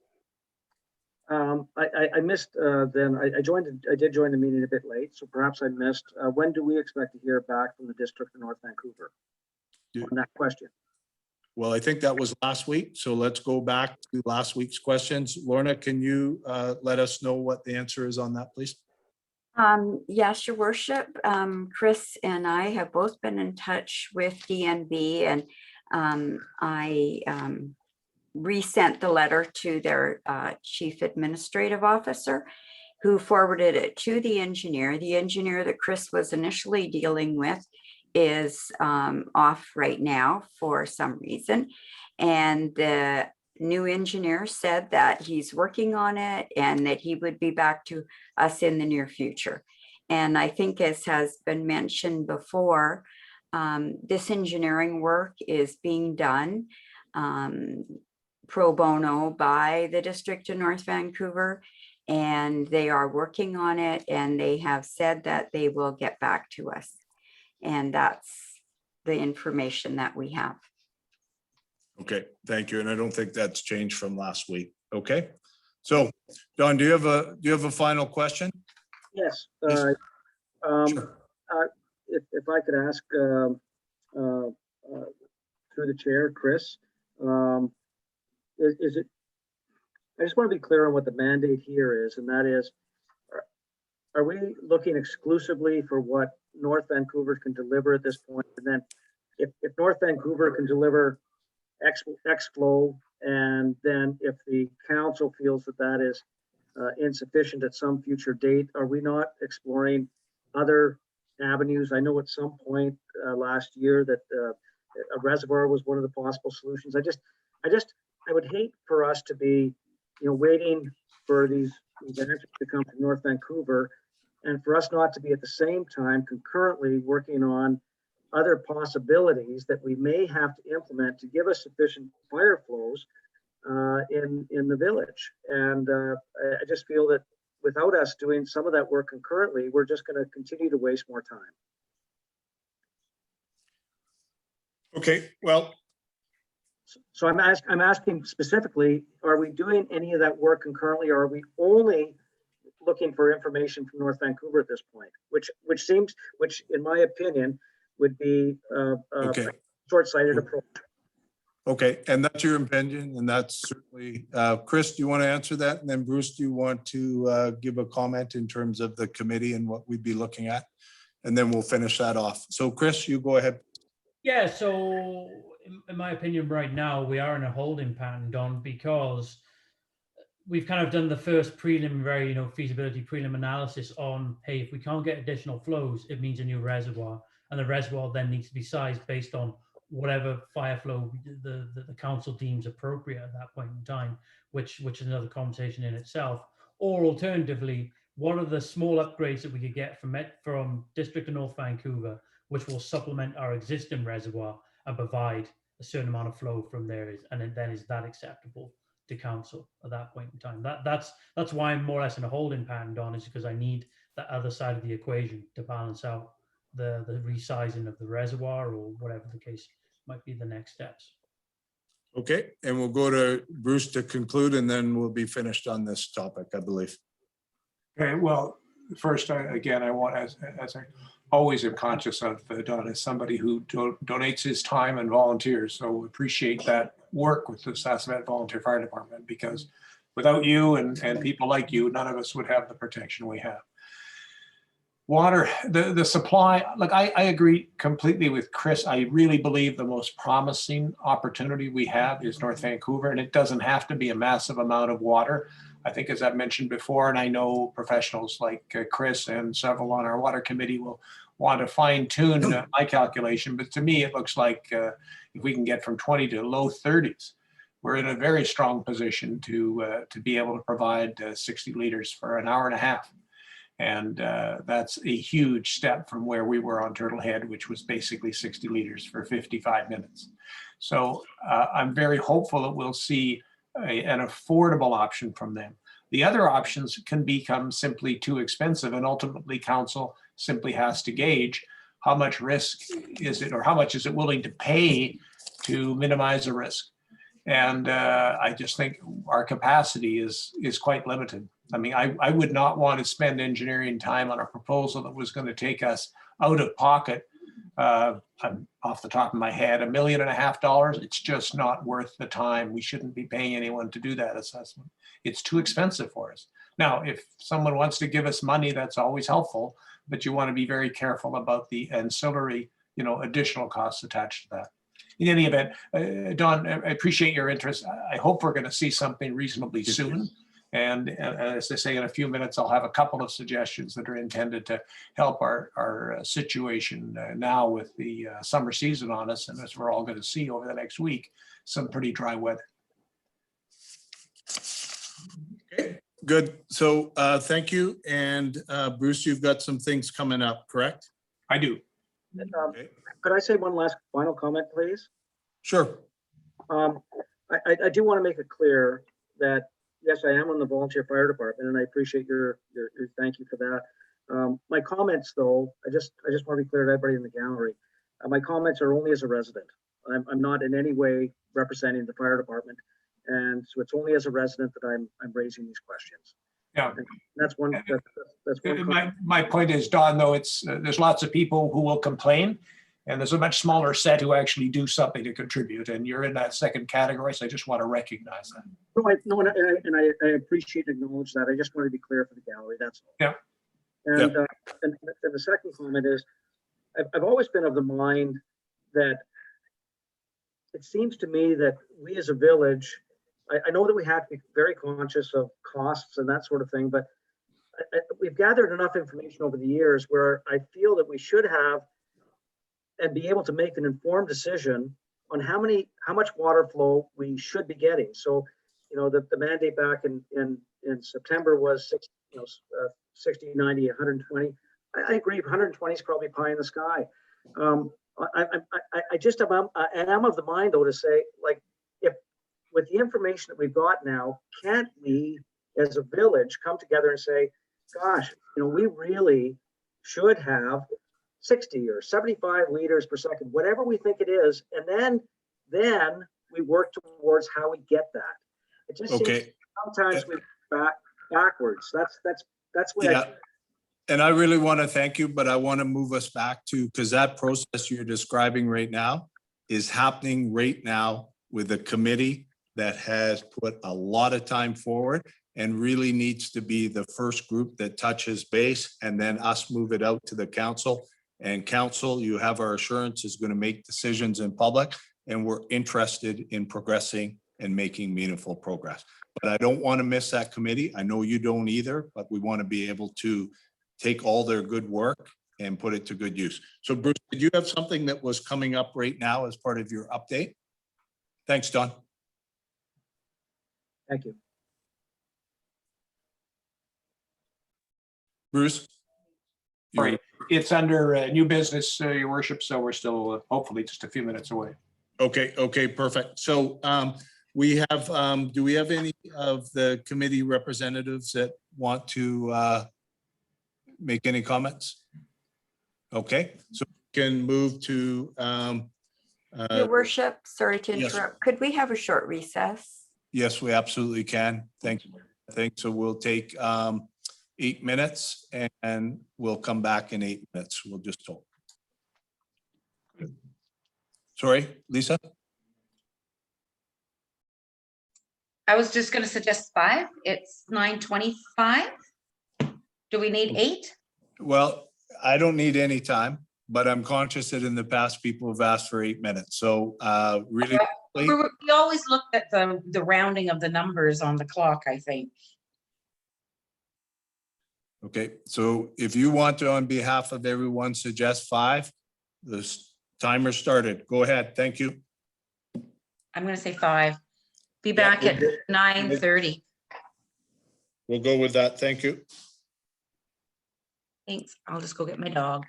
I missed, I did join the meeting a bit late, so perhaps I missed. When do we expect to hear back from the District of North Vancouver on that question? Well, I think that was last week. So let's go back to last week's questions. Lorna, can you let us know what the answer is on that, please? Yes, your worship. Chris and I have both been in touch with DNB, and I resent the letter to their chief administrative officer, who forwarded it to the engineer. The engineer that Chris was initially dealing with is off right now for some reason. And the new engineer said that he's working on it and that he would be back to us in the near future. And I think, as has been mentioned before, this engineering work is being done pro bono by the District of North Vancouver, and they are working on it, and they have said that they will get back to us. And that's the information that we have. Okay, thank you. And I don't think that's changed from last week. Okay. So Don, do you have a final question? Yes. Sure. If I could ask through the chair, Chris, is it, I just want to be clear on what the mandate here is, and that is, are we looking exclusively for what North Vancouver can deliver at this point? And then if North Vancouver can deliver X flow, and then if the council feels that that is insufficient at some future date, are we not exploring other avenues? I know at some point last year that a reservoir was one of the possible solutions. I would hate for us to be, waiting for these answers to come from North Vancouver, and for us not to be at the same time concurrently working on other possibilities that we may have to implement to give us sufficient fire flows in the village. And I just feel that without us doing some of that work concurrently, we're just going to continue to waste more time. Okay, well. So I'm asking specifically, are we doing any of that work concurrently, or are we only looking for information from North Vancouver at this point, which in my opinion would be Okay. a short-sighted approach. Okay, and that's your opinion, and that's certainly, Chris, do you want to answer that? And then Bruce, do you want to give a comment in terms of the committee and what we'd be looking at? And then we'll finish that off. So Chris, you go ahead. Yeah, so in my opinion, right now, we are in a holding pattern, Don, because we've kind of done the first preliminary, feasibility prelim analysis on, hey, if we can't get additional flows, it means a new reservoir. And the reservoir then needs to be sized based on whatever fire flow the council deems appropriate at that point in time, which is another conversation in itself. Or alternatively, what are the small upgrades that we could get from District of North Vancouver, which will supplement our existing reservoir and provide a certain amount of flow from there, and then is that acceptable to council at that point in time? That's why I'm more or less in a holding pattern, Don, is because I need that other side of the equation to balance out the resizing of the reservoir, or whatever the case might be the next steps. Okay, and we'll go to Bruce to conclude, and then we'll be finished on this topic, I believe. Okay, well, first, I want, as I always am conscious of, Don, as somebody who donates his time and volunteers. So appreciate that work with the Sasamet Volunteer Fire Department, because without you and people like you, none of us would have the protection we have. Water, the supply, like I agree completely with Chris. I really believe the most promising opportunity we have is North Vancouver, and it doesn't have to be a massive amount of water. I think, as I've mentioned before, and I know professionals like Chris and several on our water committee will want to fine tune my calculation, but to me, it looks like if we can get from 20 to low 30s, we're in a very strong position to be able to provide 60 liters for an hour and a half. And that's a huge step from where we were on Turtle Head, which was basically 60 liters for 55 minutes. So I'm very hopeful that we'll see an affordable option from them. The other options can become simply too expensive, and ultimately council simply has to gauge how much risk is it, or how much is it willing to pay to minimize the risk. And I just think our capacity is quite limited. I mean, I would not want to spend engineering time on a proposal that was going to take us out of pocket, off the top of my head, $1.5 million. It's just not worth the time. We shouldn't be paying anyone to do that assessment. It's too expensive for us. Now, if someone wants to give us money, that's always helpful, but you want to be very careful about the ancillary, additional costs attached to that. In any event, Don, I appreciate your interest. I hope we're going to see something reasonably soon. And as I say, in a few minutes, I'll have a couple of suggestions that are intended to help our situation now with the summer season on us. And as we're all going to see over the next week, some pretty dry weather. Okay, good. So thank you. And Bruce, you've got some things coming up, correct? I do. Okay. Could I say one last final comment, please? Sure. I do want to make it clear that, yes, I am on the volunteer fire department, and I appreciate your thank you for that. My comments, though, I just want to be clear to everybody in the gallery. My comments are only as a resident. I'm not in any way representing the fire department, and so it's only as a resident that I'm raising these questions. Yeah, and that's one. That's one. My point is, Don, though, it's there's lots of people who will complain, and there's a much smaller set who actually do something to contribute, and you're in that second category. So I just want to recognize that. No, I appreciate and acknowledge that. I just want to be clear for the gallery. That's all. Yeah. And and the second comment is, I've always been of the mind that it seems to me that we as a village, I know that we have to be very conscious of costs and that sort of thing, but we've gathered enough information over the years where I feel that we should have and be able to make an informed decision on how much water flow we should be getting. So, the mandate back in September was 60, 90, 120. I agree, 120 is probably pie in the sky. I just am of the mind, though, to say, like, if with the information that we've got now, can't we as a village come together and say, gosh, we really should have 60 or 75 liters per second, whatever we think it is, and then we work towards how we get that. It just seems sometimes we backwards. That's what. Yeah. And I really want to thank you, but I want to move us back to, because that process you're describing right now is happening right now with a committee that has put a lot of time forward and really needs to be the first group that touches base, and then us move it out to the council. And council, you have our assurance, is going to make decisions in public, and we're interested in progressing and making meaningful progress. But I don't want to miss that committee. I know you don't either, but we want to be able to take all their good work and put it to good use. So Bruce, did you have something that was coming up right now as part of your update? Thanks, Don. Thank you. Bruce? Sorry, it's under new business, Your Worship, so we're still hopefully just a few minutes away. Okay, perfect. So we have, do we have any of the committee representatives that want to make any comments? Okay, so we can move to Your Worship, sorry to yes. interrupt. Could we have a short recess? Yes, we absolutely can. Thank you. So we'll take 8 minutes and we'll come back in 8 minutes. We'll just talk. Sorry, Lisa? I was just going to suggest 5. It's 9:25. Do we need 8? Well, I don't need any time, but I'm conscious that in the past, people have asked for 8 minutes. So really, We always looked at the rounding of the numbers on the clock, I think. okay. So if you want to, on behalf of everyone, suggest 5, the timer started. Go ahead. Thank you. I'm gonna say 5. Be Yeah, back we'll at go- 9:30. We'll go with that. Thank you. Thanks. I'll just go get my dog.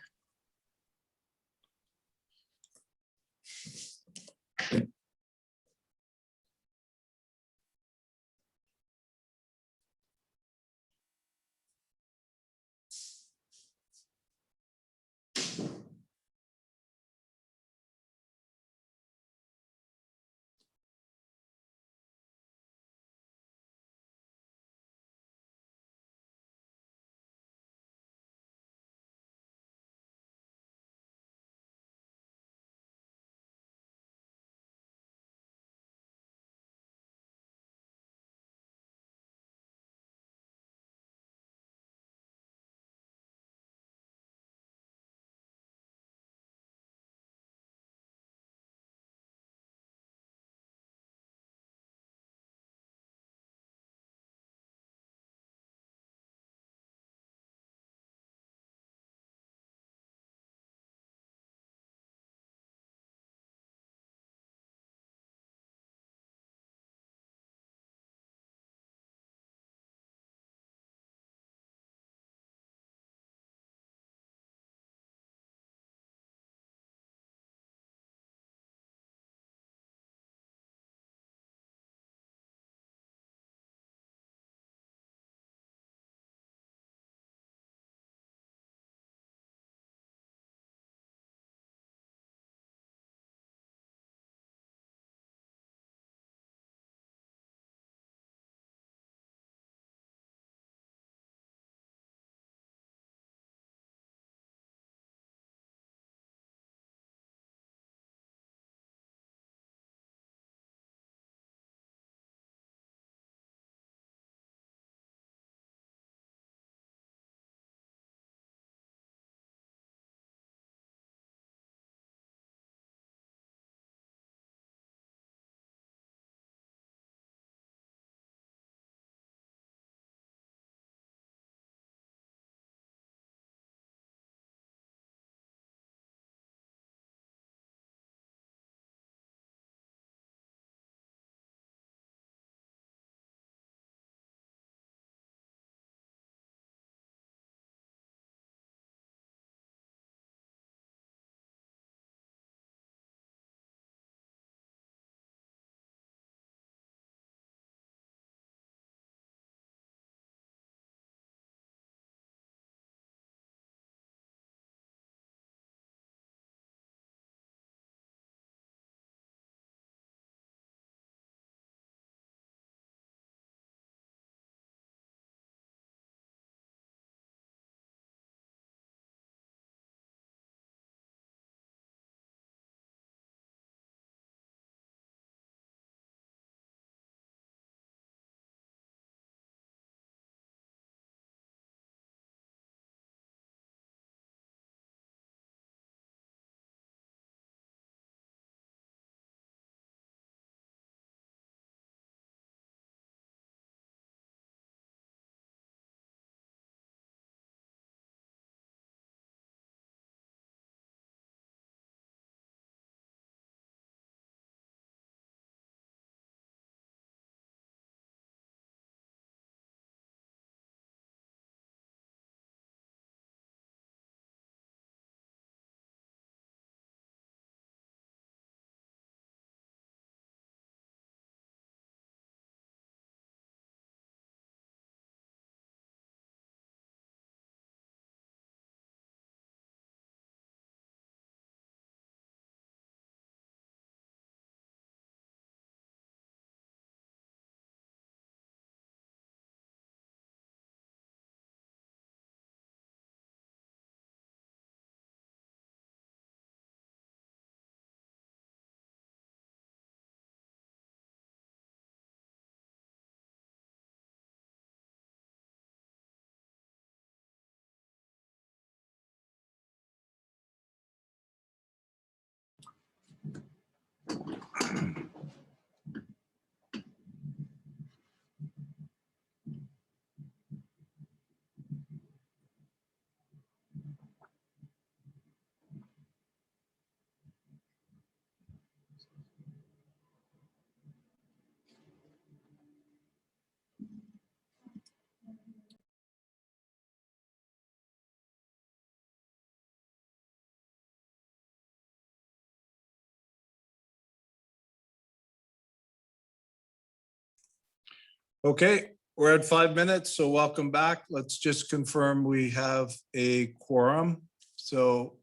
Okay, we're at 5 minutes, so welcome back. Let's just confirm we have a quorum. So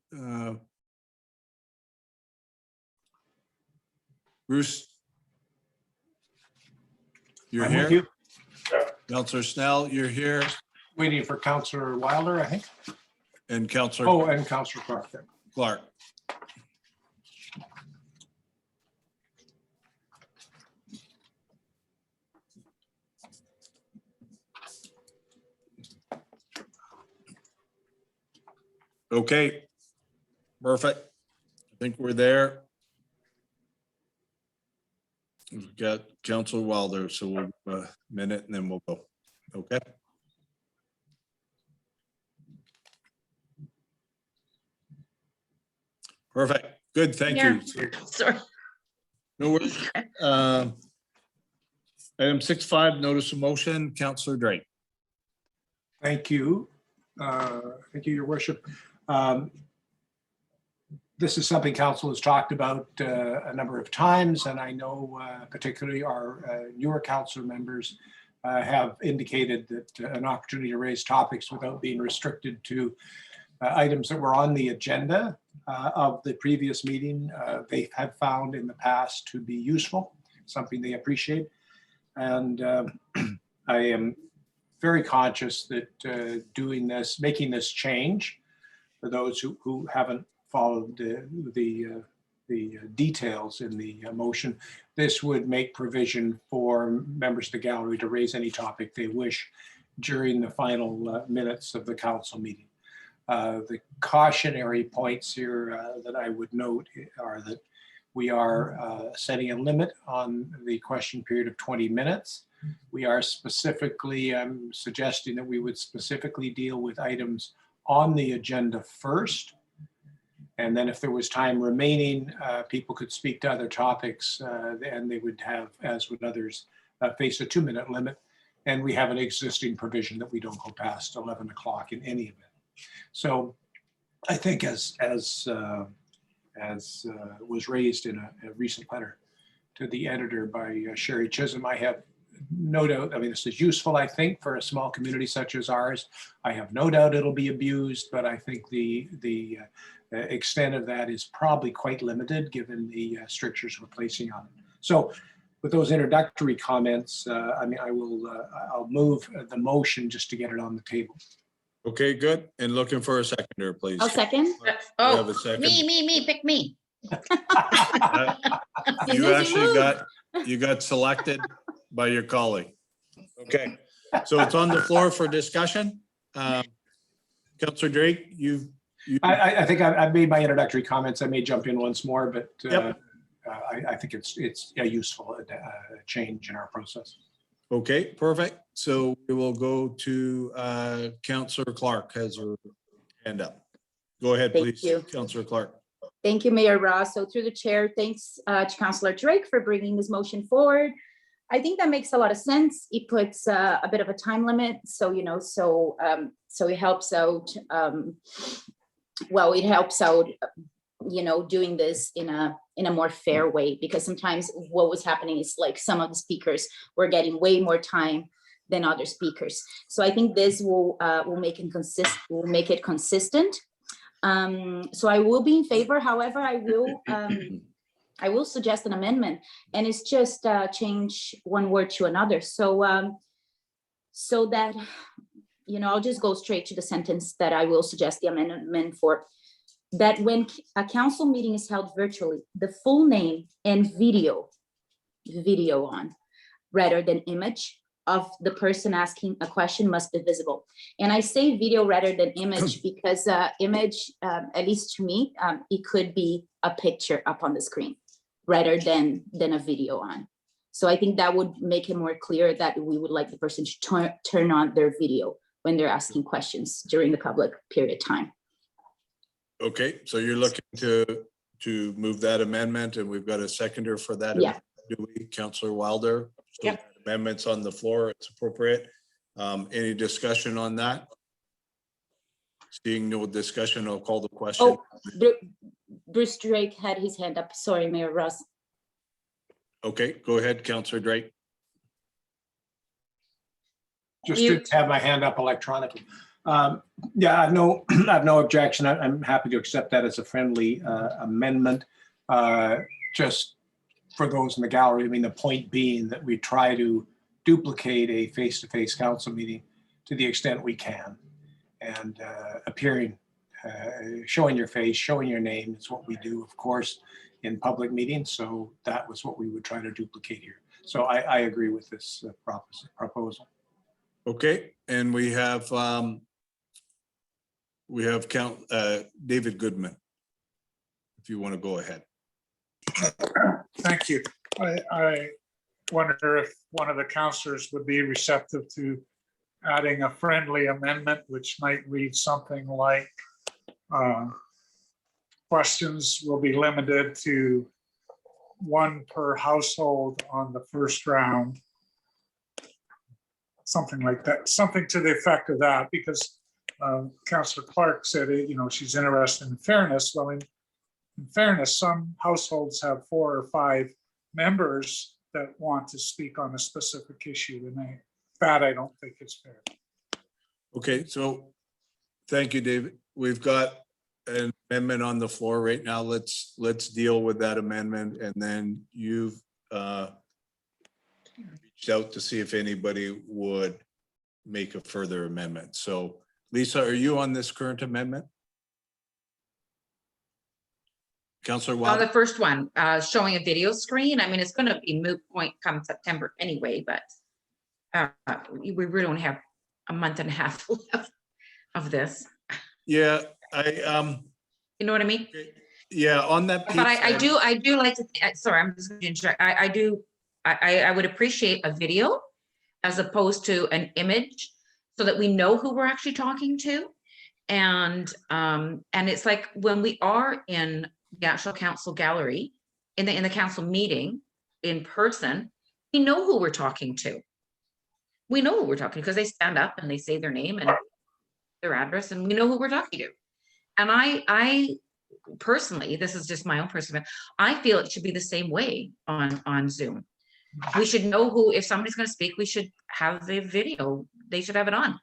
Bruce, you're I'm with here. you. Counselor Snell, you're here. Waiting for Counselor Wilder, I think. And Counselor Oh, and Counselor Clark. yeah. Clark. Okay, perfect. I think we're there. We've got Counselor Wilder, so we'll minute and then we'll go. Okay. Perfect. Good. Thank you. Sorry. No worries. Item 6.5, notice of motion, Counselor Drake. Thank you. Thank you, Your Worship. This is something council has talked about a number of times, and I know particularly our newer council members have indicated that an opportunity to raise topics without being restricted to items that were on the agenda of the previous meeting, they have found in the past to be useful, something they appreciate. And I am very conscious that doing this, making this change, for those who haven't followed the details in the motion, this would make provision for members of the gallery to raise any topic they wish during the final minutes of the council meeting. The cautionary points here that I would note are that we are setting a limit on the question period of 20 minutes. We are specifically suggesting that we would specifically deal with items on the agenda first. And then if there was time remaining, people could speak to other topics and they would have, as would others, face a 2-minute limit. And we have an existing provision that we don't go past 11 o'clock in any event. So I think as was raised in a recent letter to the editor by Sherry Chisholm, I have no doubt, I mean, this is useful, I think, for a small community such as ours. I have no doubt it'll be abused, but I think the extent of that is probably quite limited given the strictures we're placing on it. So with those introductory comments, I mean, I'll move the motion just to get it on the table. Okay, good. And looking for a seconder, please. I'll second. We have Oh, a second. me, pick me. You got selected by your colleague. Okay, so it's on the floor for discussion. Councillor Drake, I think I've made my introductory comments. I may jump in once more, but Yep. I think it's a useful change in our process. Okay, perfect. So we will go to Councillor Clark has her hand up. Go ahead, Thank please, you. Councillor Clark. Thank you, Mayor Ross. So through the chair, thanks to Councillor Drake for bringing this motion forward. I think that makes a lot of sense. It puts a bit of a time limit. So, you know, so it helps out. Well, it helps out, you know, doing this in a more fair way, because sometimes what was happening is like some of the speakers were getting way more time than other speakers. So I think this will make it consistent. So I will be in favor. However, I will suggest an amendment, and it's just change one word to another. So so that, you know, I'll just go straight to the sentence that I will suggest the amendment for. That when a council meeting is held virtually, the full name and video on, rather than image, of the person asking a question must be visible. And I say video rather than image because image, at least to me, it could be a picture up on the screen, rather than a video on. So I think that would make it more clear that we would like the person to turn on their video when they're asking questions during the public period time. Okay, so you're looking to move that amendment, and we've got a seconder for that. Yeah. Do we, Councillor Wilder? So Yep. amendments on the floor, it's appropriate. Any discussion on that? Seeing no discussion, I'll call the question. Oh, Bruce Drake had his hand up. Sorry, Mayor Ross. Okay, go ahead, Councillor Drake. Just to have my hand up electronically. Yeah, I have no objection. I'm happy to accept that as a friendly amendment. Just for those in the gallery, I mean, the point being that we try to duplicate a face-to-face council meeting to the extent we can. And appearing, showing your face, showing your name is what we do, of course, in public meetings. So that was what we would try to duplicate here. So I agree with this proposal. Okay, and we have David Goodman. If you want to go ahead. Thank you. I wonder if one of the councillors would be receptive to adding a friendly amendment, which might read something like questions will be limited to 1 per household on the first round. Something like that, something to the effect of that, because Councillor Clark said, she's interested in fairness. Well, in fairness, some households have 4 or 5 members that want to speak on a specific issue, and I don't think it's fair. Okay, so thank you, David. We've got an amendment on the floor right now. Let's deal with that amendment, and then you've reached out to see if anybody would make a further amendment. So Lisa, are you on this current amendment? Councillor On Wilder? the first one, showing a video screen, I mean, it's gonna be moot point come September anyway, but we really don't have a month and a half left of this. Yeah, You know what I mean? yeah, on that piece. But I do like to, sorry, I'm just going to interrupt. I would appreciate a video as opposed to an image so that we know who we're actually talking to. And it's like when we are in the actual council gallery, in the council meeting in person, we know who we're talking to. We know who we're talking to because they stand up and they say their name and their address, and we know who we're talking to. And I personally, this is just my own personal, I feel it should be the same way on Zoom. We should know who, if somebody's going to speak, we should have the video. They should have it on.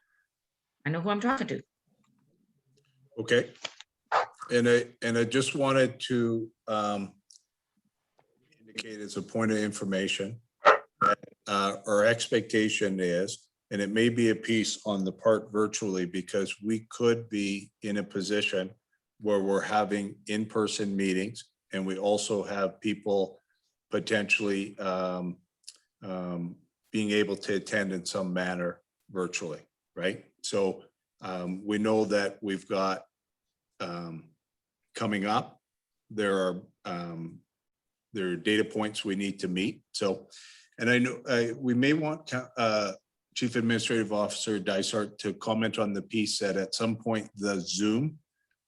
I know who I'm talking to. Okay. And I just wanted to indicate as a point of information that our expectation is, and it may be a piece on the part virtually, because we could be in a position where we're having in-person meetings, and we also have people potentially being able to attend in some manner virtually, right? So we know that we've got coming up, there are data points we need to meet. So, and I know we may want Chief Administrative Officer Dysart to comment on the piece that at some point the Zoom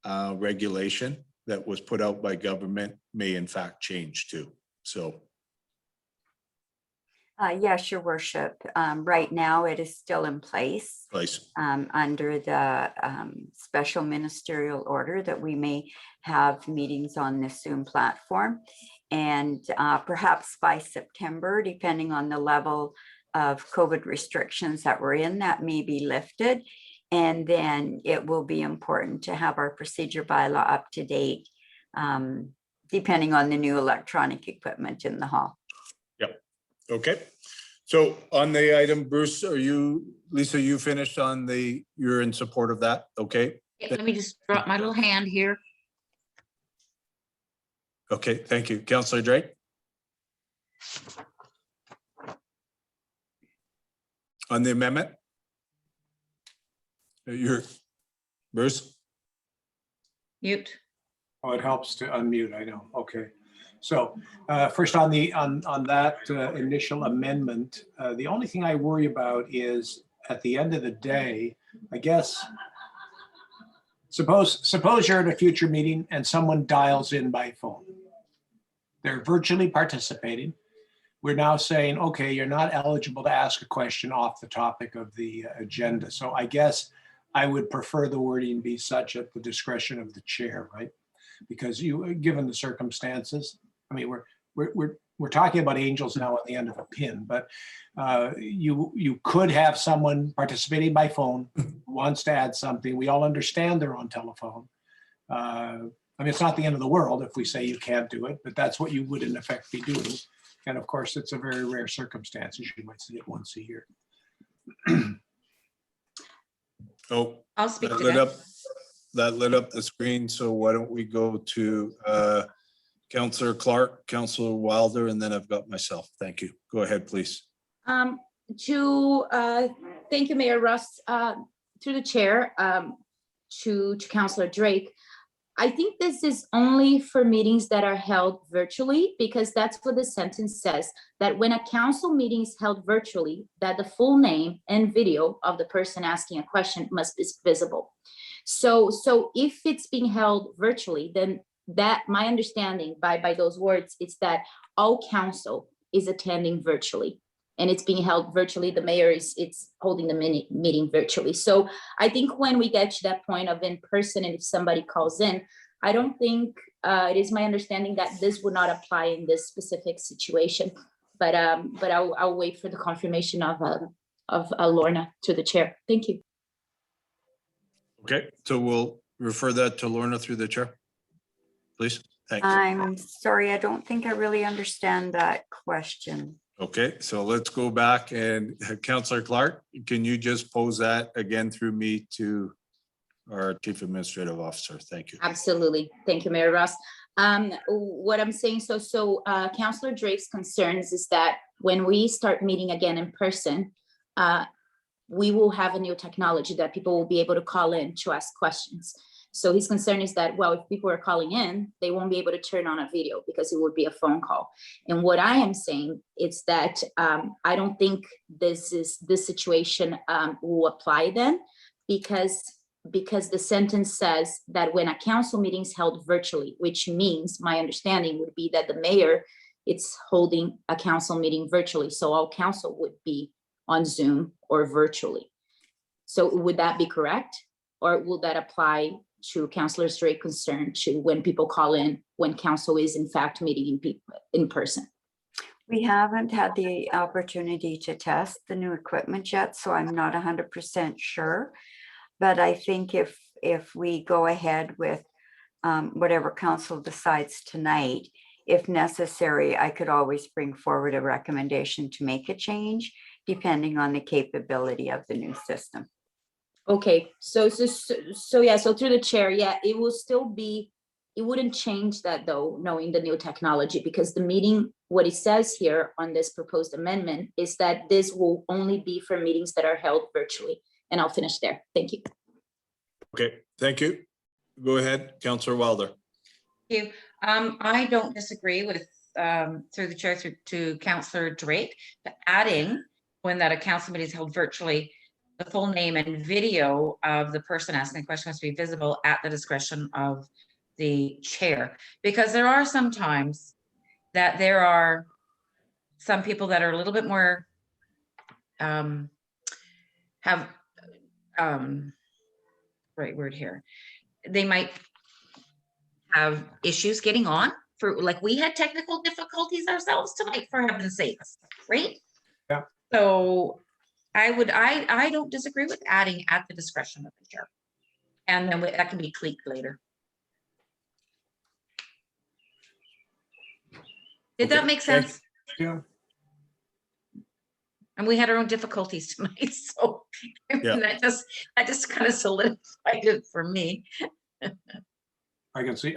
regulation that was put out by government may in fact change too. So. Yes, Your Worship. Right now, it is still in place under the special ministerial order that we may have meetings on this Zoom platform. And perhaps by September, depending on the level of COVID restrictions that we're in, that may be lifted. And then it will be important to have our procedure bylaw up to date, depending on the new electronic equipment in the hall. Yep. Okay. So on the item, Bruce, Lisa, you finished on you're in support of that? Okay. Yeah, let me just drop my little hand here. Okay, thank you. Councillor Drake? On the amendment? Bruce? Mute. Oh, it helps to unmute, I know. Okay. So first on that initial amendment, the only thing I worry about is at the end of the day, I guess, suppose you're at a future meeting and someone dials in by phone. They're virtually participating. We're now saying, okay, you're not eligible to ask a question off the topic of the agenda. So I guess I would prefer the wording be such at the discretion of the chair, right? Because given the circumstances, I mean, we're talking about angels now at the end of a pin, but you could have someone participating by phone who wants to add something. We all understand they're on telephone. I mean, it's not the end of the world if we say you can't do it, but that's what you would in effect be doing. And of course, it's a very rare circumstance. You might see it once a year. Oh, I'll speak that to lit that. up, that lit up the screen. So why don't we go to Councillor Clark, Councillor Wilder, and then I've got myself. Thank you. Go ahead, please. Thank you, Mayor Russ, through the chair, to Councillor Drake. I think this is only for meetings that are held virtually, because that's what the sentence says, that when a council meeting is held virtually, that the full name and video of the person asking a question must be visible. So if it's being held virtually, then that my understanding by those words is that all council is attending virtually. And it's being held virtually. The mayor it's holding the meeting virtually. So I think when we get to that point of in person, and if somebody calls in, I don't think it is my understanding that this would not apply in this specific situation. But I'll wait for the confirmation of Lorna to the chair. Thank you. Okay, so we'll refer that to Lorna through the chair, please. Thanks. I'm sorry, I don't think I really understand that question. Okay, so let's go back and Councillor Clark, can you just pose that again through me to our Chief Administrative Officer? Thank you. Absolutely. Thank you, Mayor Ross. What I'm saying, Councillor Drake's concerns is that when we start meeting again in person, we will have a new technology that people will be able to call in to ask questions. So his concern is that, well, if people are calling in, they won't be able to turn on a video because it would be a phone call. And what I am saying is that I don't think this situation will apply then, because the sentence says that when a council meeting is held virtually, which means my understanding would be that the mayor it's holding a council meeting virtually. So all council would be on Zoom or virtually. So would that be correct? Or will that apply to Councillor Drake's concern to when people call in, when council is in fact meeting in person? We haven't had the opportunity to test the new equipment yet, so I'm not 100% sure. But I think if we go ahead with whatever council decides tonight, if necessary, I could always bring forward a recommendation to make a change depending on the capability of the new system. Okay, so yeah, so through the chair, yeah, it will still be, it wouldn't change that though, knowing the new technology, because the meeting, what it says here on this proposed amendment is that this will only be for meetings that are held virtually. And I'll finish there. Thank you. Okay, thank you. Go ahead, Councillor Wilder. Thank you. I don't disagree with, through the chair, to Councillor Drake, but adding when that a council meeting is held virtually, the full name and video of the person asking the question must be visible at the discretion of the chair. Because there are some times that there are some people that are a little bit more, right word here, they might have issues getting on, for like we had technical difficulties ourselves tonight, for heaven's sakes, right? Yeah. So I don't disagree with adding at the discretion of the chair, and then that can be tweaked later. Did that make sense? Yeah. And we had our own difficulties tonight, so Yeah. that just kind of solidified it for me. I can see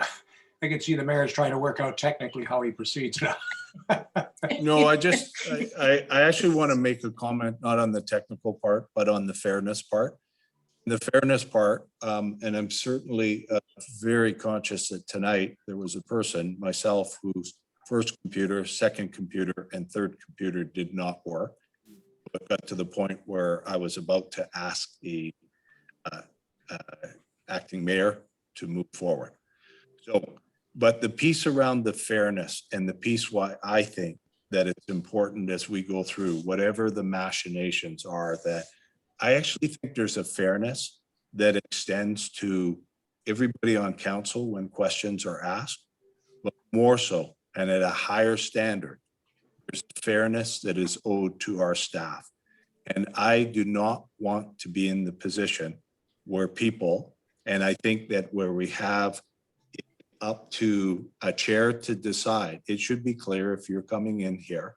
the mayor's trying to work out technically how he proceeds now. No, I actually want to make a comment, not on the technical part, but on the fairness part. The fairness part, and I'm certainly very conscious that tonight there was a person, myself, who's first computer, second computer, and third computer did not work. It got to the point where I was about to ask the acting mayor to move forward. So, but the piece around the fairness and the piece why I think that it's important as we go through whatever the machinations are, that I actually think there's a fairness that extends to everybody on council when questions are asked, but more so and at a higher standard, there's fairness that is owed to our staff. And I do not want to be in the position where people, and I think that where we have it up to a chair to decide, it should be clear if you're coming in here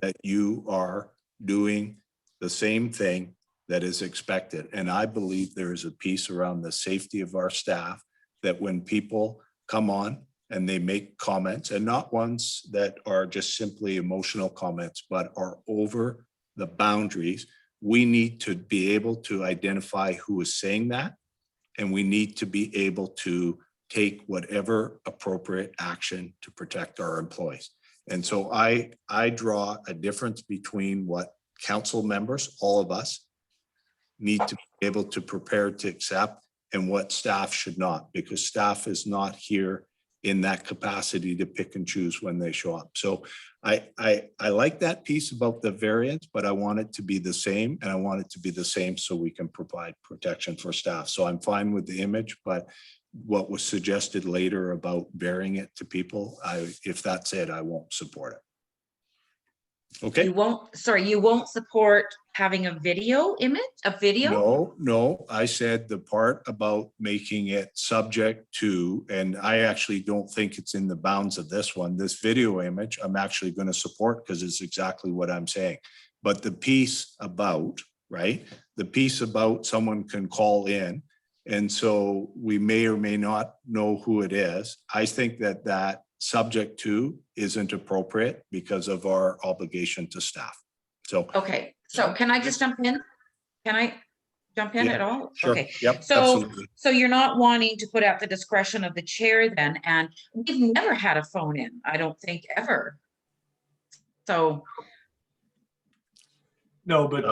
that you are doing the same thing that is expected. And I believe there is a piece around the safety of our staff that when people come on and they make comments, and not ones that are just simply emotional comments, but are over the boundaries, we need to be able to identify who is saying that. And we need to be able to take whatever appropriate action to protect our employees. And so I draw a difference between what council members, all of us, need to be able to prepare to accept and what staff should not, because staff is not here in that capacity to pick and choose when they show up. So I like that piece about the variance, but I want it to be the same, and I want it to be the same so we can provide protection for staff. So I'm fine with the image, but what was suggested later about bearing it to people, if that's it, I won't support it. Okay. You won't, sorry, you won't support having a video image, a video? No, I said the part about making it subject to, and I actually don't think it's in the bounds of this one, this video image, I'm actually going to support because it's exactly what I'm saying. But the piece about, right, the piece about someone can call in, and so we may or may not know who it is. I think that that subject to isn't appropriate because of our obligation to staff. So. Okay, so can I just jump in? Can I jump in Yeah, at all? sure. Okay, Yep, so, absolutely. so you're not wanting to put at the discretion of the chair then, and we've never had a phone in, I don't think, ever. So, No, but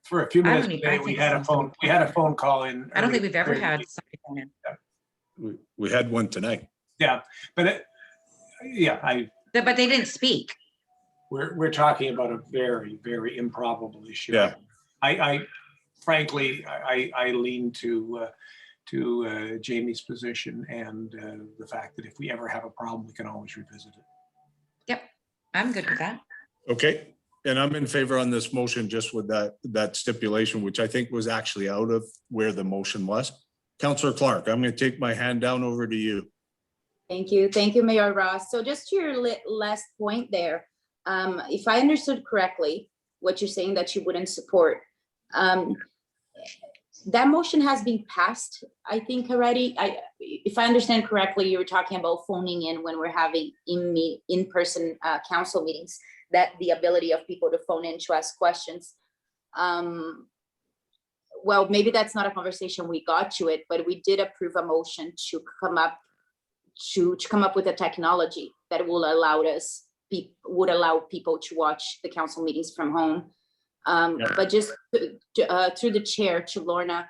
for a few I minutes don't even- today, I we think had a so. phone call in. I don't think we've ever earlier. had somebody phone in. We had one tonight. Yeah, but But they didn't speak. we're talking about a very, very improbable issue. Yeah. I frankly, I lean to Jamie's position and the fact that if we ever have a problem, we can always revisit it. Yep, I'm good with that. Okay, and I'm in favor on this motion just with that stipulation, which I think was actually out of where the motion was. Councillor Clark, I'm going to take my hand down over to you. Thank you. Thank you, Mayor Ross. So just to your last point there, if I understood correctly, what you're saying that you wouldn't support, that motion has been passed, I think already. If I understand correctly, you were talking about phoning in when we're having in-person council meetings, that the ability of people to phone in to ask questions. Well, maybe that's not a conversation we got to it, but we did approve a motion to come up with a technology that will allow people to watch the council meetings from home. But just through the chair to Lorna,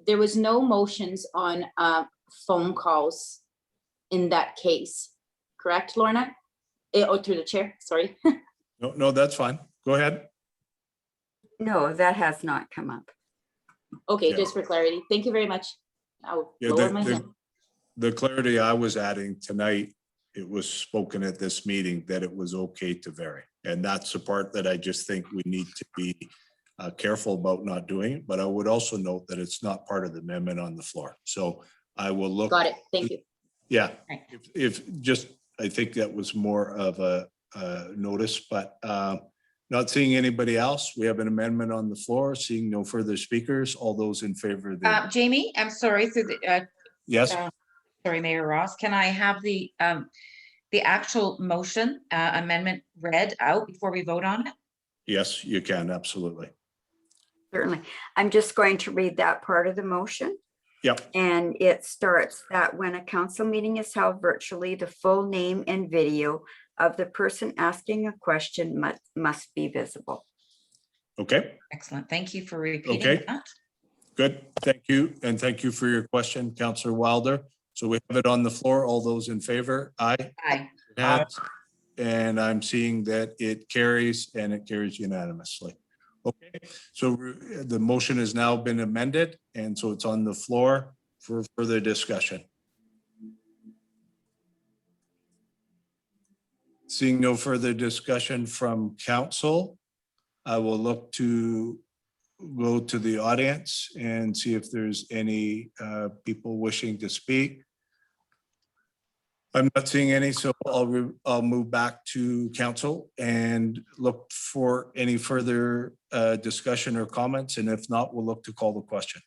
there was no motions on phone calls in that case, correct, Lorna? Or through the chair, sorry. No, that's fine. Go ahead. No, that has not come up. Okay, Yeah. just for clarity. Thank you very much. I'll Yeah, lower my hand. the clarity I was adding tonight, it was spoken at this meeting that it was okay to vary. And that's the part that I just think we need to be careful about not doing. But I would also note that it's not part of the amendment on the floor. So I will look. Got it. Thank you. Yeah, if just, I think that was more of a notice, but not seeing anybody else. We have an amendment on the floor, seeing no further speakers. All those in favor of the. Jamie, I'm sorry, through the, Yes. Sorry, Mayor Ross, can I have the actual motion amendment read out before we vote on it? Yes, you can, absolutely. Certainly. I'm just going to read that part of the motion. Yep. And it starts that when a council meeting is held virtually, the full name and video of the person asking a question must be visible. Okay, Excellent. Thank you for repeating Okay. that. good. Thank you. And thank you for your question, Councillor Wilder. So we have it on the floor. All those in favor? Aye. Aye. And I'm seeing that it carries and it carries unanimously. Okay, so the motion has now been amended and so it's on the floor for further discussion. Seeing no further discussion from council, I will look to go to the audience and see if there's any people wishing to speak. I'm not seeing any, so I'll move back to council and look for any further discussion or comments. And if not, we'll look to call the question.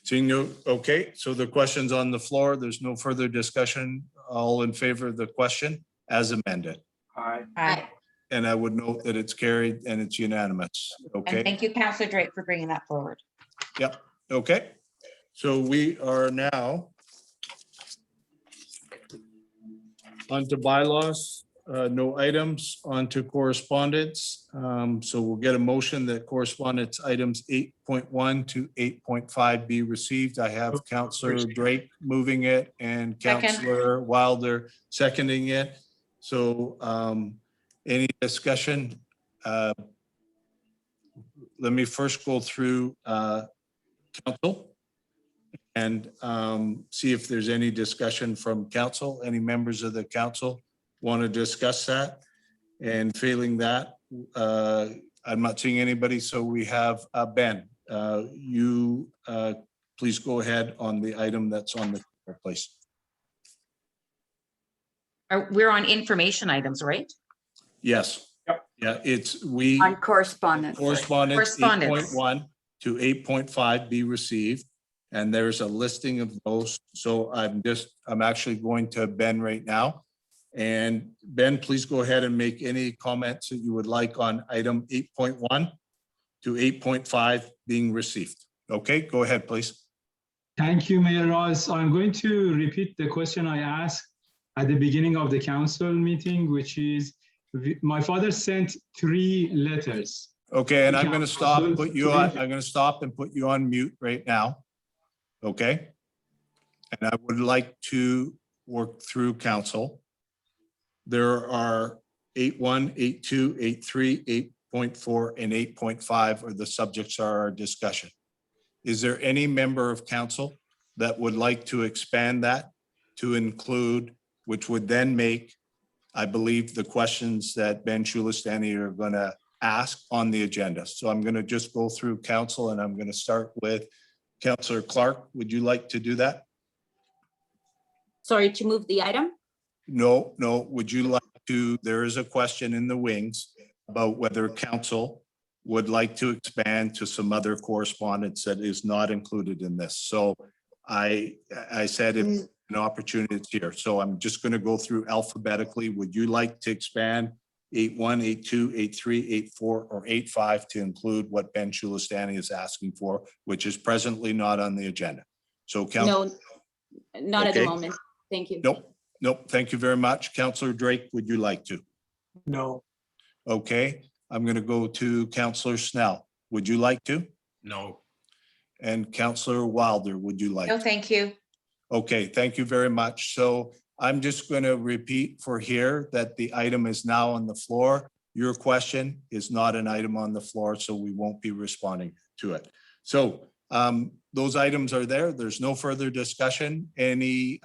Seeing no, okay, so the question's on the floor. There's no further discussion. All in favor of the question as amended. Aye. Aye. And I would note that it's carried and it's unanimous. And Okay. thank you, Councillor Drake, for bringing that forward. Yep, okay. So we are now on to bylaws, no items, on to correspondence. So we'll get a motion that correspondence items 8.1 to 8.5 be received. I have Councillor Drake moving it and Second. Councillor Wilder seconding it. So any discussion? Let me first go through council and see if there's any discussion from council. Any members of the council want to discuss that? And failing that, I'm not seeing anybody. So we have Ben. You please go ahead on the item that's on the place. We're on information items, right? Yes. Yep. Yeah, it's we. On correspondence. Correspondence Correspondence. 8.1 to 8.5 be received, and there's a listing of those. So I'm actually going to Ben right now. And Ben, please go ahead and make any comments that you would like on item 8.1 to 8.5 being received. Okay, go ahead, please. Thank you, Mayor Ross. I'm going to repeat the question I asked at the beginning of the council meeting, which is, my father sent 3 letters. Okay, and I'm going to stop, put you on, I'm going to stop and put you on mute right now. Okay? And I would like to work through council. There are 8.1, 8.2, 8.3, 8.4, and 8.5 are the subjects of our discussion. Is there any member of council that would like to expand that to include, which would then make, I believe, the questions that Ben Shulistani are going to ask on the agenda? So I'm going to just go through council and I'm going to start with Councillor Clark. Would you like to do that? Sorry, to move the item? No. Would you like to, there is a question in the wings about whether council would like to expand to some other correspondence that is not included in this. So I said if an opportunity is here. So I'm just going to go through alphabetically. Would you like to expand 8.1, 8.2, 8.3, 8.4, or 8.5 to include what Ben Shulistani is asking for, which is presently not on the agenda? So council. No, not at the Okay. moment. Thank you. Nope. Thank you very much. Councillor Drake, would you like to? No. Okay, I'm going to go to Councillor Snell. Would you like to? No. And Councillor Wilder, would you like? No, to? thank you. Okay, thank you very much. So I'm just going to repeat for here that the item is now on the floor. Your question is not an item on the floor, so we won't be responding to it. So those items are there. There's no further discussion. Any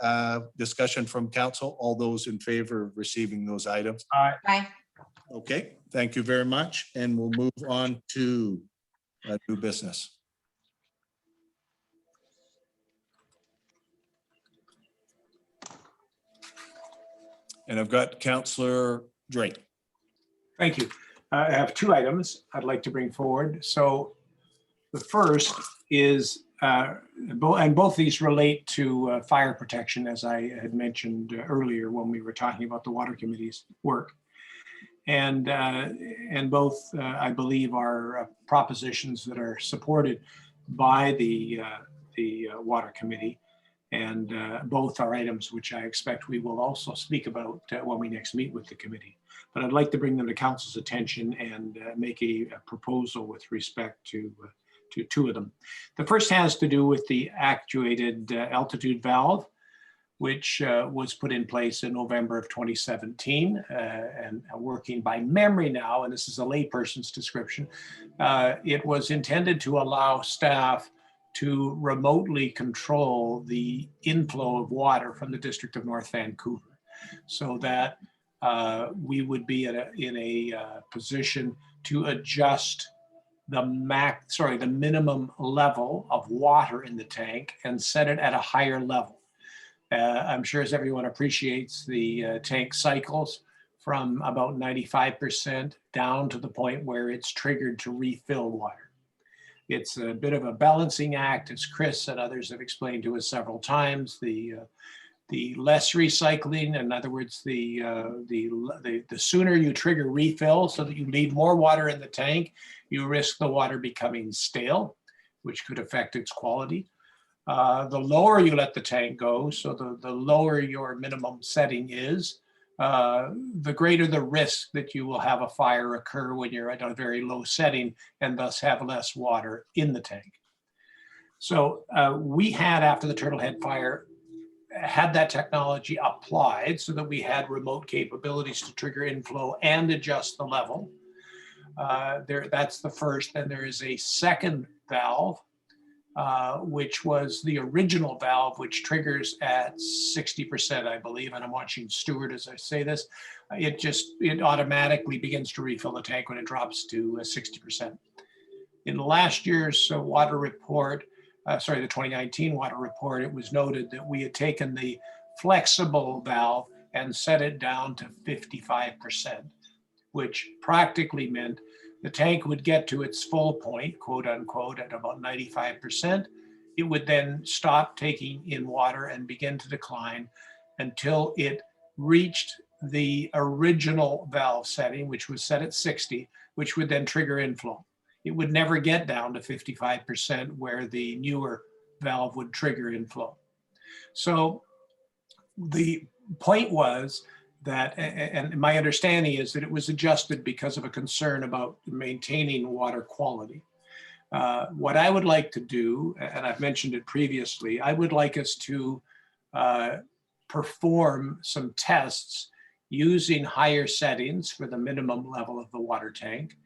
discussion from council? All those in favor of receiving those items? Aye. Okay, thank you very much. And we'll move on to new business. And I've got Councillor Drake. Thank you. I have 2 items I'd like to bring forward. So the first is, and both these relate to fire protection, as I had mentioned earlier when we were talking about the Water Committee's work. And both, I believe, are propositions that are supported by the Water Committee. And both are items which I expect we will also speak about when we next meet with the committee. But I'd like to bring them to council's attention and make a proposal with respect to two of them. The first has to do with the actuated altitude valve, which was put in place in November of 2017 and working by memory now, and this is a layperson's description. It was intended to allow staff to remotely control the inflow of water from the District of North Vancouver, so that we would be in a position to adjust the minimum level of water in the tank and set it at a higher level. I'm sure, as everyone appreciates, the tank cycles from about 95% down to the point where it's triggered to refill water. It's a bit of a balancing act, as Chris and others have explained to us several times. The less recycling, in other words, the sooner you trigger refill so that you need more water in the tank, you risk the water becoming stale, which could affect its quality. The lower you let the tank go, so the lower your minimum setting is, the greater the risk that you will have a fire occur when you're at a very low setting and thus have less water in the tank. So we had, after the Turtlehead fire, had that technology applied so that we had remote capabilities to trigger inflow and adjust the level. That's the first. Then there is a second valve, which was the original valve, which triggers at 60%, I believe. And I'm watching Stuart as I say this. It automatically begins to refill the tank when it drops to 60%. In last year's water report, the 2019 water report, it was noted that we had taken the flexible valve and set it down to 55%, which practically meant the tank would get to its full point, quote unquote, at about 95%. It would then stop taking in water and begin to decline until it reached the original valve setting, which was set at 60, which would then trigger inflow. It would never get down to 55% where the newer valve would trigger inflow. So the point was that, and my understanding is that it was adjusted because of a concern about maintaining water quality. What I would like to do, and I've mentioned it previously, I would like us to perform some tests using higher settings for the minimum level of the water tank,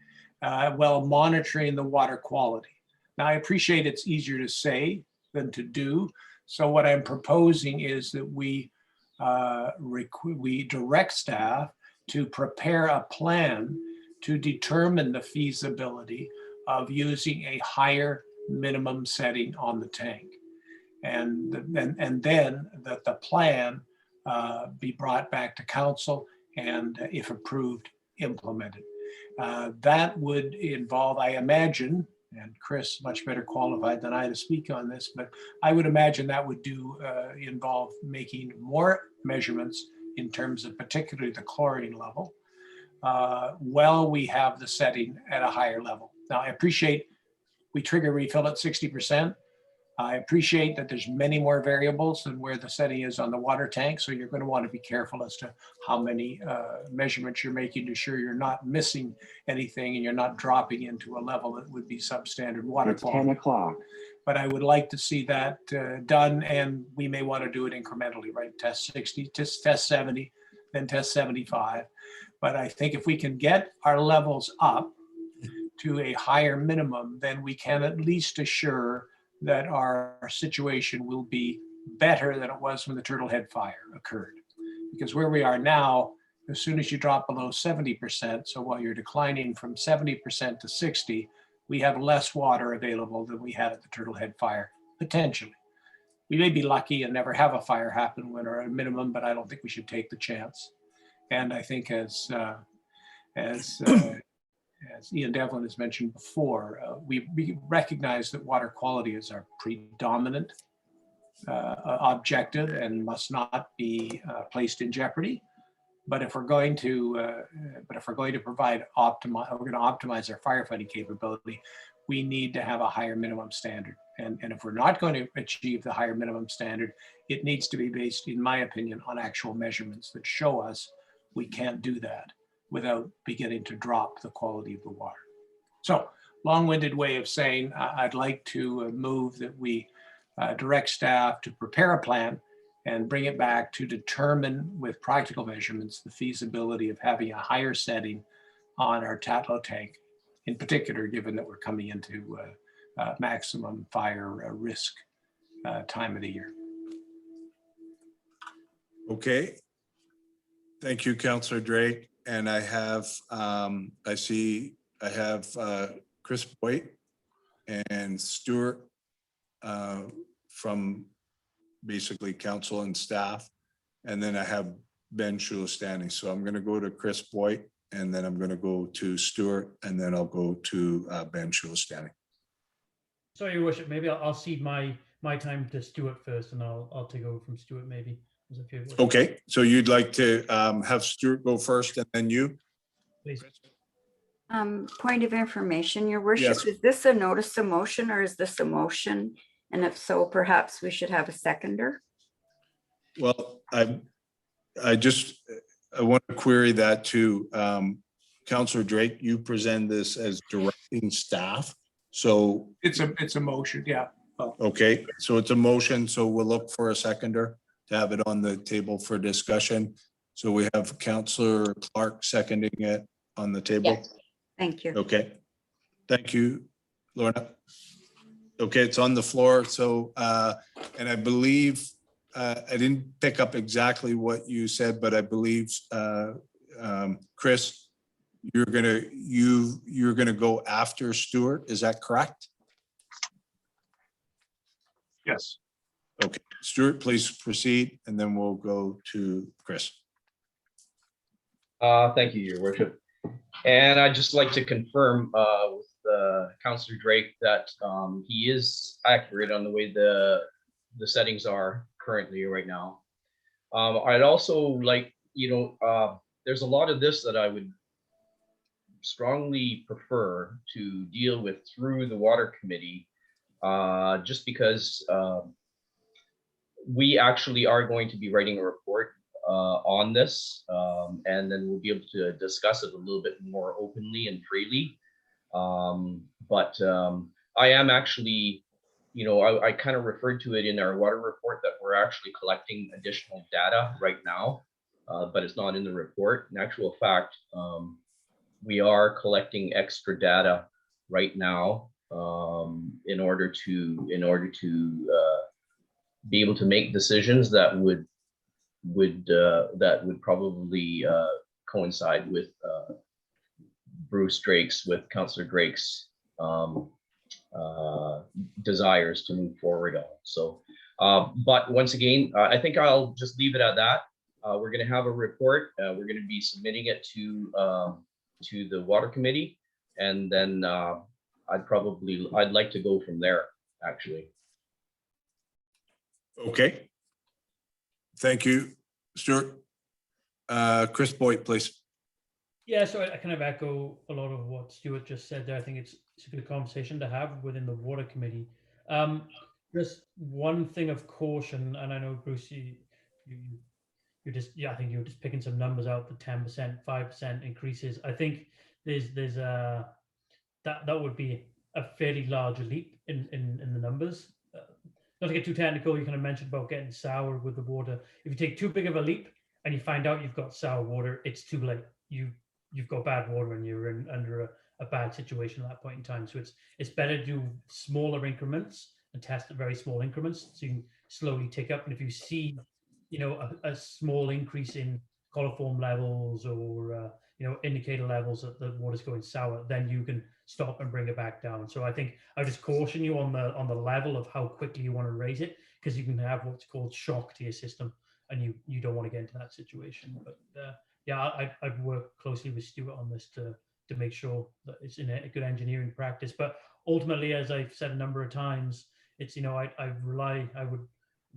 while monitoring the water quality. Now, I appreciate it's easier to say than to do. So what I'm proposing is that we direct staff to prepare a plan to determine the feasibility of using a higher minimum setting on the tank. And then that the plan be brought back to council and, if approved, implemented. That would involve, I imagine, and Chris much better qualified than I to speak on this, but I would imagine that would involve making more measurements in terms of particularly the chlorine level, while we have the setting at a higher level. Now, I appreciate we trigger refill at 60%. I appreciate that there's many more variables than where the setting is on the water tank. So you're going to want to be careful as to how many measurements you're making to ensure you're not missing anything and you're not dropping into a level that would be substandard water quality. 10 o'clock. But I would like to see that done, and we may want to do it incrementally, right? Test 60, test 70, then test 75. But I think if we can get our levels up to a higher minimum, then we can at least assure that our situation will be better than it was when the Turtlehead fire occurred. Because where we are now, as soon as you drop below 70%, so while you're declining from 70% to 60, we have less water available than we had at the Turtlehead fire, potentially. We may be lucky and never have a fire happen when we're at a minimum, but I don't think we should take the chance. And I think as Ian Devlin has mentioned before, we recognize that water quality is our predominant objective and must not be placed in jeopardy. But if we're going to, provide we're going to optimize our firefighting capability, we need to have a higher minimum standard. And if we're not going to achieve the higher minimum standard, it needs to be based, in my opinion, on actual measurements that show us we can't do that without beginning to drop the quality of the water. So, long-winded way of saying, I'd like to move that we direct staff to prepare a plan and bring it back to determine with practical measurements the feasibility of having a higher setting on our Tatlow tank, in particular, given that we're coming into maximum fire risk time of the year. Okay. Thank you, Councillor Drake. And I have, I have Chris Boyd and Stuart from basically council and staff. And then I have Ben Shulistani. So I'm going to go to Chris Boyd, and then I'm going to go to Stuart, and then I'll go to Ben Shulistani. Sorry, Your Worship, maybe I'll cede my time to Stuart first, and I'll take over from Stuart maybe. Okay, so you'd like to have Stuart go first and then you? Please. Point of information, Your Worship, Yes. is this a notice of motion or is this a motion? And if so, perhaps we should have a seconder. Well, I want to query that to Councillor Drake. You present this as directing staff. So It's a motion, yeah. Oh. okay, so it's a motion. So we'll look for a seconder to have it on the table for discussion. So we have Councillor Clark seconding it on the table. Yes. Thank you. Okay, thank you, Lorna. Okay, it's on the floor. So, and I believe, I didn't pick up exactly what you said, but I believe, Chris, you're gonna go after Stuart. Is that correct? Yes. Okay, Stuart, please proceed, and then we'll go to Chris. Thank you, Your Worship. And I'd just like to confirm with Councillor Drake that he is accurate on the way the settings are currently right now. I'd also like, there's a lot of this that I would strongly prefer to deal with through the Water Committee, just because we actually are going to be writing a report on this, and then we'll be able to discuss it a little bit more openly and freely. But I am actually, I kind of referred to it in our water report that we're actually collecting additional data right now, but it's not in the report. In actual fact, we are collecting extra data right now in order to be able to make decisions that would probably coincide with Bruce Drake's, with Councillor Drake's desires to move forward on. So, but once again, I think I'll just leave it at that. We're going to have a report. We're going to be submitting it to the Water Committee, and then I'd like to go from there, actually. Okay. Thank you, Stuart. Chris Boyd, please. Yeah, so I kind of echo a lot of what Stuart just said there. I think it's a good conversation to have within the Water Committee. Just one thing of caution, and I know, Bruce, you're just, I think you're just picking some numbers out, the 10%, 5% increases. I think there's that would be a fairly large leap in the numbers. Not to get too technical, you kind of mentioned about getting sour with the water. If you take too big of a leap and you find out you've got sour water, it's too late. You've got bad water and you're under a bad situation at that point in time. So it's better to do smaller increments and test at very small increments so you can slowly tick up. And if you see, a small increase in coliform levels or indicator levels that the water's going sour, then you can stop and bring it back down. So I think I just caution you on the level of how quickly you want to raise it, because you can have what's called shock to your system, and you don't want to get into that situation. But yeah, I've worked closely with Stuart on this to make sure that it's in a good engineering practice. But ultimately, as I've said a number of times, it's I would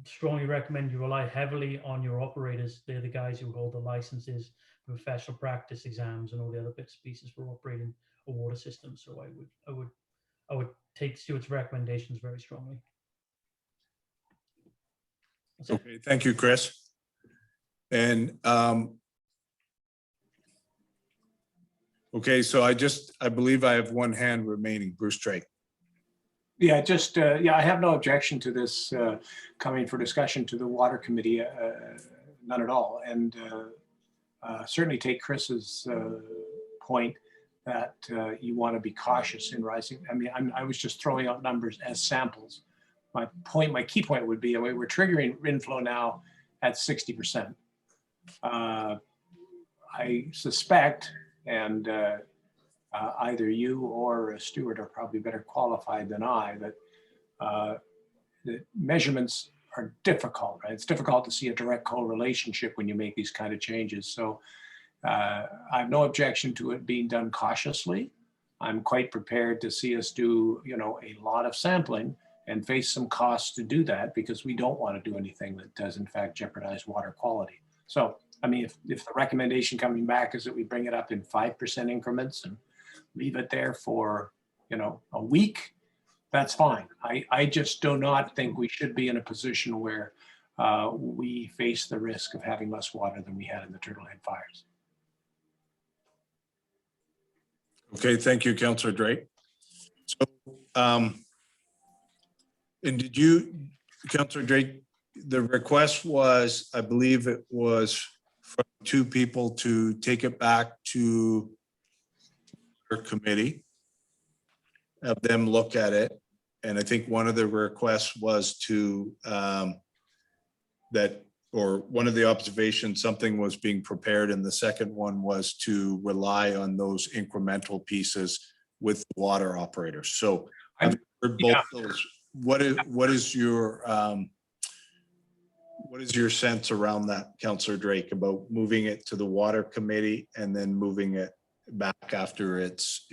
strongly recommend you rely heavily on your operators. They're the guys who hold the licenses, professional practice exams, and all the other bits and pieces for operating a water system. So I would take Stuart's recommendations very strongly. That's it. Okay, thank you, Chris. And okay, so I believe I have one hand remaining, Bruce Drake. Yeah, just, I have no objection to this coming for discussion to the water committee, none at all. And certainly take Chris's point that you want to be cautious in rising. I mean, I was just throwing out numbers as samples. My key point would be, we're triggering inflow now at 60%. I suspect, and either you or Stuart are probably better qualified than I, that the measurements are difficult, right? It's difficult to see a direct correlationship when you make these kind of changes. So I have no objection to it being done cautiously. I'm quite prepared to see us do, a lot of sampling and face some costs to do that, because we don't want to do anything that does in fact jeopardize water quality. So, I mean, if the recommendation coming back is that we bring it up in 5% increments and leave it there for, a week, that's fine. I just do not think we should be in a position where we face the risk of having less water than we had in the Turtlehead fires. Okay, thank you, Councillor Drake. So, and did you, Councillor Drake, the request was, I believe it was from two people to take it back to our committee, have them look at it. And I think one of the requests was to one of the observations, something was being prepared, and the second one was to rely on those incremental pieces with the water operators. So I've heard both those. What is your sense around that, Councillor Drake, about moving it to the water committee and then moving it back after it's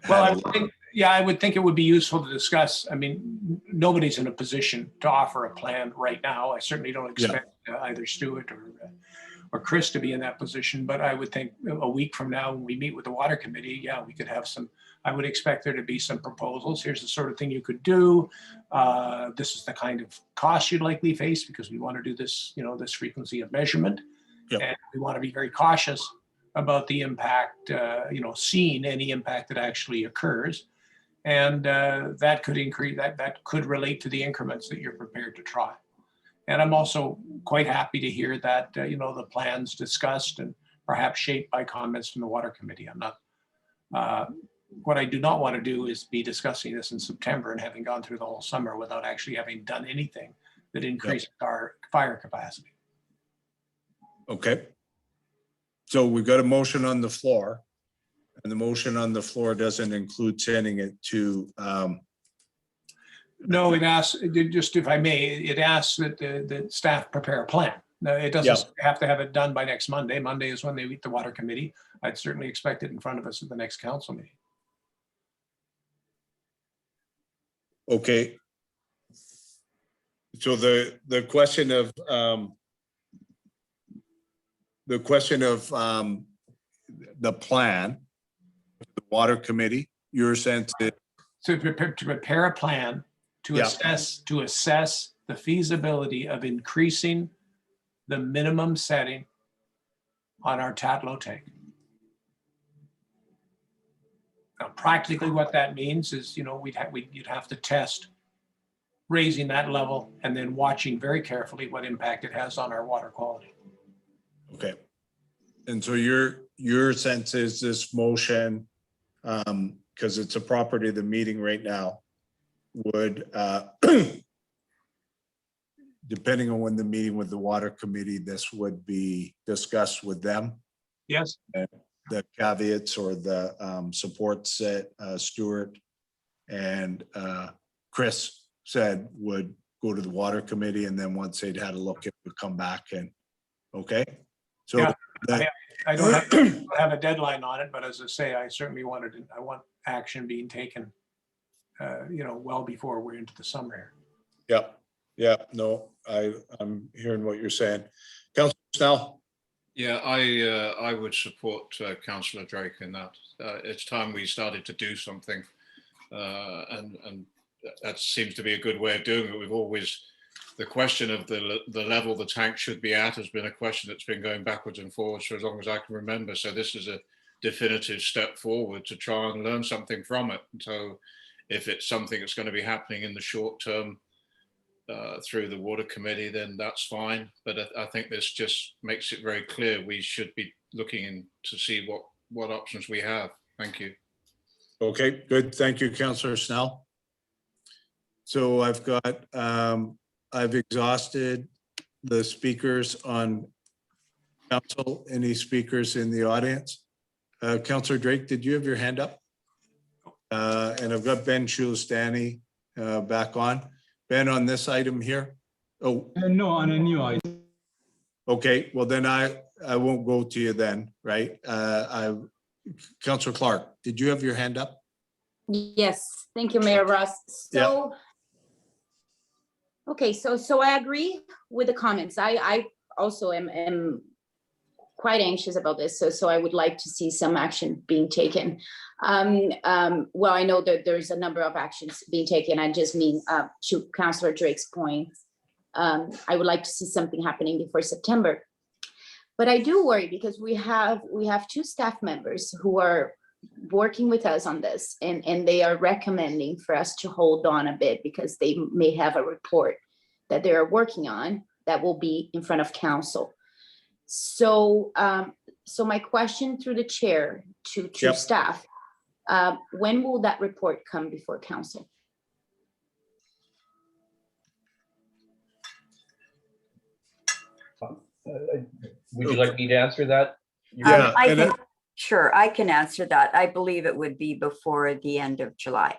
well, I would think it would be useful to discuss. I mean, nobody's in a position to offer a plan right now. I certainly don't expect either Stuart or Chris to be in that position, but I would think a week from now when we meet with the water committee, we could have some, I would expect there to be some proposals. Here's the sort of thing you could do. This is the kind of cost you'd likely face because we want to do this, this frequency of measurement. Yep. And we want to be very cautious about the impact, seeing any impact that actually occurs. And that could increase, that could relate to the increments that you're prepared to try. And I'm also quite happy to hear that, the plans discussed and perhaps shaped by comments from the water committee. I'm not, what I do not want to do is be discussing this in September and having gone through the whole summer without actually having done anything that increased our fire capacity. okay. So we've got a motion on the floor, and the motion on the floor doesn't include sending it to No, it asks, just if I may, it asks that the staff prepare a plan. No, it doesn't have to have it done by next Monday. Monday is when they meet the water committee. I'd certainly expect it in front of us at the next council meeting. Okay. So the question of the plan, the water committee, your sense is to prepare a plan to assess the feasibility of increasing the minimum setting on our Tatlow tank. Now, practically what that means is, you'd have to test raising that level and then watching very carefully what impact it has on our water quality. okay. And so your sense is this motion, because it's a property of the meeting right now, would depending on when the meeting with the water committee, this would be discussed with them. Yes. And the caveats or the supports that Stuart and Chris said would go to the water committee, and then once they'd had a look, it would come back and, okay? So I don't have a deadline on it, but as I say, I certainly I want action being taken well before we're into the summer here. Yeah, no, I'm hearing what you're saying. Councillor Snell? Yeah, I would support Councillor Drake in that. It's time we started to do something, and that seems to be a good way of doing it. We've always, the question of the level the tank should be at has been a question that's been going backwards and forwards for as long as I can remember. So this is a definitive step forward to try and learn something from it. And so if it's something that's going to be happening in the short term through the water committee, then that's fine. But I think this just makes it very clear we should be looking in to see what options we have. Thank you. Okay, good. Thank you, Councillor Snell. So I've exhausted the speakers on council. Any speakers in the audience? Councillor Drake, did you have your hand up? And I've got Ben Shulistani back on. Ben, on this item here? Oh. No, on a new item. Okay, well then I won't go to you then, right? Councillor Clark, did you have your hand up? Yes, thank you, Mayor Ross. So, okay, so I agree with the comments. I also am quite anxious about this, so I would like to see some action being taken. Well, I know that there's a number of actions being taken. I just mean to Councillor Drake's point, I would like to see something happening before September. But I do worry because we have two staff members who are working with us on this, and they are recommending for us to hold on a bit because they may have a report that they are working on that will be in front of council. So, so my question through the chair to staff, when will that report come before council? Would you like me to answer that? Sure, I can answer that. I believe it would be before the end of July.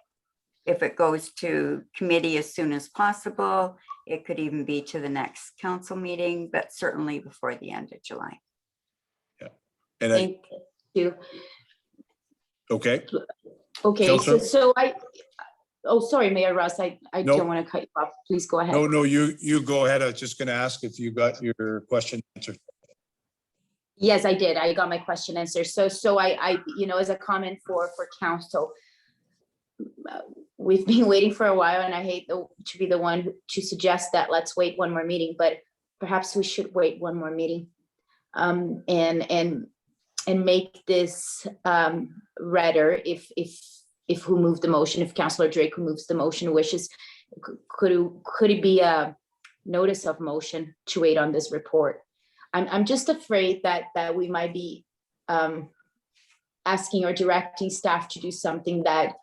If it goes to committee as soon as possible, it could even be to the next council meeting, but certainly before the end of July. Yeah. And Thank you. Okay. Okay, so oh, sorry, Mayor Ross, I Nope. don't want to cut you off. Please go ahead. No, you go ahead. I was just going to ask if you got your question answered. Yes, I did. I got my question answered. So I as a comment for council, we've been waiting for a while, and I hate to be the one to suggest that let's wait one more meeting, but perhaps we should wait one more meeting, and make this redder if who moved the motion, if Councillor Drake who moves the motion wishes, could it be a notice of motion to wait on this report? I'm just afraid that we might be asking or directing staff to do something that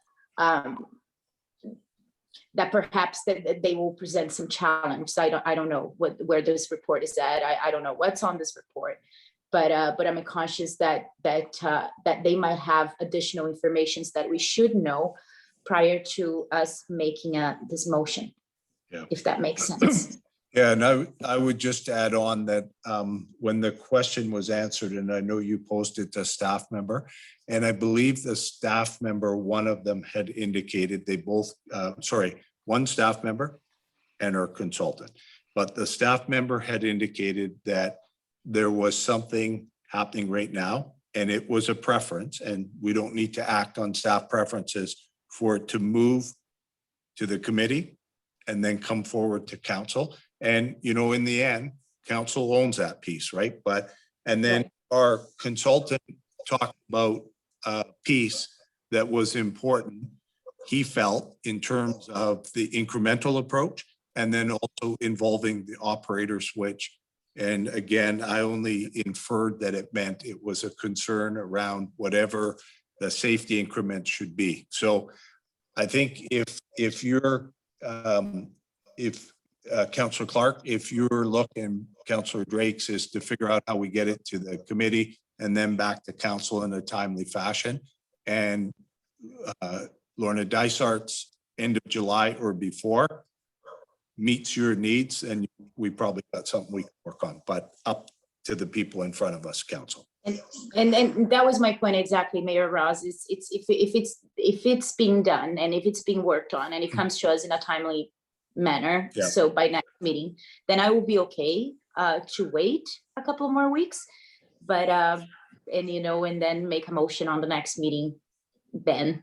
that perhaps that they will present some challenge. So I don't know where this report is at. I don't know what's on this report, but I'm conscious that they might have additional information that we should know prior to us making this motion. Yeah. If that makes sense. Yeah, and I would just add on that when the question was answered, and I know you posted to staff member, and I believe the staff member, one of them had indicated they both, one staff member and our consultant, but the staff member had indicated that there was something happening right now, and it was a preference, and we don't need to act on staff preferences for it to move to the committee and then come forward to council. And, in the end, council owns that piece, right? And then our consultant talked about a piece that was important, he felt, in terms of the incremental approach, and then also involving the operator switch. And again, I only inferred that it meant it was a concern around whatever the safety increment should be. So I think if you're, Councillor Clark, if you're looking, Councillor Drake's is to figure out how we get it to the committee and then back to council in a timely fashion. And Lorna Dysart's end of July or before meets your needs, and we probably got something we can work on, but up to the people in front of us, council. And that was my point exactly, Mayor Ross, is if it's being done and if it's being worked on and it comes to us in a timely manner, Yeah. so by next meeting, then I will be okay to wait a couple more weeks. But and then make a motion on the next meeting then.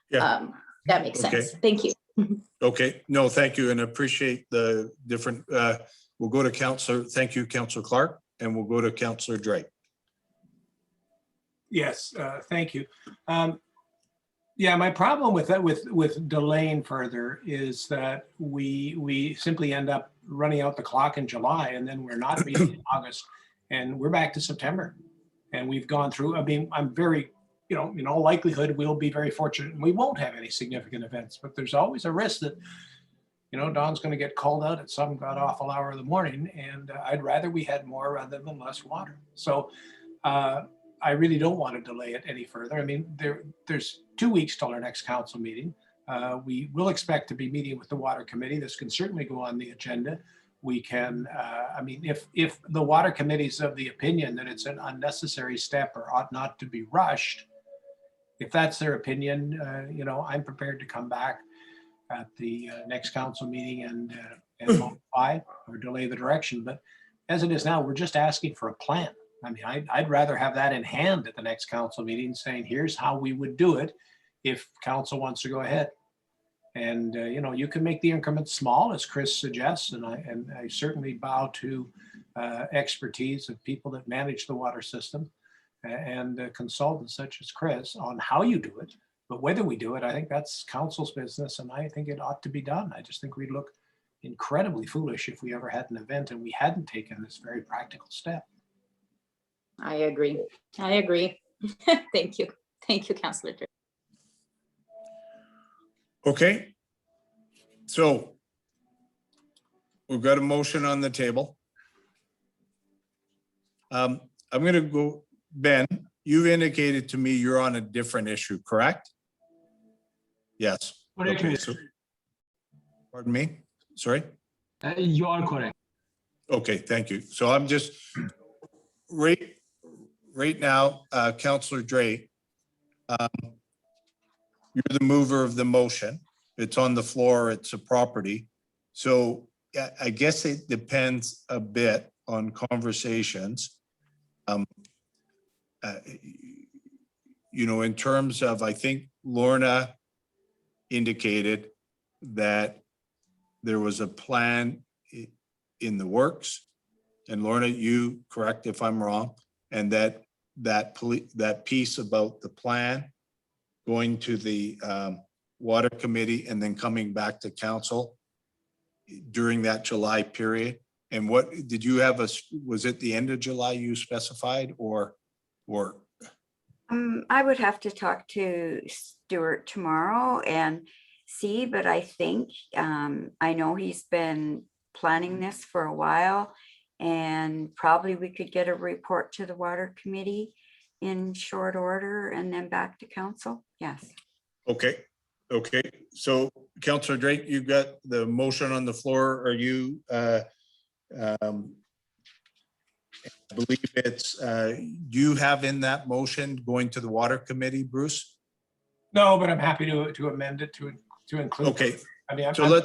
Yeah. That makes sense. Okay. Thank you. Okay, no, thank you, and appreciate the different, we'll go to Councillor, thank you, Councillor Clark, and we'll go to Councillor Drake. Yes, thank you. Yeah, my problem with that, with delaying further is that we simply end up running out the clock in July, and then we're not meeting in August, and we're back to September. And we've gone through, I mean, I'm very, in all likelihood, we'll be very fortunate and we won't have any significant events, but there's always a risk that, Don's going to get called out at some god awful hour of the morning, and I'd rather we had more rather than less water. So I really don't want to delay it any further. I mean, there's 2 weeks till our next council meeting. We will expect to be meeting with the water committee. This can certainly go on the agenda. We can, I mean, if the water committee is of the opinion that it's an unnecessary step or ought not to be rushed, if that's their opinion, I'm prepared to come back at the next council meeting and modify or delay the direction. But as it is now, we're just asking for a plan. I mean, I'd rather have that in hand at the next council meeting, saying, here's how we would do it if council wants to go ahead. And, you can make the increments small, as Chris suggests, and I certainly bow to expertise of people that manage the water system and consultants such as Chris on how you do it. But whether we do it, I think that's council's business, and I think it ought to be done. I just think we'd look incredibly foolish if we ever had an event and we hadn't taken this very practical step. I agree. Thank you. Thank you, Councillor Drake. Okay. So we've got a motion on the table. I'm going to go, Ben, you've indicated to me you're on a different issue, correct? Yes. Okay, so, pardon me? Sorry? You are correct. Okay, thank you. So I'm just, right now, Councillor Drake, you're the mover of the motion. It's on the floor, it's a property. So I guess it depends a bit on conversations. In terms of, I think Lorna indicated that there was a plan in the works. And Lorna, you correct if I'm wrong, and that piece about the plan going to the water committee and then coming back to council during that July period. And what did you have was it the end of July you specified or? I would have to talk to Stuart tomorrow and see, but I think, I know he's been planning this for a while, and probably we could get a report to the water committee in short order and then back to council. Yes. Okay. So Councillor Drake, you've got the motion on the floor. Are you, I believe it's, you have in that motion going to the water committee, Bruce? No, but I'm happy to amend it to include. Okay. I mean, So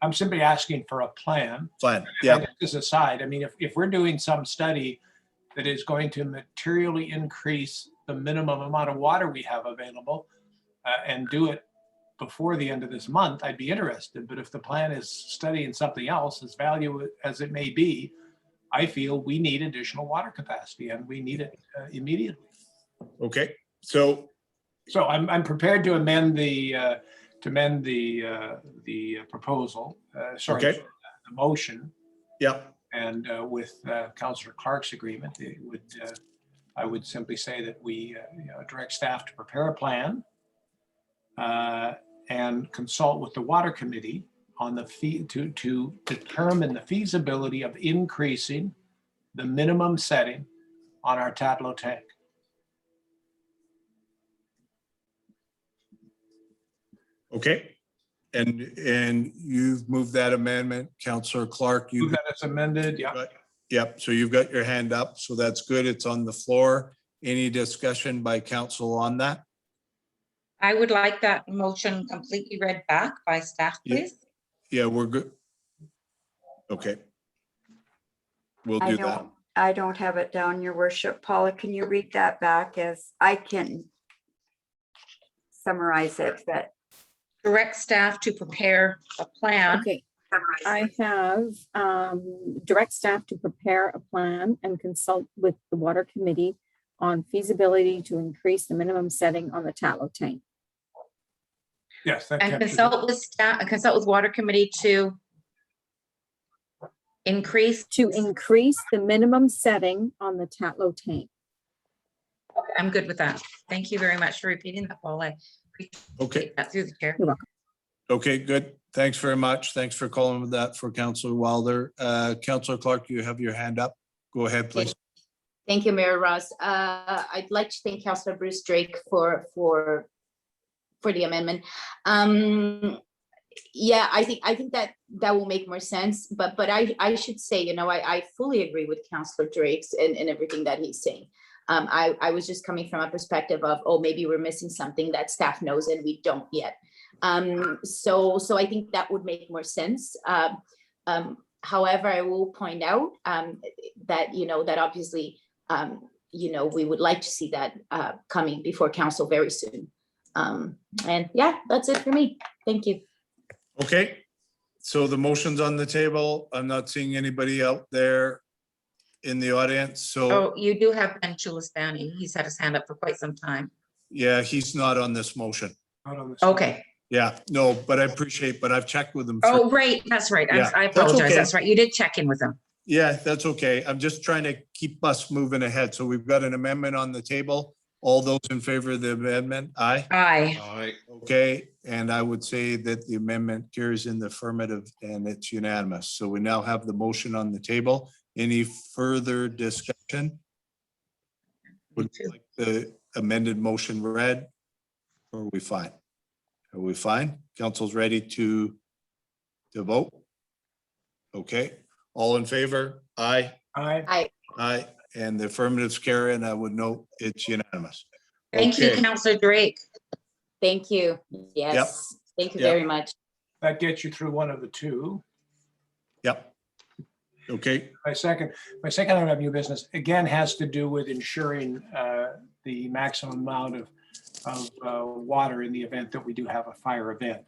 I'm simply asking for a plan. Yeah. This aside, I mean, if we're doing some study that is going to materially increase the minimum amount of water we have available and do it before the end of this month, I'd be interested. But if the plan is studying something else, as valuable as it may be, I feel we need additional water capacity and we need it immediately. Okay. So I'm prepared to amend the proposal. Sorry, okay. The motion. Yep. And with Councillor Clark's agreement, I would simply say that we direct staff to prepare a plan and consult with the water committee on the fee to determine the feasibility of increasing the minimum setting on our Tatlow tank. Okay. And you've moved that amendment, Councillor Clark. Move that it's amended. Yeah. Yep. So you've got your hand up. So that's good. It's on the floor. Any discussion by council on that? I would like that motion completely read back by staff, Yeah. please. Yeah, we're good. Okay. We'll do that. I don't have it down, your worship. Paula, can you read that back as I can summarize it, but Direct staff to prepare a plan. Okay, I have direct staff to prepare a plan and consult with the water committee on feasibility to increase the minimum setting on the Tatlow tank. Yes. that And captures it. consult with staff, consult with water committee to increase. To increase the minimum setting on the Tatlow tank. Okay, I'm good with that. Thank you very much for repeating that, Paul. I Okay. appreciate that through the chair. You're welcome. Okay, good. Thanks very much. Thanks for calling with that for Councillor Wilder. Councillor Clark, you have your hand up. Go ahead, please. Thank you, Mayor Ross. I'd like to thank Councillor Bruce Drake for the amendment. Yeah, I think that will make more sense, but I should say, you know, I fully agree with Councillor Drake's and everything that he's saying. I was just coming from a perspective of, oh, maybe we're missing something that staff knows and we don't yet. So I think that would make more sense. However, I will point out that, you know, that obviously, you know, we would like to see that coming before council very soon. And yeah, that's it for me. Thank you. Okay, so the motion's on the table. I'm not seeing anybody out there in the audience, so Oh, you do have Ben Chulistani. He's had his hand up for quite some time. yeah, he's not on this motion. Not on this. Okay. Yeah, no, but I appreciate, but I've checked with him. Oh, right. That's right. Yeah, I that's apologize. okay. That's right. You did check in with him. Yeah, that's okay. I'm just trying to keep us moving ahead. So we've got an amendment on the table. All those in favor of the amendment, aye? Aye. Aye. Okay, and I would say that the amendment carries in the affirmative and it's unanimous. So we now have the motion on the table. Any further discussion? Would you like the amended motion read? Or are we fine? Are we fine? Council's ready to vote? Okay, all in favor? Aye. Aye. Aye, and the affirmatives carry, and I would note it's unanimous. Thank you, Okay. Councillor Drake. Thank you. Yes. Thank you Yep. very much. That gets you through one of the two. Yep. Okay, My second item of new business, again, has to do with ensuring the maximum amount of water in the event that we do have a fire event.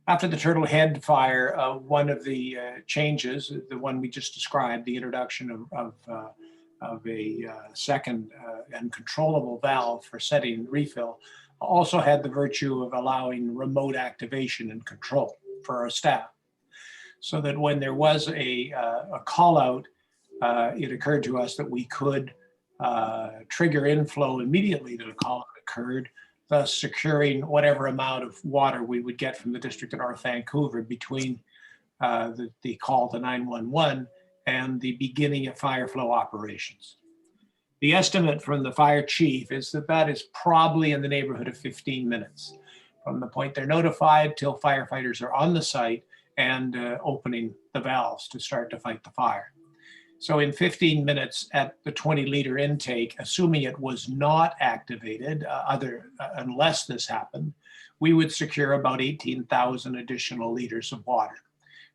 After the Turtle Head fire, one of the changes, the one we just described, the introduction of a second and controllable valve for setting refill, also had the virtue of allowing remote activation and control for our staff. So that when there was a call out, it occurred to us that we could trigger inflow immediately that a call out occurred, thus securing whatever amount of water we would get from the District of North Vancouver between the call to 911 and the beginning of fire flow operations. The estimate from the fire chief is that that is probably in the neighborhood of 15 minutes from the point they're notified till firefighters are on the site and opening the valves to start to fight the fire. So in 15 minutes at the 20-liter intake, assuming it was not activated, unless this happened, we would secure about 18,000 additional liters of water,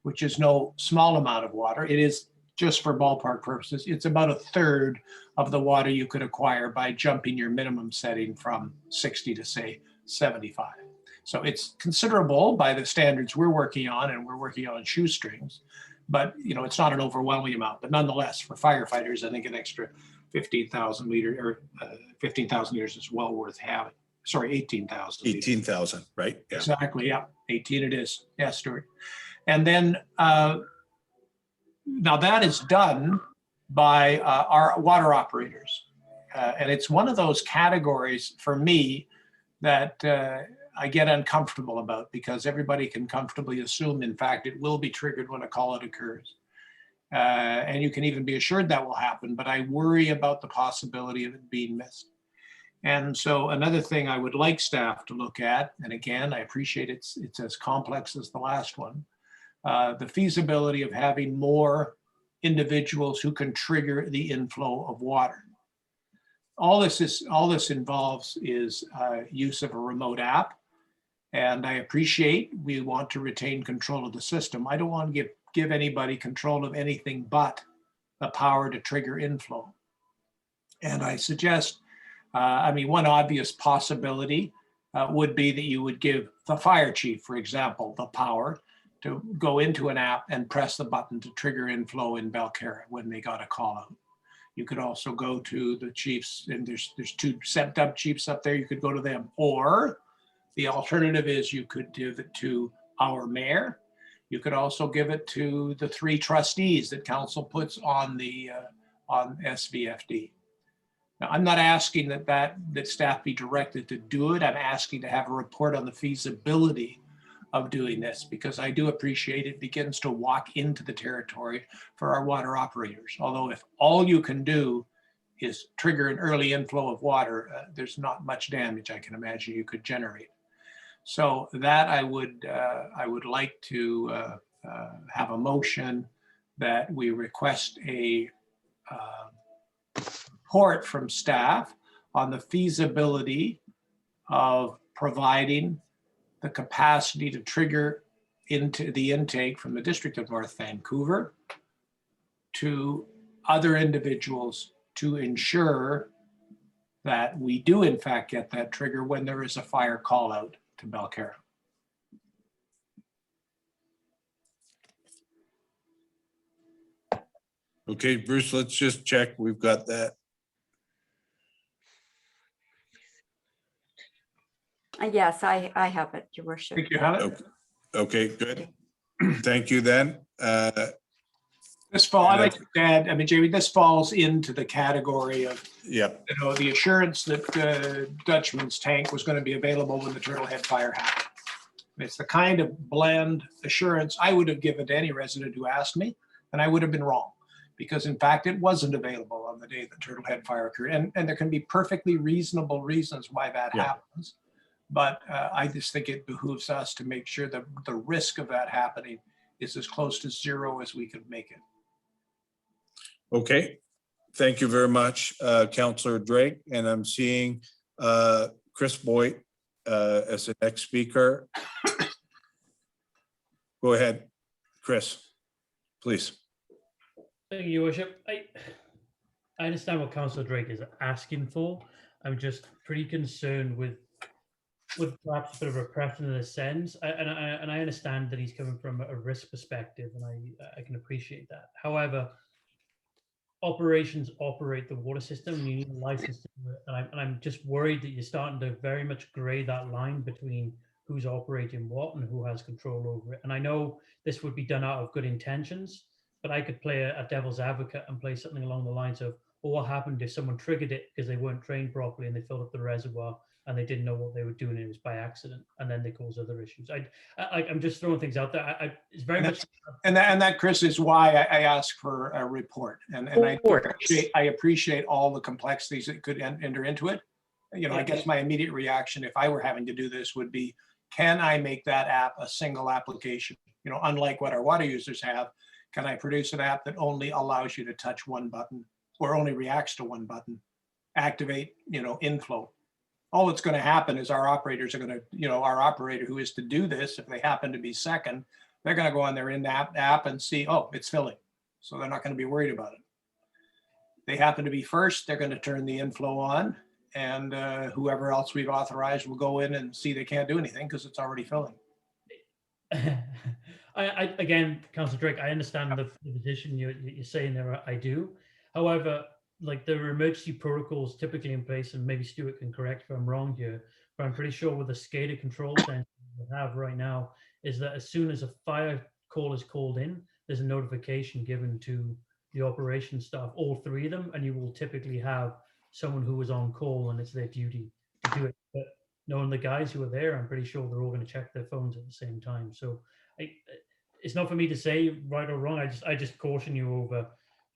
which is no small amount of water. It is, just for ballpark purposes, it's about a third of the water you could acquire by jumping your minimum setting from 60 to say 75. So it's considerable by the standards we're working on, and we're working on shoestrings, but you know, it's not an overwhelming amount, but nonetheless for firefighters, I think an extra 15,000 liters or 15,000 liters is well worth having. Sorry, 18,000. 18,000, right? Yeah. Exactly, yeah, 18 it is. Yeah, Stuart. And then now that is done by our water operators. And it's one of those categories for me that I get uncomfortable about, because everybody can comfortably assume, in fact, it will be triggered when a call out occurs. And you can even be assured that will happen, but I worry about the possibility of it being missed. And so another thing I would like staff to look at, and again, I appreciate it's as complex as the last one, the feasibility of having more individuals who can trigger the inflow of water. all this involves is use of a remote app. And I appreciate we want to retain control of the system. I don't want to give anybody control of anything but the power to trigger inflow. And I suggest, one obvious possibility would be that you would give the fire chief, for example, the power to go into an app and press the button to trigger inflow in Belcarra when they got a call out. You could also go to the chiefs, and there's 2 set-up chiefs up there. You could go to them, or the alternative is you could give it to our mayor. You could also give it to the 3 trustees that council puts on the on SVFD. Now, I'm not asking that staff be directed to do it. I'm asking to have a report on the feasibility of doing this, because I do appreciate it begins to walk into the territory for our water operators. Although if all you can do is trigger an early inflow of water, there's not much damage I can imagine you could generate. So that I would like to have a motion that we request a report from staff on the feasibility of providing the capacity to trigger into the intake from the District of North Vancouver to other individuals to ensure that we do in fact get that trigger when there is a fire call out to Belcarra. Okay, Bruce, let's just check. We've got that. Yes, I have it, Your Worship. Think you have it? Okay, good. Thank you then. This fall, I like to add, Jamie, this falls into the category of, the assurance that Dutchman's tank was going to be available when the Turtlehead fire happened. It's the kind of bland assurance I would have given to any resident who asked me, and I would have been wrong, because in fact, it wasn't available on the day the Turtlehead fire occurred. And there can be perfectly reasonable reasons why that happens. But I just think it behooves us to make sure that the risk of that happening is as close to 0 as we could make it. Okay, thank you very much, Councillor Drake. And I'm seeing Chris Boyd as the next speaker. Go ahead, Chris, please. Thank you, Your Worship. I understand what Councillor Drake is asking for. I'm just pretty concerned with perhaps a bit of repression in a sense. And I understand that he's coming from a risk perspective, and I can appreciate that. However, operations operate the water system, and you need a license to do it. And I'm just worried that you're starting to very much grey that line between who's operating what and who has control over it. And I know this would be done out of good intentions, but I could play a devil's advocate and play something along the lines of, well, what happened if someone triggered it because they weren't trained properly and they filled up the reservoir and they didn't know what they were doing, and it was by accident, and then they cause other issues. I'm just throwing things out there. It's very much. And that, Chris, is why I asked for a report. And I appreciate all the complexities that could enter into it. I guess my immediate reaction, if I were having to do this, would be, can I make that app a single application? Unlike what our water users have, can I produce an app that only allows you to touch one button or only reacts to one button, activate, inflow? All that's going to happen is our operators are going to, our operator who is to do this, if they happen to be second, they're going to go on their in-app app and see, oh, it's filling. So they're not going to be worried about it. They happen to be first, they're going to turn the inflow on, and whoever else we've authorized will go in and see they can't do anything because it's already filling. Again, Councillor Drake, I understand the position you're saying there. I do. However, like, there are emergency protocols typically in place, and maybe Stuart can correct if I'm wrong here, but I'm pretty sure with the SCADA control center we have right now is that as soon as a fire call is called in, there's a notification given to the operations staff, all 3 of them, and you will typically have someone who is on call and it's their duty to do it. But knowing the guys who are there, I'm pretty sure they're all going to check their phones at the same time. So it's not for me to say right or wrong. I just caution you over.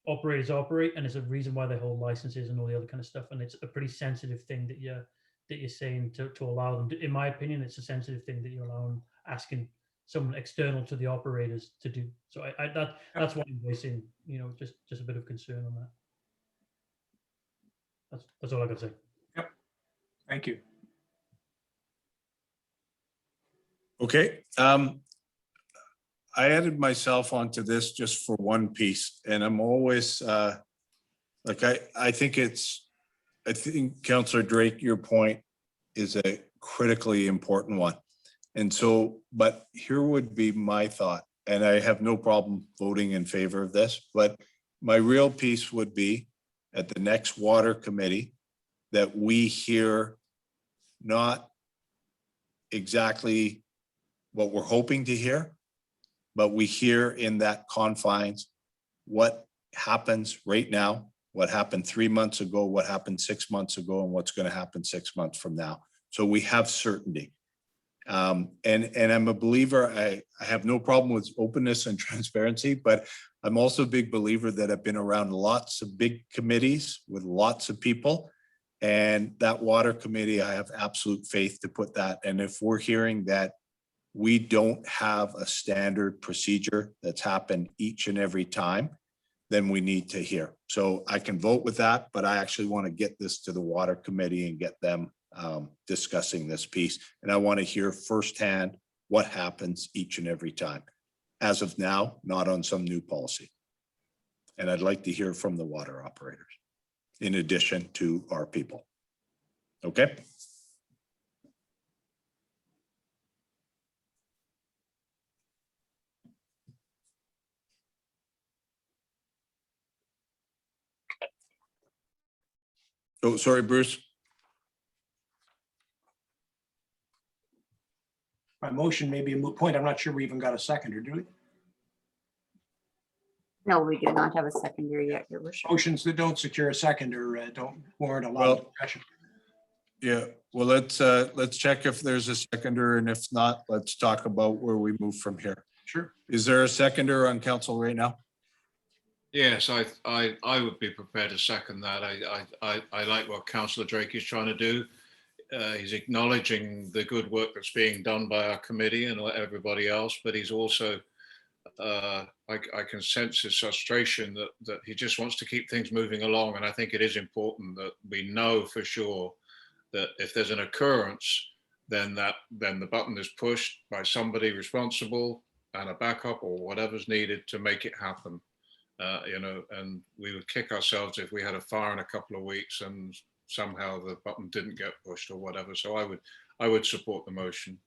Operators operate, and there's a reason why they hold licenses and all the other kind of stuff. And it's a pretty sensitive thing that you're saying to allow them. In my opinion, it's a sensitive thing that you're allowing, asking someone external to the operators to do. So that's why I'm voicing, just a bit of concern on that. That's all I can say. Thank you. Okay. I added myself onto this just for one piece, and I'm always like, I think Councillor Drake, your point is a critically important one. And so, but here would be my thought, and I have no problem voting in favor of this, but my real piece would be at the next water committee that we hear not exactly what we're hoping to hear, but we hear in that confines what happens right now, what happened 3 months ago, what happened 6 months ago, and what's going to happen 6 months from now. So we have certainty. And I'm a believer, I have no problem with openness and transparency, but I'm also a big believer that I've been around lots of big committees with lots of people. And that water committee, I have absolute faith to put that. And if we're hearing that we don't have a standard procedure that's happened each and every time, then we need to hear. So I can vote with that, but I actually want to get this to the water committee and get them discussing this piece. And I want to hear firsthand what happens each and every time. As of now, not on some new policy. And I'd like to hear from the water operators in addition to our people. Okay? Oh, sorry, Bruce. My motion may be a moot point. I'm not sure we even got a seconder, do we? No, we do not have a secondary yet, Your Worship. Motions that don't secure a seconder don't warrant a lot of discussion. Yeah, well, let's check if there's a seconder, and if not, let's talk about where we move from here. Sure. Is there a seconder on council right now? Yes, I would be prepared to second that. I like what Councillor Drake is trying to do. He's acknowledging the good work that's being done by our committee and everybody else, but he's also, I can sense his frustration that he just wants to keep things moving along. And I think it is important that we know for sure that if there's an occurrence, then the button is pushed by somebody responsible and a backup or whatever's needed to make it happen. And we would kick ourselves if we had a fire in a couple of weeks and somehow the button didn't get pushed or whatever. So I would support the motion.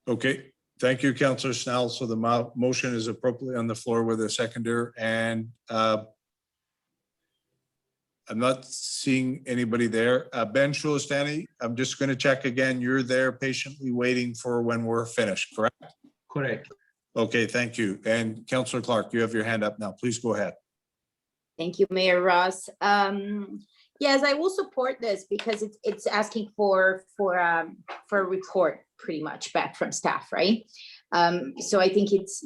Okay, thank you, Councillor Snell. So the motion is appropriately on the floor with a seconder, and I'm not seeing anybody there. Ben Shulistani, I'm just going to check again. You're there patiently waiting for when we're finished, correct? Correct. Okay, thank you. And Councillor Clark, you have your hand up now. Please go ahead. Thank you, Mayor Ross. Yes, I will support this because it's asking for a report pretty much back from staff, right? So I think it's,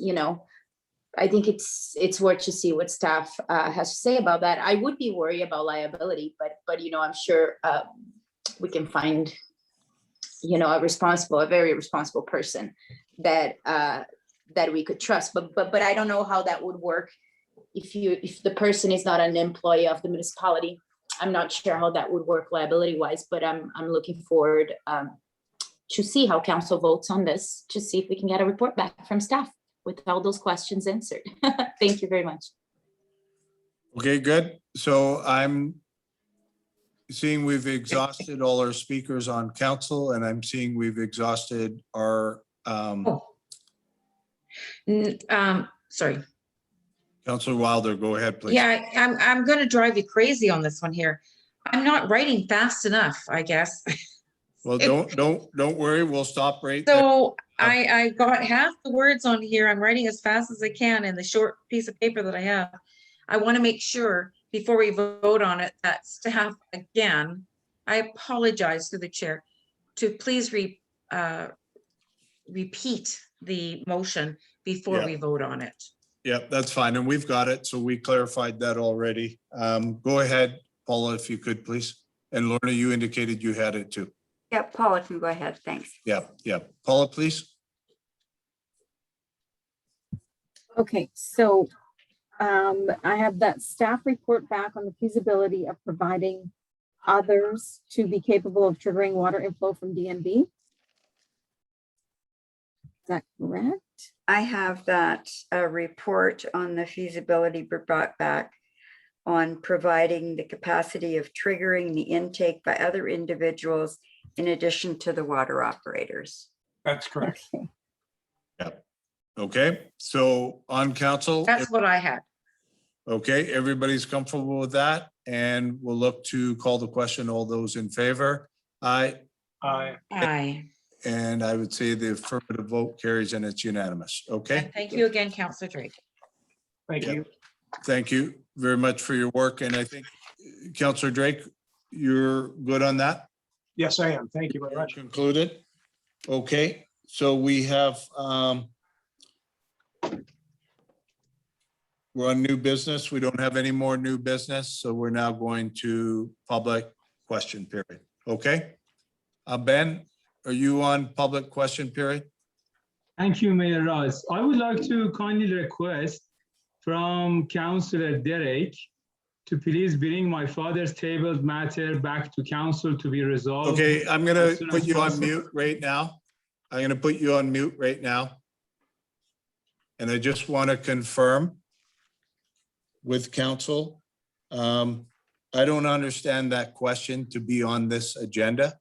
I think it's worth to see what staff has to say about that. I would be worried about liability, but I'm sure we can find, a very responsible person that we could trust. But I don't know how that would work if the person is not an employee of the municipality. I'm not sure how that would work liability wise, but I'm looking forward to see how council votes on this, to see if we can get a report back from staff with all those questions answered. Thank you very much. Okay, good. So I'm seeing we've exhausted all our speakers on council, and I'm seeing we've exhausted our Sorry. Councillor Wilder, go ahead, please. Yeah, I'm going to drive you crazy on this one here. I'm not writing fast enough, I guess. Well, don't worry. We'll stop right there. So I got half the words on here. I'm writing as fast as I can in the short piece of paper that I have. I want to make sure before we vote on it that staff, again, I apologize to the chair, to please repeat the motion before we vote on it. Yeah, that's fine. And we've got it. So we clarified that already. Go ahead, Paula, if you could, please. And Lorna, you indicated you had it too. Yeah, Paula can go ahead. Thanks. Yeah. Paula, please. Okay, so I have that staff report back on the feasibility of providing others to be capable of triggering water inflow from DNB. Is that correct? I have that report on the feasibility brought back on providing the capacity of triggering the intake by other individuals in addition to the water operators. That's correct. Yep. Okay, so on council. That's what I had. Okay, everybody's comfortable with that, and we'll look to call the question. All those in favor? Aye. Aye. Aye. And I would say the affirmative vote carries and it's unanimous. Okay, And thank you again, Councillor Drake. Thank Yeah. you. thank you very much for your work. And I think Councillor Drake, you're good on that? Yes, I am. Thank you very much. Concluded. Okay, so we have, we're on new business. We don't have any more new business, so we're now going to public question period. Okay? Ben, are you on public question period? Thank you, Mayor Ross. I would like to kindly request from Councillor Derek to please bring my father's tabled matter back to council to be resolved. Okay, I'm gonna as soon put as you on possible. mute right now. I'm gonna put you on mute right now. And I just want to confirm with council. I don't understand that question to be on this agenda.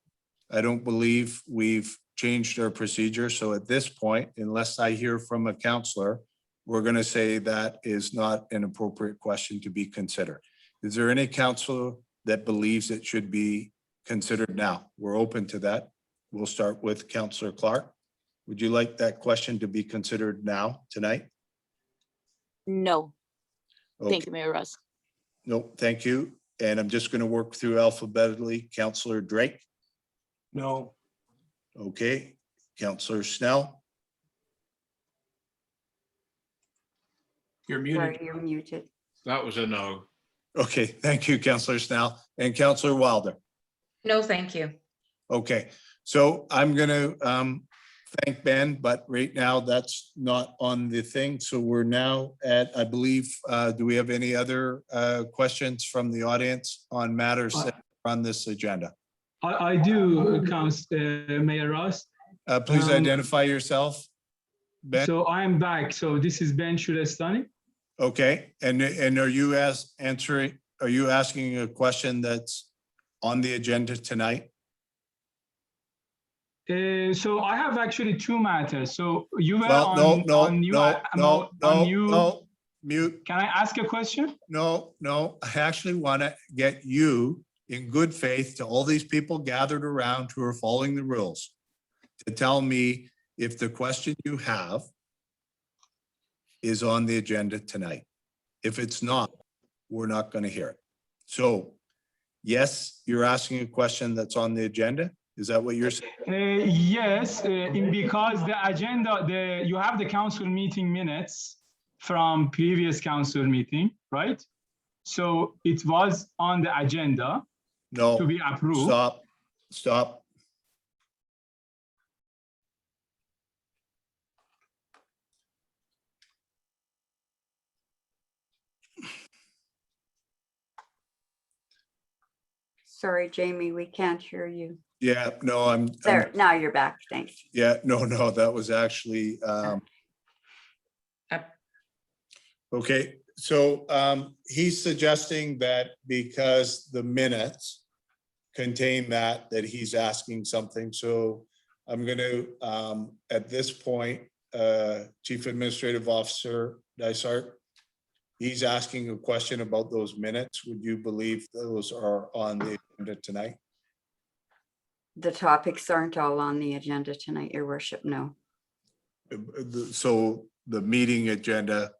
I don't believe we've changed our procedure. So at this point, unless I hear from a councillor, we're going to say that is not an appropriate question to be considered. Is there any councillor that believes it should be considered now? We're open to that. We'll start with Councillor Clark. Would you like that question to be considered now, tonight? No, thank Okay. you, Mayor Russ. No, thank you. And I'm just going to work through alphabetically. Councillor Drake. No. Okay. Councillor Snell. You're Sorry, muted. you're muted. That was a no. Okay, thank you, Councillor Snell. And Councillor Wilder. No, thank you. Okay, so I'm gonna thank Ben, but right now that's not on the thing. So we're now at, I believe, do we have any other questions from the audience on matters that are on this agenda? I do, Mayor Ross. Please identify yourself. Ben? So I'm back. So this is Ben Shulestani. Okay, and are you are you asking a question that's on the agenda tonight? So I have actually two matters. So you were Well, on new. No, mute. Can I ask a question? No, I actually want to get you in good faith to all these people gathered around who are following the rules to tell me if the question you have is on the agenda tonight. If it's not, we're not going to hear it. So yes, you're asking a question that's on the agenda. Is that what you're saying? Yes, because the agenda, you have the council meeting minutes from previous council meeting, right? So it was on the agenda No. to be approved. Stop. Sorry, Jamie, we can't hear you. Yeah, no, I'm There, now you're back. Thanks. yeah, no, that was actually, okay, so he's suggesting that because the minutes contain that he's asking something. So I'm going to, at this point, Chief Administrative Officer Dysart, he's asking a question about those minutes. Would you believe those are on the agenda tonight? The topics aren't all on the agenda tonight, Your Worship. No. So the meeting agenda,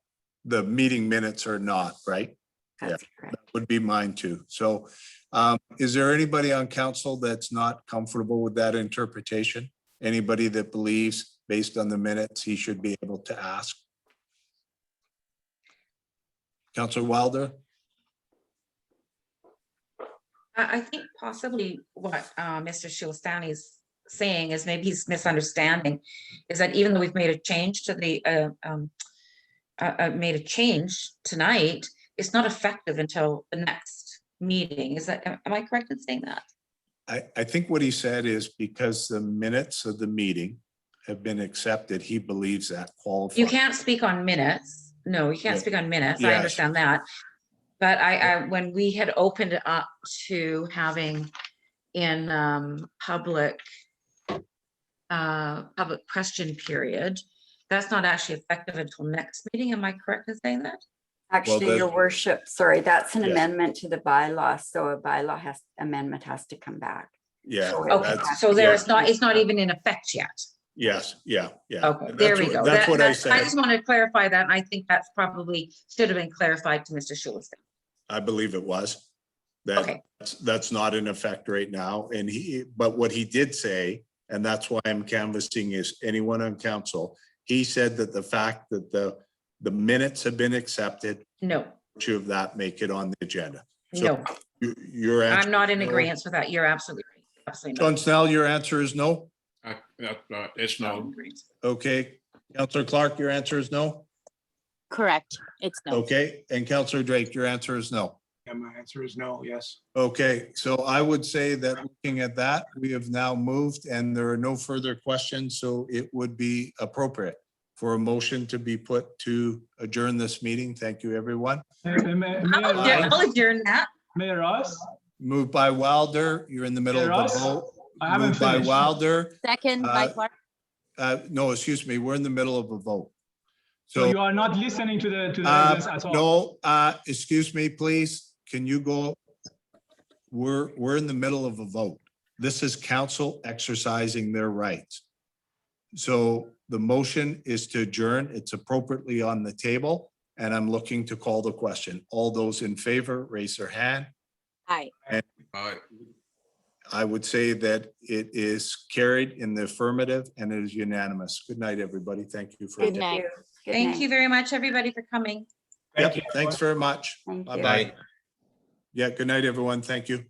the meeting minutes are not, right? That's correct. That would be mine too. So is there anybody on council that's not comfortable with that interpretation? Anybody that believes based on the minutes he should be able to ask? Councillor Wilder? I think possibly what Mr. Shulestani is saying is maybe he's misunderstanding, is that even though we've made a change to the, made a change tonight, it's not effective until the next meeting. Is that, am I correct in saying that? I think what he said is because the minutes of the meeting have been accepted, he believes that qualifies. You can't speak on minutes. No, you can't Yeah. speak on minutes. I Yes. understand that. But when we had opened it up to having in public question period, that's not actually effective until next meeting. Am I correct in saying that? Actually, the- your worship, sorry, that's an Yes. amendment to the bylaw, so a bylaw Yeah. has to come back. Yeah. So Okay, that's- so there yeah. is not, it's not even in effect yet. Yes, yeah. Okay, That's there we what- go. That's what I I said. just want to clarify that, and I think that's probably should have been clarified to Mr. Schulistic. I believe it was. Okay. That's not in effect right now. And but what he did say, and that's why I'm canvassing is anyone on council, he said that the fact that the minutes have been accepted, No, two of that make it on the agenda. So no, your answer. I'm not in is no. agreement with that. You're absolutely right. Absolutely John not. Snell, your answer is no? It's Not in no. agreement. Okay. Councillor Clark, your answer is no? Correct. It's no. Okay. And Councillor Drake, your answer is no? And my answer is no, yes. Okay, so I would say that looking at that, we have now moved and there are no further questions, so it would be appropriate for a motion to be put to adjourn this meeting. Thank you, everyone. I'll adjourn that. Mayor Ross, Moved by Wilder, you're in the middle Mayor of Ross, the vote. I haven't Moved by finished. Wilder, Second by Uh, Clark. no, excuse me, we're in the middle of a vote. So So, you are not listening to the evidence at all. no, excuse me, please, can you go? We're in the middle of a vote. This is council exercising their rights. So the motion is to adjourn. It's appropriately on the table, and I'm looking to call the question. All those in favor, raise their hand. Aye. I would say that it is carried in the affirmative and it is unanimous. Good night, everybody. Thank you for. Good night. Good Thank night. you very much, everybody, for coming. Yep, thanks very much. Thank you. Bye-bye. Yeah, good night, everyone. Thank you.